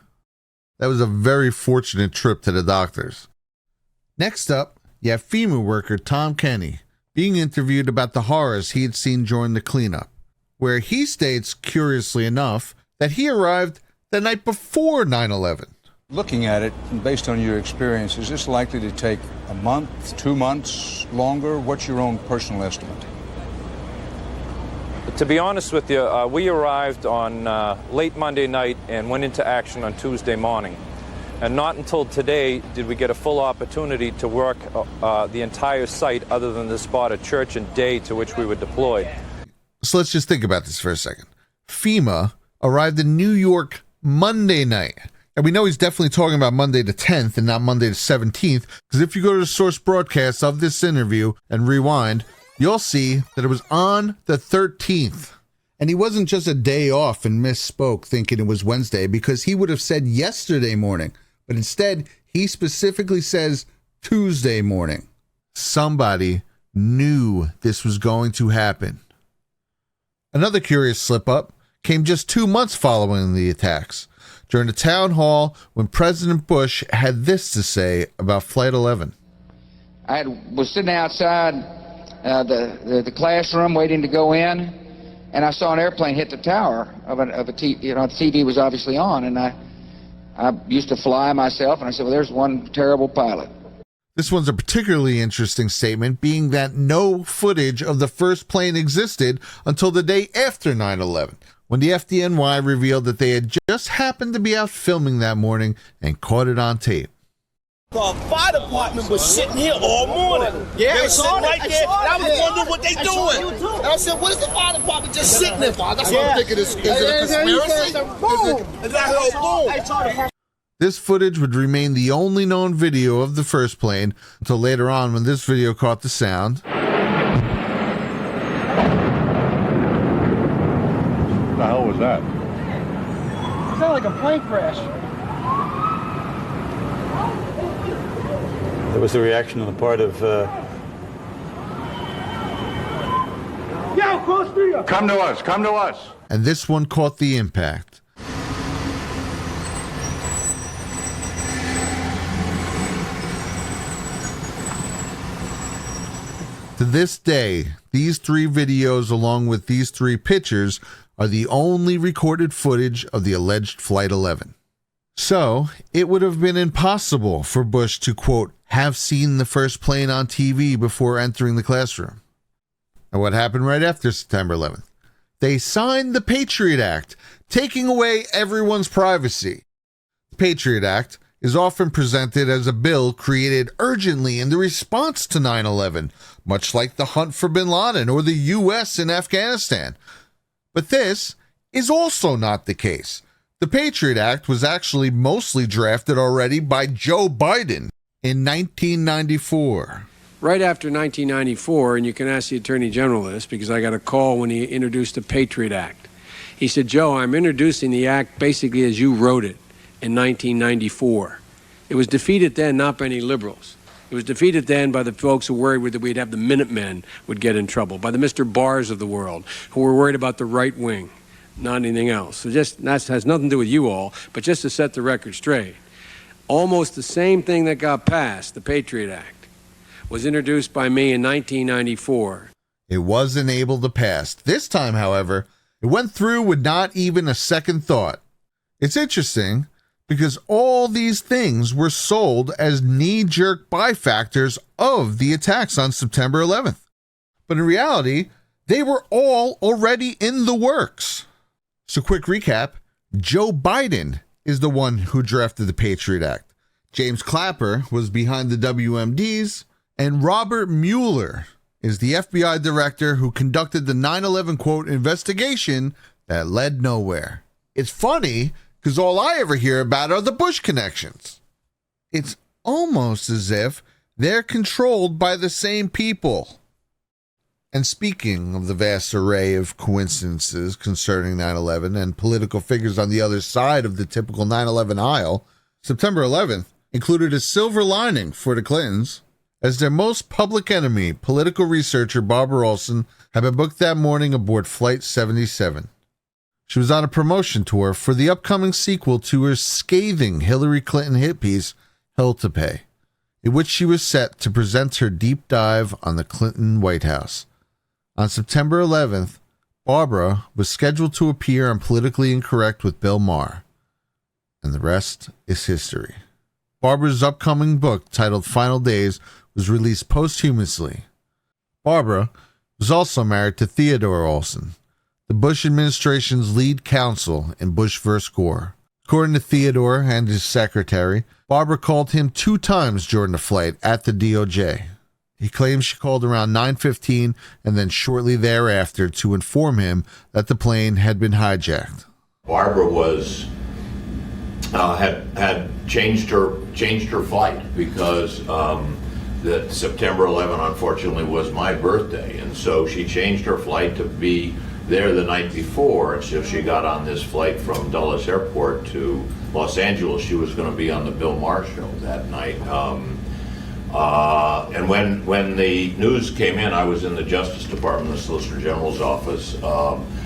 That was a very fortunate trip to the doctors. Next up, you have FEMA worker Tom Kenny being interviewed about the horrors he had seen during the cleanup, where he states, curiously enough, that he arrived the night before 9/11. Looking at it, and based on your experience, is this likely to take a month, 2 months, longer? What's your own personal estimate? To be honest with you, we arrived on late Monday night and went into action on Tuesday morning. And not until today did we get a full opportunity to work the entire site other than the spot at Church and Day to which we were deployed. So let's just think about this for a second. FEMA arrived in New York Monday night. And we know he's definitely talking about Monday the 10th and not Monday the 17th, because if you go to the source broadcast of this interview and rewind, you'll see that it was on the 13th. And he wasn't just a day off and misspoke thinking it was Wednesday, because he would have said yesterday morning, but instead he specifically says Tuesday morning. Somebody knew this was going to happen. Another curious slip-up came just 2 months following the attacks, during a town hall when President Bush had this to say about Flight 11. was sitting outside the classroom waiting to go in, and I saw an airplane hit the tower of a TV. The TV was obviously on, and I used to fly myself, and I said, well, there's one terrible pilot. This one's a particularly interesting statement, being that no footage of the first plane existed until the day after 9/11, when the FDNY revealed that they had just happened to be out filming that morning and caught it on tape. The fire department was sitting here all morning. Yeah, they were sitting right there. I was wondering what they doing. And I said, what is the fire department just sitting there for? That's what I'm thinking. Is it a conspiracy? This footage would remain the only known video of the first plane until later on when this video caught the sound. What the hell was that? It sounded like a plane crash. There was a reaction on the part of... Come to us, come to us. And this one caught the impact. To this day, these three videos along with these three pictures are the only recorded footage of the alleged Flight 11. So, it would have been impossible for Bush to, quote, have seen the first plane on TV before entering the classroom. And what happened right after September 11th? They signed the Patriot Act, taking away everyone's privacy. The Patriot Act is often presented as a bill created urgently in the response to 9/11, much like the hunt for bin Laden or the U.S. in Afghanistan. But this is also not the case. The Patriot Act was actually mostly drafted already by Joe Biden in 1994. Right after 1994, and you can ask the Attorney General this because I got a call when he introduced the Patriot Act. He said, Joe, I'm introducing the act basically as you wrote it in 1994. It was defeated then not by any liberals. It was defeated then by the folks who were worried that we'd have the Minutemen would get in trouble, by the Mr. Barrs of the world who were worried about the right wing, not anything else. So that has nothing to do with you all, but just to set the record straight. Almost the same thing that got passed, the Patriot Act, was introduced by me in 1994. It wasn't able to pass. This time, however, it went through with not even a second thought. It's interesting because all these things were sold as knee-jerk byfactors of the attacks on September 11th. But in reality, they were all already in the works. So quick recap, Joe Biden is the one who drafted the Patriot Act. James Clapper was behind the WMDs, and Robert Mueller is the FBI director who conducted the 9/11, quote, investigation that led nowhere. It's funny because all I ever hear about are the Bush connections. It's almost as if they're controlled by the same people. And speaking of the vast array of coincidences concerning 9/11 and political figures on the other side of the typical 9/11 aisle, September 11th included a silver lining for the Clintons, as their most public enemy, political researcher Barbara Olson, had been booked that morning aboard Flight 77. She was on a promotion tour for the upcoming sequel to her scathing Hillary Clinton hit piece, Hell to Pay, in which she was set to present her deep dive on the Clinton White House. On September 11th, Barbara was scheduled to appear on Politically Incorrect with Bill Maher, and the rest is history. Barbara's upcoming book, titled Final Days, was released posthumously. Barbara was also married to Theodore Olson, the Bush administration's lead counsel in Bush vs. Gore. According to Theodore and his secretary, Barbara called him 2 times during the flight at the DOJ. He claims she called around 9:15 and then shortly thereafter to inform him that the plane had been hijacked. Barbara was had changed her flight because that September 11 unfortunately was my birthday, and so she changed her flight to be there the night before, and so she got on this flight from Dulles Airport to Los Angeles. She was going to be on the Bill Maher show that night. And when the news came in, I was in the Justice Department, the Solicitor General's office.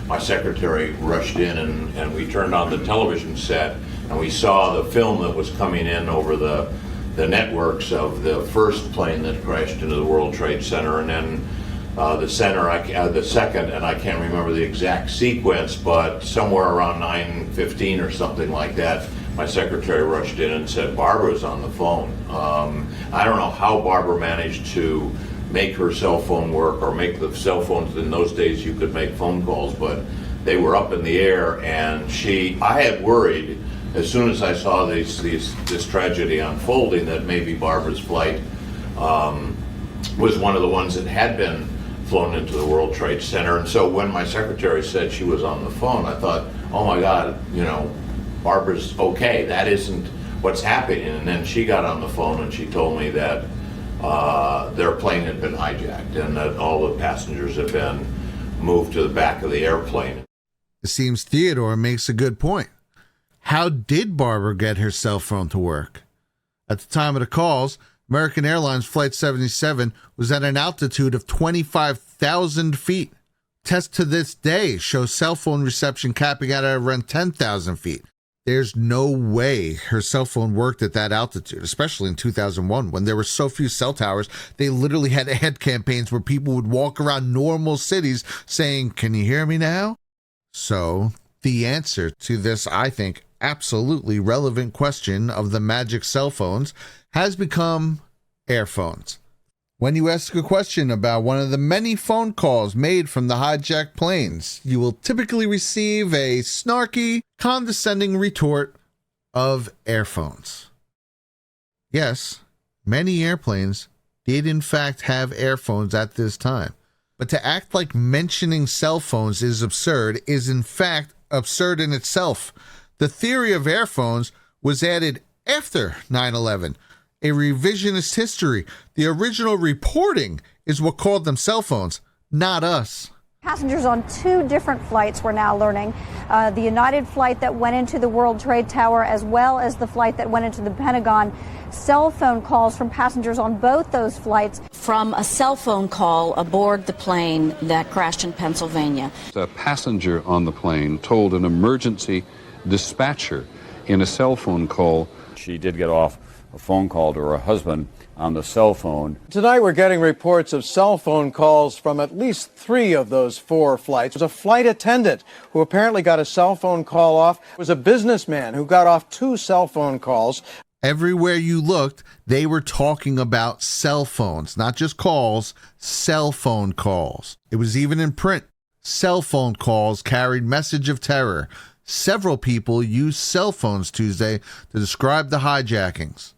My secretary rushed in and we turned on the television set and we saw the film that was coming in over the the networks of the first plane that crashed into the World Trade Center, and then the second, and I can't remember the exact sequence, but somewhere around 9:15 or something like that, my secretary rushed in and said Barbara's on the phone. I don't know how Barbara managed to make her cell phone work, or make the cell phones. In those days you could make phone calls, but they were up in the air, and I had worried as soon as I saw this tragedy unfolding that maybe Barbara's flight was one of the ones that had been flown into the World Trade Center. And so when my secretary said she was on the phone, I thought, oh my God, Barbara's okay. That isn't what's happening. And then she got on the phone and she told me that their plane had been hijacked and that all the passengers had been moved to the back of the airplane. It seems Theodore makes a good point. How did Barbara get her cell phone to work? At the time of the calls, American Airlines Flight 77 was at an altitude of 25,000 feet. Tests to this day show cell phone reception capping out at around 10,000 feet. There's no way her cell phone worked at that altitude, especially in 2001 when there were so few cell towers. They literally had ad campaigns where people would walk around normal cities saying, "Can you hear me now?" So the answer to this, I think, absolutely relevant question of the magic cell phones has become airphones. When you ask a question about one of the many phone calls made from the hijacked planes, you will typically receive a snarky, condescending retort of airphones. Yes, many airplanes did in fact have airphones at this time, but to act like mentioning cell phones is absurd is in fact absurd in itself. The theory of airphones was added after 9/11. A revisionist history. The original reporting is what called them cell phones, not us. Passengers on two different flights, we're now learning. The United flight that went into the World Trade Tower, as well as the flight that went into the Pentagon. Cell phone calls from passengers on both those flights. From a cell phone call aboard the plane that crashed in Pennsylvania. A passenger on the plane told an emergency dispatcher in a cell phone call. She did get off a phone call to her husband on the cell phone. Tonight we're getting reports of cell phone calls from at least 3 of those 4 flights. There was a flight attendant who apparently got a cell phone call off. There was a businessman who got off 2 cell phone calls. Everywhere you looked, they were talking about cell phones, not just calls, cell phone calls. It was even in print. Cell phone calls carried message of terror. Several people used cell phones Tuesday to describe the hijackings.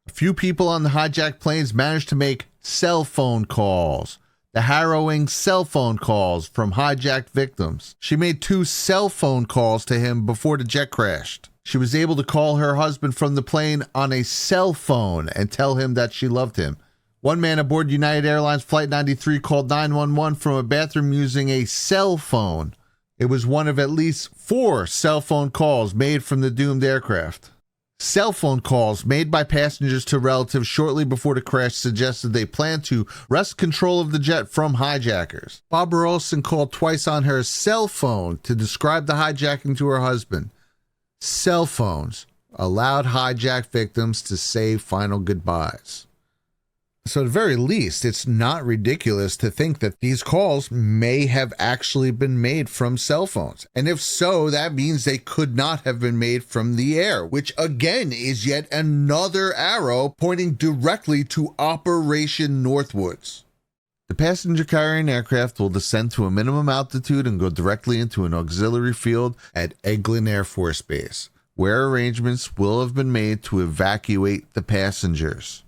A few people on the hijacked planes managed to make cell phone calls. The harrowing cell phone calls from hijacked victims. She made 2 cell phone calls to him before the jet crashed. She was able to call her husband from the plane on a cell phone and tell him that she loved him. One man aboard United Airlines Flight 93 called 911 from a bathroom using a cell phone. It was one of at least 4 cell phone calls made from the doomed aircraft. Cell phone calls made by passengers to relatives shortly before the crash suggested they planned to wrest control of the jet from hijackers. Barbara Olson called twice on her cell phone to describe the hijacking to her husband. Cell phones allowed hijacked victims to say final goodbyes. So at the very least, it's not ridiculous to think that these calls may have actually been made from cell phones. And if so, that means they could not have been made from the air, which again is yet another arrow pointing directly to Operation Northwoods. The passenger carrying aircraft will descend to a minimum altitude and go directly into an auxiliary field at Eglin Air Force Base, where arrangements will have been made to evacuate the passengers.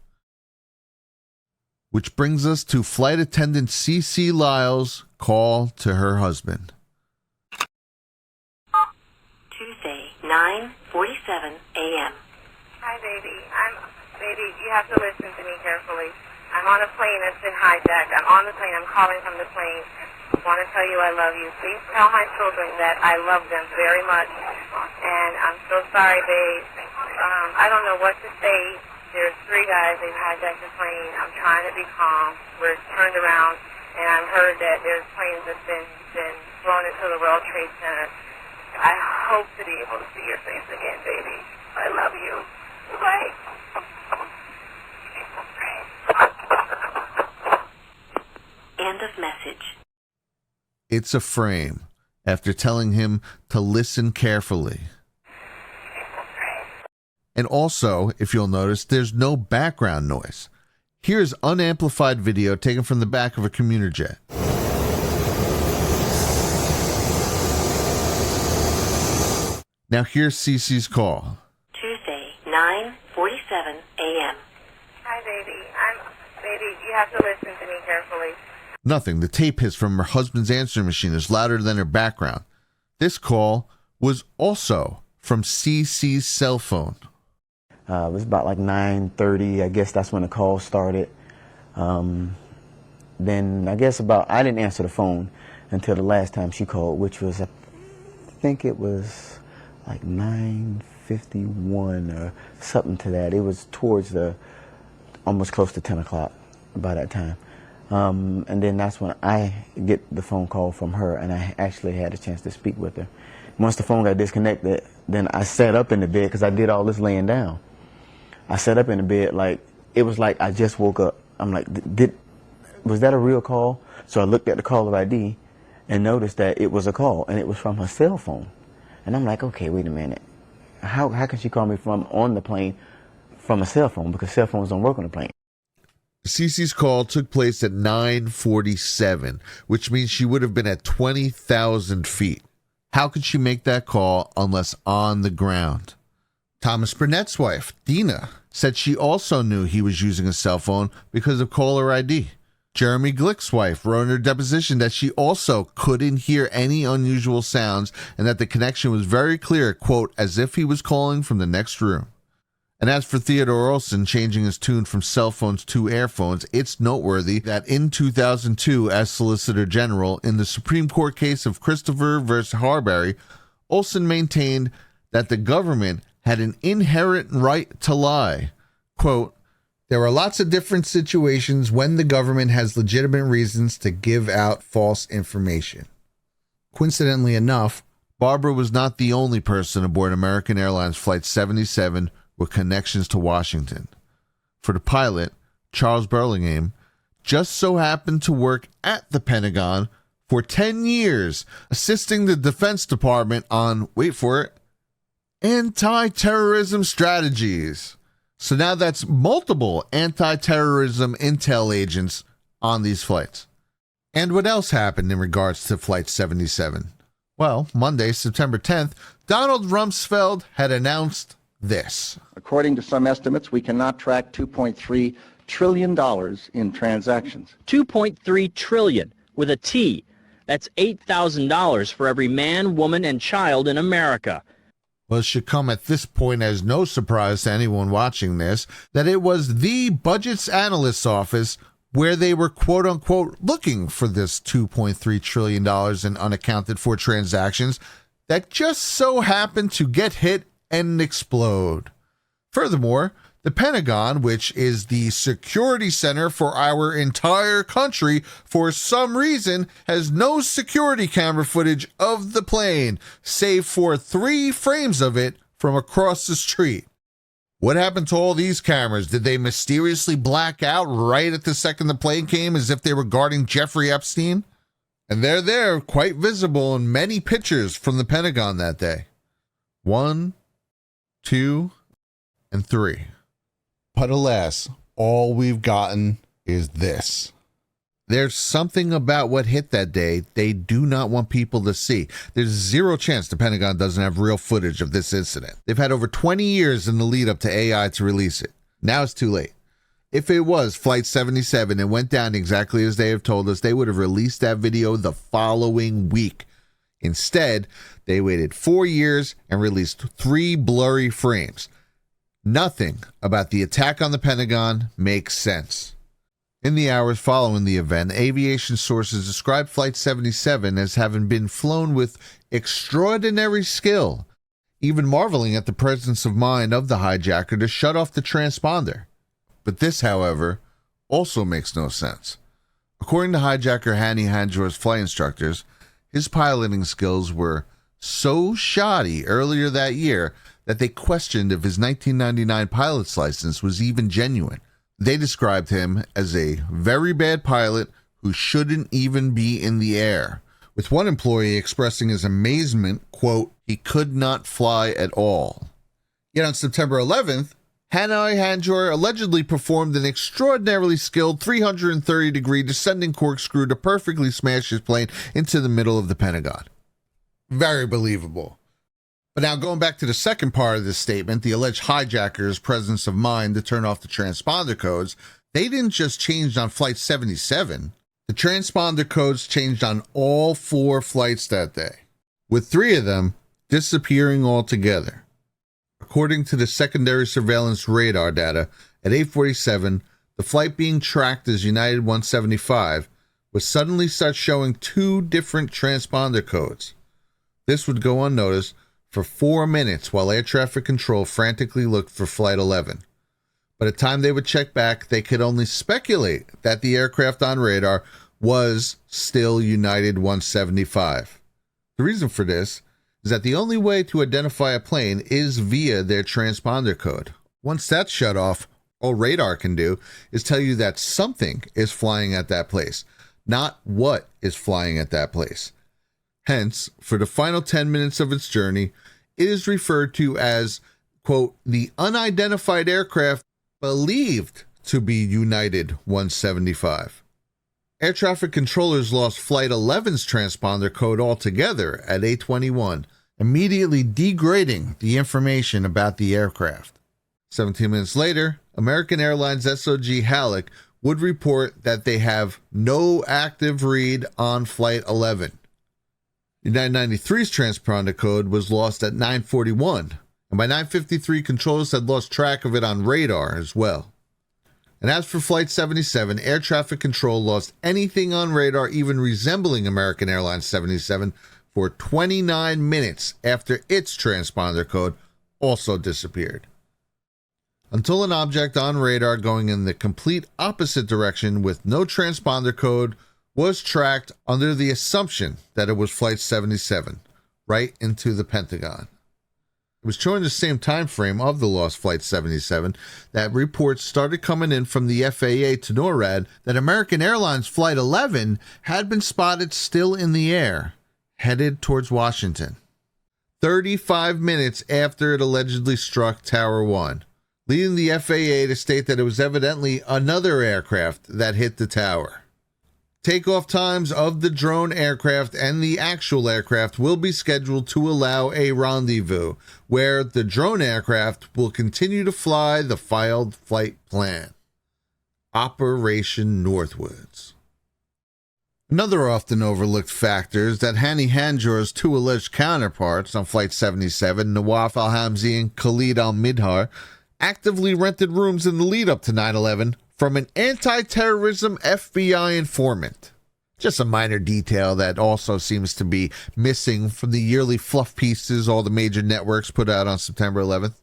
Which brings us to Flight Attendant C.C. Lyle's call to her husband. Tuesday, 9:47 a.m. Hi, baby. Baby, you have to listen to me carefully. I'm on a plane that's been hijacked. I'm on the plane. I'm calling from the plane. I want to tell you I love you. Please tell my children that I love them very much. And I'm so sorry, babe. I don't know what to say. There's 3 guys. They've hijacked the plane. I'm trying to be calm. We're turned around, and I've heard that there's planes that's been flown into the World Trade Center. I hope to be able to see your face again, baby. I love you. Bye. End of message. It's a frame after telling him to listen carefully. And also, if you'll notice, there's no background noise. Here's unamplified video taken from the back of a commuter jet. Now here's Cece's call. Tuesday, 9:47 a.m. Hi, baby. Baby, you have to listen to me carefully. Nothing. The tape hiss from her husband's answering machine is louder than her background. This call was also from Cece's cell phone. It was about like 9:30. I guess that's when the call started. Then I guess I didn't answer the phone until the last time she called, which was, I think it was like 9:51 or something to that. It was towards almost close to 10 o'clock by that time. And then that's when I get the phone call from her, and I actually had a chance to speak with her. Once the phone got disconnected, then I sat up in the bed because I did all this laying down. I sat up in the bed it was like I just woke up. I'm like, was that a real call? So I looked at the caller ID and noticed that it was a call, and it was from her cell phone. And I'm like, okay, wait a minute. How can she call me from on the plane from a cell phone? Because cell phones don't work on the plane. Cece's call took place at 9:47, which means she would have been at 20,000 feet. How could she make that call unless on the ground? Thomas Burnett's wife, Dina, said she also knew he was using a cell phone because of caller ID. Jeremy Glick's wife wrote in her deposition that she also couldn't hear any unusual sounds and that the connection was very clear, quote, as if he was calling from the next room. And as for Theodore Olson changing his tune from cell phones to airphones, it's noteworthy that in 2002, as Solicitor General in the Supreme Court case of Christopher versus Harbury, Olson maintained that the government had an inherent right to lie. Quote, there are lots of different situations when the government has legitimate reasons to give out false information. Coincidentally enough, Barbara was not the only person aboard American Airlines Flight 77 with connections to Washington. For the pilot, Charles Burlingame, just so happened to work at the Pentagon for 10 years, assisting the Defense Department on, wait for it, anti-terrorism strategies. So now that's multiple anti-terrorism intel agents on these flights. And what else happened in regards to Flight 77? Well, Monday, September 10th, Donald Rumsfeld had announced this. According to some estimates, we cannot track $2.3 trillion in transactions. $2.3 trillion with a T. That's $8,000 for every man, woman, and child in America. Well, it should come at this point as no surprise to anyone watching this that it was the Budgets Analyst's Office where they were quote-unquote looking for this $2.3 trillion in unaccounted for transactions that just so happened to get hit and explode. Furthermore, the Pentagon, which is the security center for our entire country, for some reason has no security camera footage of the plane, save for 3 frames of it from across the street. What happened to all these cameras? Did they mysteriously black out right at the second the plane came as if they were guarding Jeffrey Epstein? And they're there, quite visible in many pictures from the Pentagon that day. 1, 2, and 3. But alas, all we've gotten is this. There's something about what hit that day they do not want people to see. There's zero chance the Pentagon doesn't have real footage of this incident. They've had over 20 years in the lead up to AI to release it. Now it's too late. If it was Flight 77 and went down exactly as they have told us, they would have released that video the following week. Instead, they waited 4 years and released 3 blurry frames. Nothing about the attack on the Pentagon makes sense. In the hours following the event, aviation sources described Flight 77 as having been flown with extraordinary skill, even marveling at the presence of mind of the hijacker to shut off the transponder. But this, however, also makes no sense. According to hijacker Hani Hanjour's flight instructors, his piloting skills were so shoddy earlier that year that they questioned if his 1999 pilot's license was even genuine. They described him as a very bad pilot who shouldn't even be in the air, with one employee expressing his amazement, quote, he could not fly at all. Yet on September 11th, Hanoi Hanjour allegedly performed an extraordinarily skilled 330-degree descending corkscrew to perfectly smash his plane into the middle of the Pentagon. Very believable. But now going back to the second part of this statement, the alleged hijackers' presence of mind to turn off the transponder codes, they didn't just change on Flight 77. The transponder codes changed on all 4 flights that day, with 3 of them disappearing altogether. According to the secondary surveillance radar data, at 8:47, the flight being tracked as United 175 would suddenly start showing 2 different transponder codes. This would go unnoticed for 4 minutes while air traffic control frantically looked for Flight 11. By the time they would check back, they could only speculate that the aircraft on radar was still United 175. The reason for this is that the only way to identify a plane is via their transponder code. Once that's shut off, all radar can do is tell you that something is flying at that place, not what is flying at that place. Hence, for the final 10 minutes of its journey, it is referred to as, quote, the unidentified aircraft believed to be United 175. Air traffic controllers lost Flight 11's transponder code altogether at 8:21, immediately degrading the information about the aircraft. 17 minutes later, American Airlines SOG Halleck would report that they have no active read on Flight 11. United 93's transponder code was lost at 9:41, and by 9:53, controllers had lost track of it on radar as well. And as for Flight 77, air traffic control lost anything on radar even resembling American Airlines 77 for 29 minutes after its transponder code also disappeared. Until an object on radar going in the complete opposite direction with no transponder code was tracked under the assumption that it was Flight 77, right into the Pentagon. It was during the same time frame of the lost Flight 77 that reports started coming in from the FAA to NORAD that American Airlines Flight 11 had been spotted still in the air, headed towards Washington, 35 minutes after it allegedly struck Tower 1, leading the FAA to state that it was evidently another aircraft that hit the tower. Takeoff times of the drone aircraft and the actual aircraft will be scheduled to allow a rendezvous where the drone aircraft will continue to fly the filed flight plan. Operation Northwoods. Another often overlooked factor is that Hani Hanjour's 2 alleged counterparts on Flight 77, Nawaf al-Hamzi and Khalid al-Midhar, actively rented rooms in the lead-up to 9/11 from an anti-terrorism FBI informant. Just a minor detail that also seems to be missing from the yearly fluff pieces all the major networks put out on September 11th.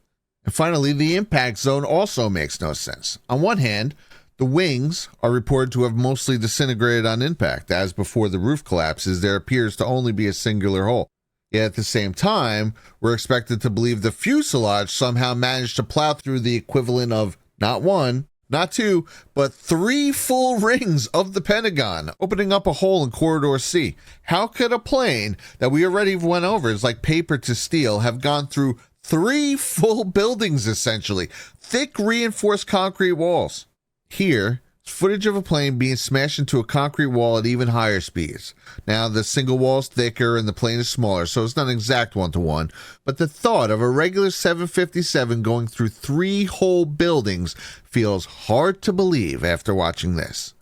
And finally, the impact zone also makes no sense. On one hand, the wings are reported to have mostly disintegrated on impact, as before the roof collapses, there appears to only be a singular hole. Yet at the same time, we're expected to believe the fuselage somehow managed to plow through the equivalent of not 1, not 2, but 3 full rings of the Pentagon, opening up a hole in Corridor C. How could a plane that we already went over is like paper to steel have gone through 3 full buildings, essentially? Thick reinforced concrete walls. Here, footage of a plane being smashed into a concrete wall at even higher speeds. Now, the single wall is thicker and the plane is smaller, so it's not an exact 1-to-1, but the thought of a regular 757 going through 3 whole buildings feels hard to believe after watching this.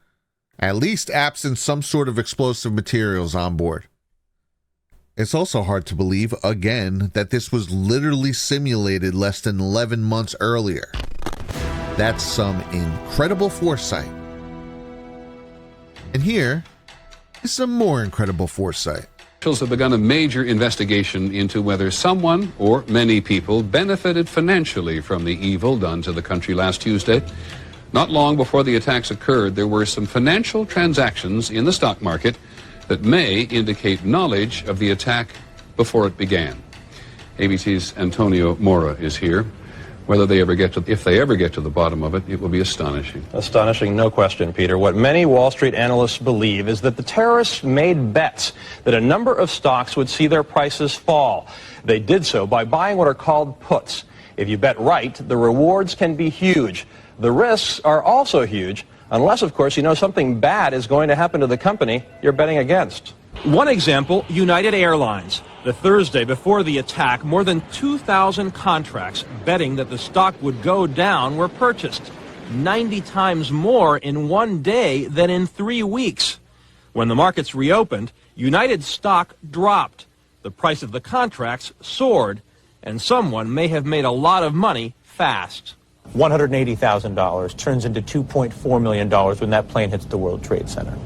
At least absent some sort of explosive materials on board. It's also hard to believe, again, that this was literally simulated less than 11 months earlier. That's some incredible foresight. And here is some more incredible foresight. Officials have begun a major investigation into whether someone or many people benefited financially from the evil done to the country last Tuesday. Not long before the attacks occurred, there were some financial transactions in the stock market that may indicate knowledge of the attack before it began. ABC's Antonio Mora is here. Whether they ever get to, if they ever get to the bottom of it, it will be astonishing. Astonishing, no question, Peter. What many Wall Street analysts believe is that the terrorists made bets that a number of stocks would see their prices fall. They did so by buying what are called puts. If you bet right, the rewards can be huge. The risks are also huge, unless, of course, you know something bad is going to happen to the company you're betting against. One example, United Airlines. The Thursday before the attack, more than 2,000 contracts betting that the stock would go down were purchased. 90 times more in one day than in 3 weeks. When the markets reopened, United's stock dropped. The price of the contracts soared, and someone may have made a lot of money fast. $180,000 turns into $2.4 million when that plane hits the World Trade Center.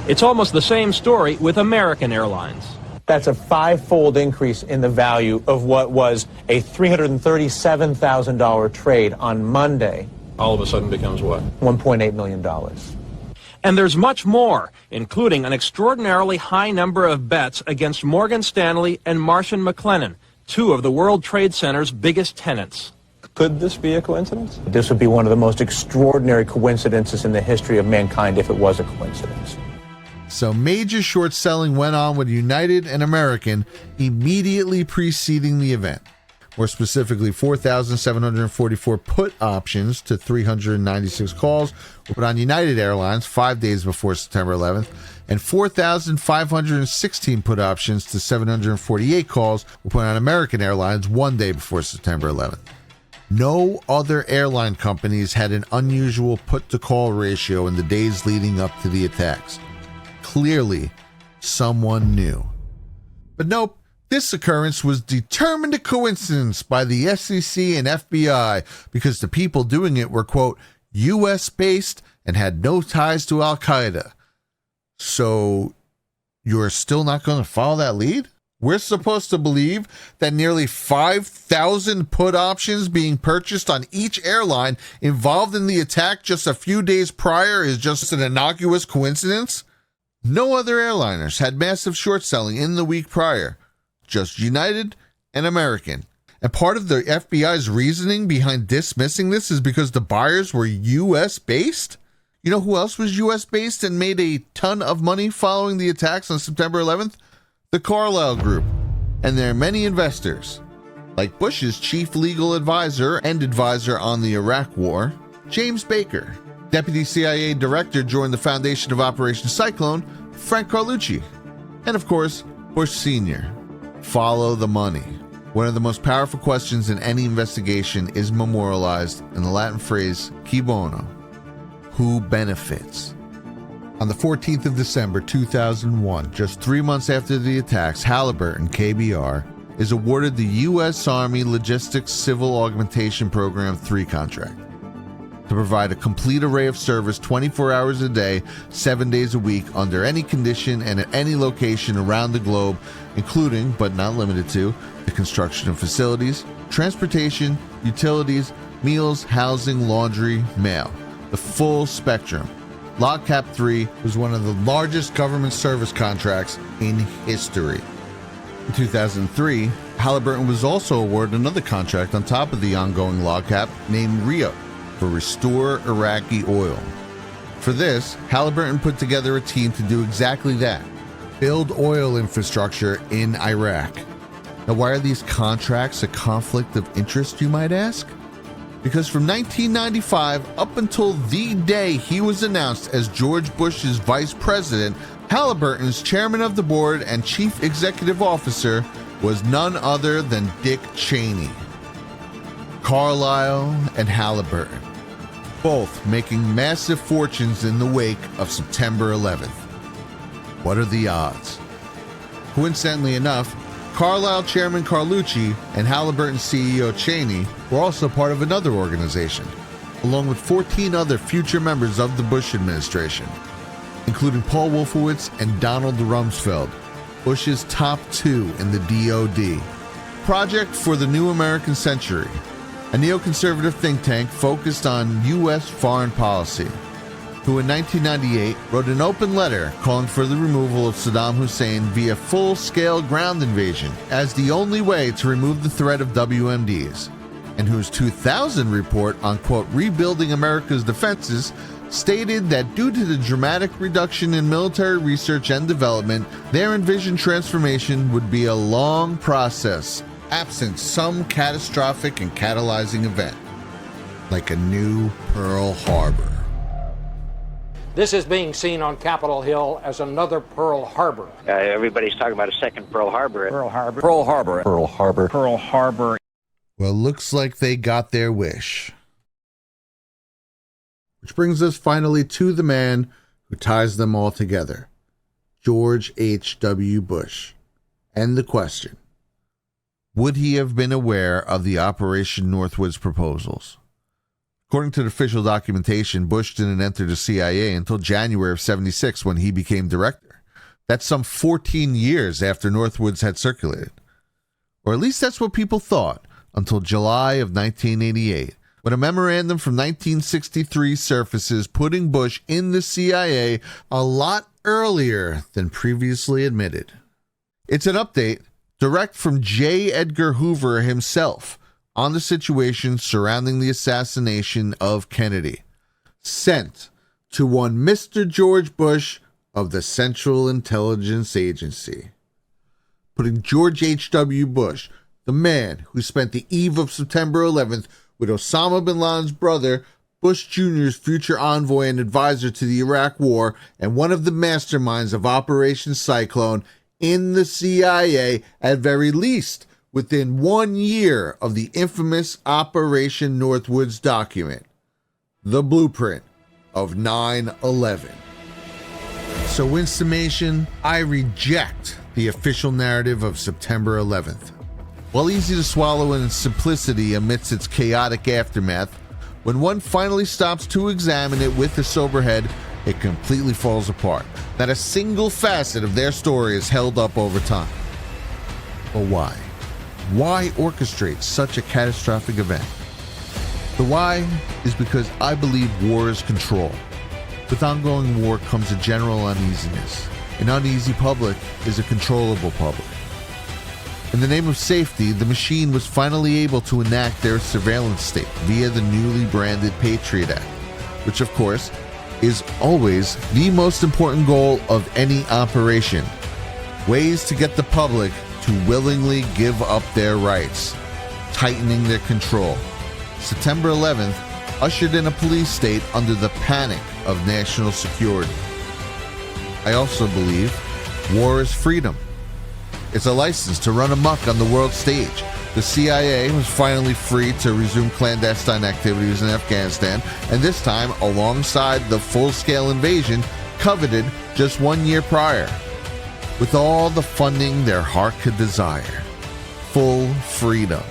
It's almost the same story with American Airlines. That's a five-fold increase in the value of what was a $337,000 trade on Monday. All of a sudden becomes what? $1.8 million. And there's much more, including an extraordinarily high number of bets against Morgan Stanley and Marsh & McLennan, two of the World Trade Center's biggest tenants. Could this be a coincidence? This would be one of the most extraordinary coincidences in the history of mankind if it was a coincidence. So major short selling went on with United and American immediately preceding the event. More specifically, 4,744 put options to 396 calls were put on United Airlines 5 days before September 11th, and 4,516 put options to 748 calls were put on American Airlines 1 day before September 11th. No other airline companies had an unusual put-to-call ratio in the days leading up to the attacks. Clearly, someone knew. But nope, this occurrence was determined a coincidence by the SEC and FBI because the people doing it were, quote, U.S.-based and had no ties to Al-Qaeda. So, you're still not going to follow that lead? We're supposed to believe that nearly 5,000 put options being purchased on each airline involved in the attack just a few days prior is just an innocuous coincidence? No other airliners had massive short selling in the week prior, just United and American. And part of the FBI's reasoning behind dismissing this is because the buyers were U.S. based? You know who else was U.S. based and made a ton of money following the attacks on September 11th? The Carlyle Group and their many investors, like Bush's chief legal advisor and advisor on the Iraq War, James Baker, Deputy CIA Director during the foundation of Operation Cyclone, Frank Carlucci, and of course, Bush Sr. Follow the money. One of the most powerful questions in any investigation is memorialized in the Latin phrase, qui bono, who benefits. On the 14th of December 2001, just 3 months after the attacks, Halliburton, KBR, is awarded the U.S. Army Logistics Civil Augmentation Program 3 contract to provide a complete array of service 24 hours a day, 7 days a week, under any condition and at any location around the globe, including, but not limited to, the construction of facilities, transportation, utilities, meals, housing, laundry, mail. The full spectrum. LOGCAP 3 was one of the largest government service contracts in history. In 2003, Halliburton was also awarded another contract on top of the ongoing LOGCAP named RIO for Restore Iraqi Oil. For this, Halliburton put together a team to do exactly that, build oil infrastructure in Iraq. Now, why are these contracts a conflict of interest, you might ask? Because from 1995 up until the day he was announced as George Bush's vice president, Halliburton's chairman of the board and chief executive officer was none other than Dick Cheney. Carlyle and Halliburton, both making massive fortunes in the wake of September 11th. What are the odds? Coincidentally enough, Carlyle chairman Carlucci and Halliburton CEO Cheney were also part of another organization, along with 14 other future members of the Bush administration, including Paul Wolfowitz and Donald Rumsfeld, Bush's top two in the DoD. Project for the New American Century, a neoconservative think tank focused on U.S. foreign policy, who in 1998 wrote an open letter calling for the removal of Saddam Hussein via full-scale ground invasion as the only way to remove the threat of WMDs. and whose 2000 report on, quote, rebuilding America's defenses stated that due to the dramatic reduction in military research and development, their envisioned transformation would be a long process, absent some catastrophic and catalyzing event, like a new Pearl Harbor. This is being seen on Capitol Hill as another Pearl Harbor. Everybody's talking about a second Pearl Harbor. Pearl Harbor. Pearl Harbor. Pearl Harbor. Pearl Harbor. Well, looks like they got their wish. Which brings us finally to the man who ties them all together, George H.W. Bush. And the question, would he have been aware of the Operation Northwoods proposals? According to the official documentation, Bush didn't enter the CIA until January of '76 when he became director. That's some 14 years after Northwoods had circulated. Or at least that's what people thought, until July of 1988, when a memorandum from 1963 surfaces putting Bush in the CIA a lot earlier than previously admitted. It's an update direct from J. Edgar Hoover himself on the situation surrounding the assassination of Kennedy, sent to one Mr. George Bush of the Central Intelligence Agency, putting George H.W. Bush, the man who spent the eve of September 11th with Osama bin Laden's brother, Bush Jr.'s future envoy and advisor to the Iraq War, and one of the masterminds of Operation Cyclone, in the CIA, at very least within 1 year of the infamous Operation Northwoods document, the blueprint of 9/11. So in summation, I reject the official narrative of September 11th. While easy to swallow in its simplicity amidst its chaotic aftermath, when one finally stops to examine it with a sober head, it completely falls apart. Not a single facet of their story is held up over time. But why? Why orchestrate such a catastrophic event? The why is because I believe war is control. With ongoing war comes a general uneasiness. An uneasy public is a controllable public. In the name of safety, the machine was finally able to enact their surveillance state via the newly branded Patriot Act, which of course is always the most important goal of any operation. Ways to get the public to willingly give up their rights, tightening their control. September 11th ushered in a police state under the panic of national security. I also believe war is freedom. It's a license to run amok on the world stage. The CIA was finally free to resume clandestine activities in Afghanistan, and this time alongside the full-scale invasion coveted just 1 year prior. With all the funding their heart could desire. Full freedom.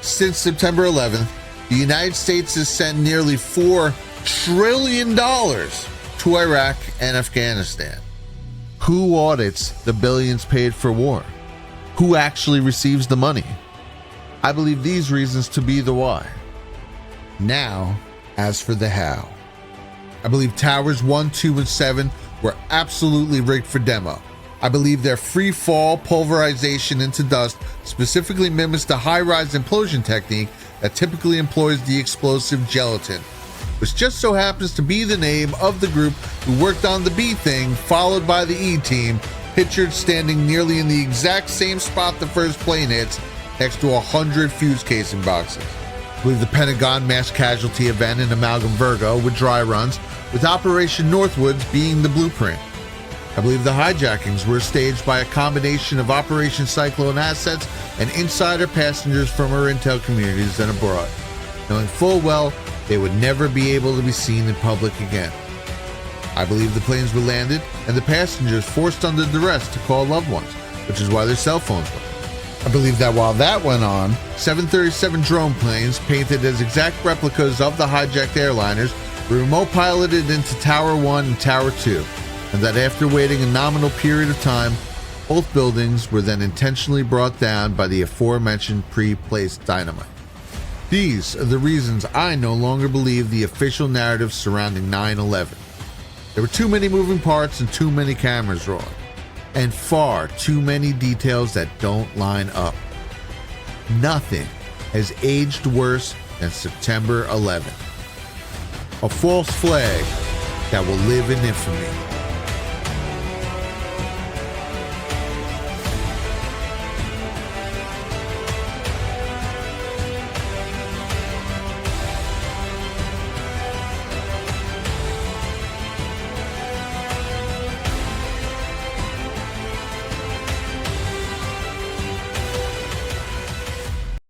Since September 11th, the United States has sent nearly $4 trillion to Iraq and Afghanistan. Who audits the billions paid for war? Who actually receives the money? I believe these reasons to be the why. Now, as for the how. I believe Towers 1, 2, and 7 were absolutely rigged for demo. I believe their free fall pulverization into dust specifically mimics the high-rise implosion technique that typically employs the explosive gelatin, which just so happens to be the name of the group who worked on the B thing, followed by the E team, pictured standing nearly in the exact same spot the first plane hits, next to 100 fuse casing boxes. I believe the Pentagon mass casualty event in Amalgam Virgo with dry runs, with Operation Northwoods being the blueprint. I believe the hijackings were staged by a combination of Operation Cyclone assets and insider passengers from our intel communities and abroad, knowing full well they would never be able to be seen in public again. I believe the planes were landed and the passengers forced under duress to call loved ones, which is why their cell phones went. I believe that while that went on, 737 drone planes painted as exact replicas of the hijacked airliners were remote piloted into Tower 1 and Tower 2, and that after waiting a nominal period of time, both buildings were then intentionally brought down by the aforementioned pre-placed dynamite. These are the reasons I no longer believe the official narrative surrounding 9/11. There were too many moving parts and too many cameras rolling, and far too many details that don't line up. Nothing has aged worse than September 11th. A false flag that will live in infamy.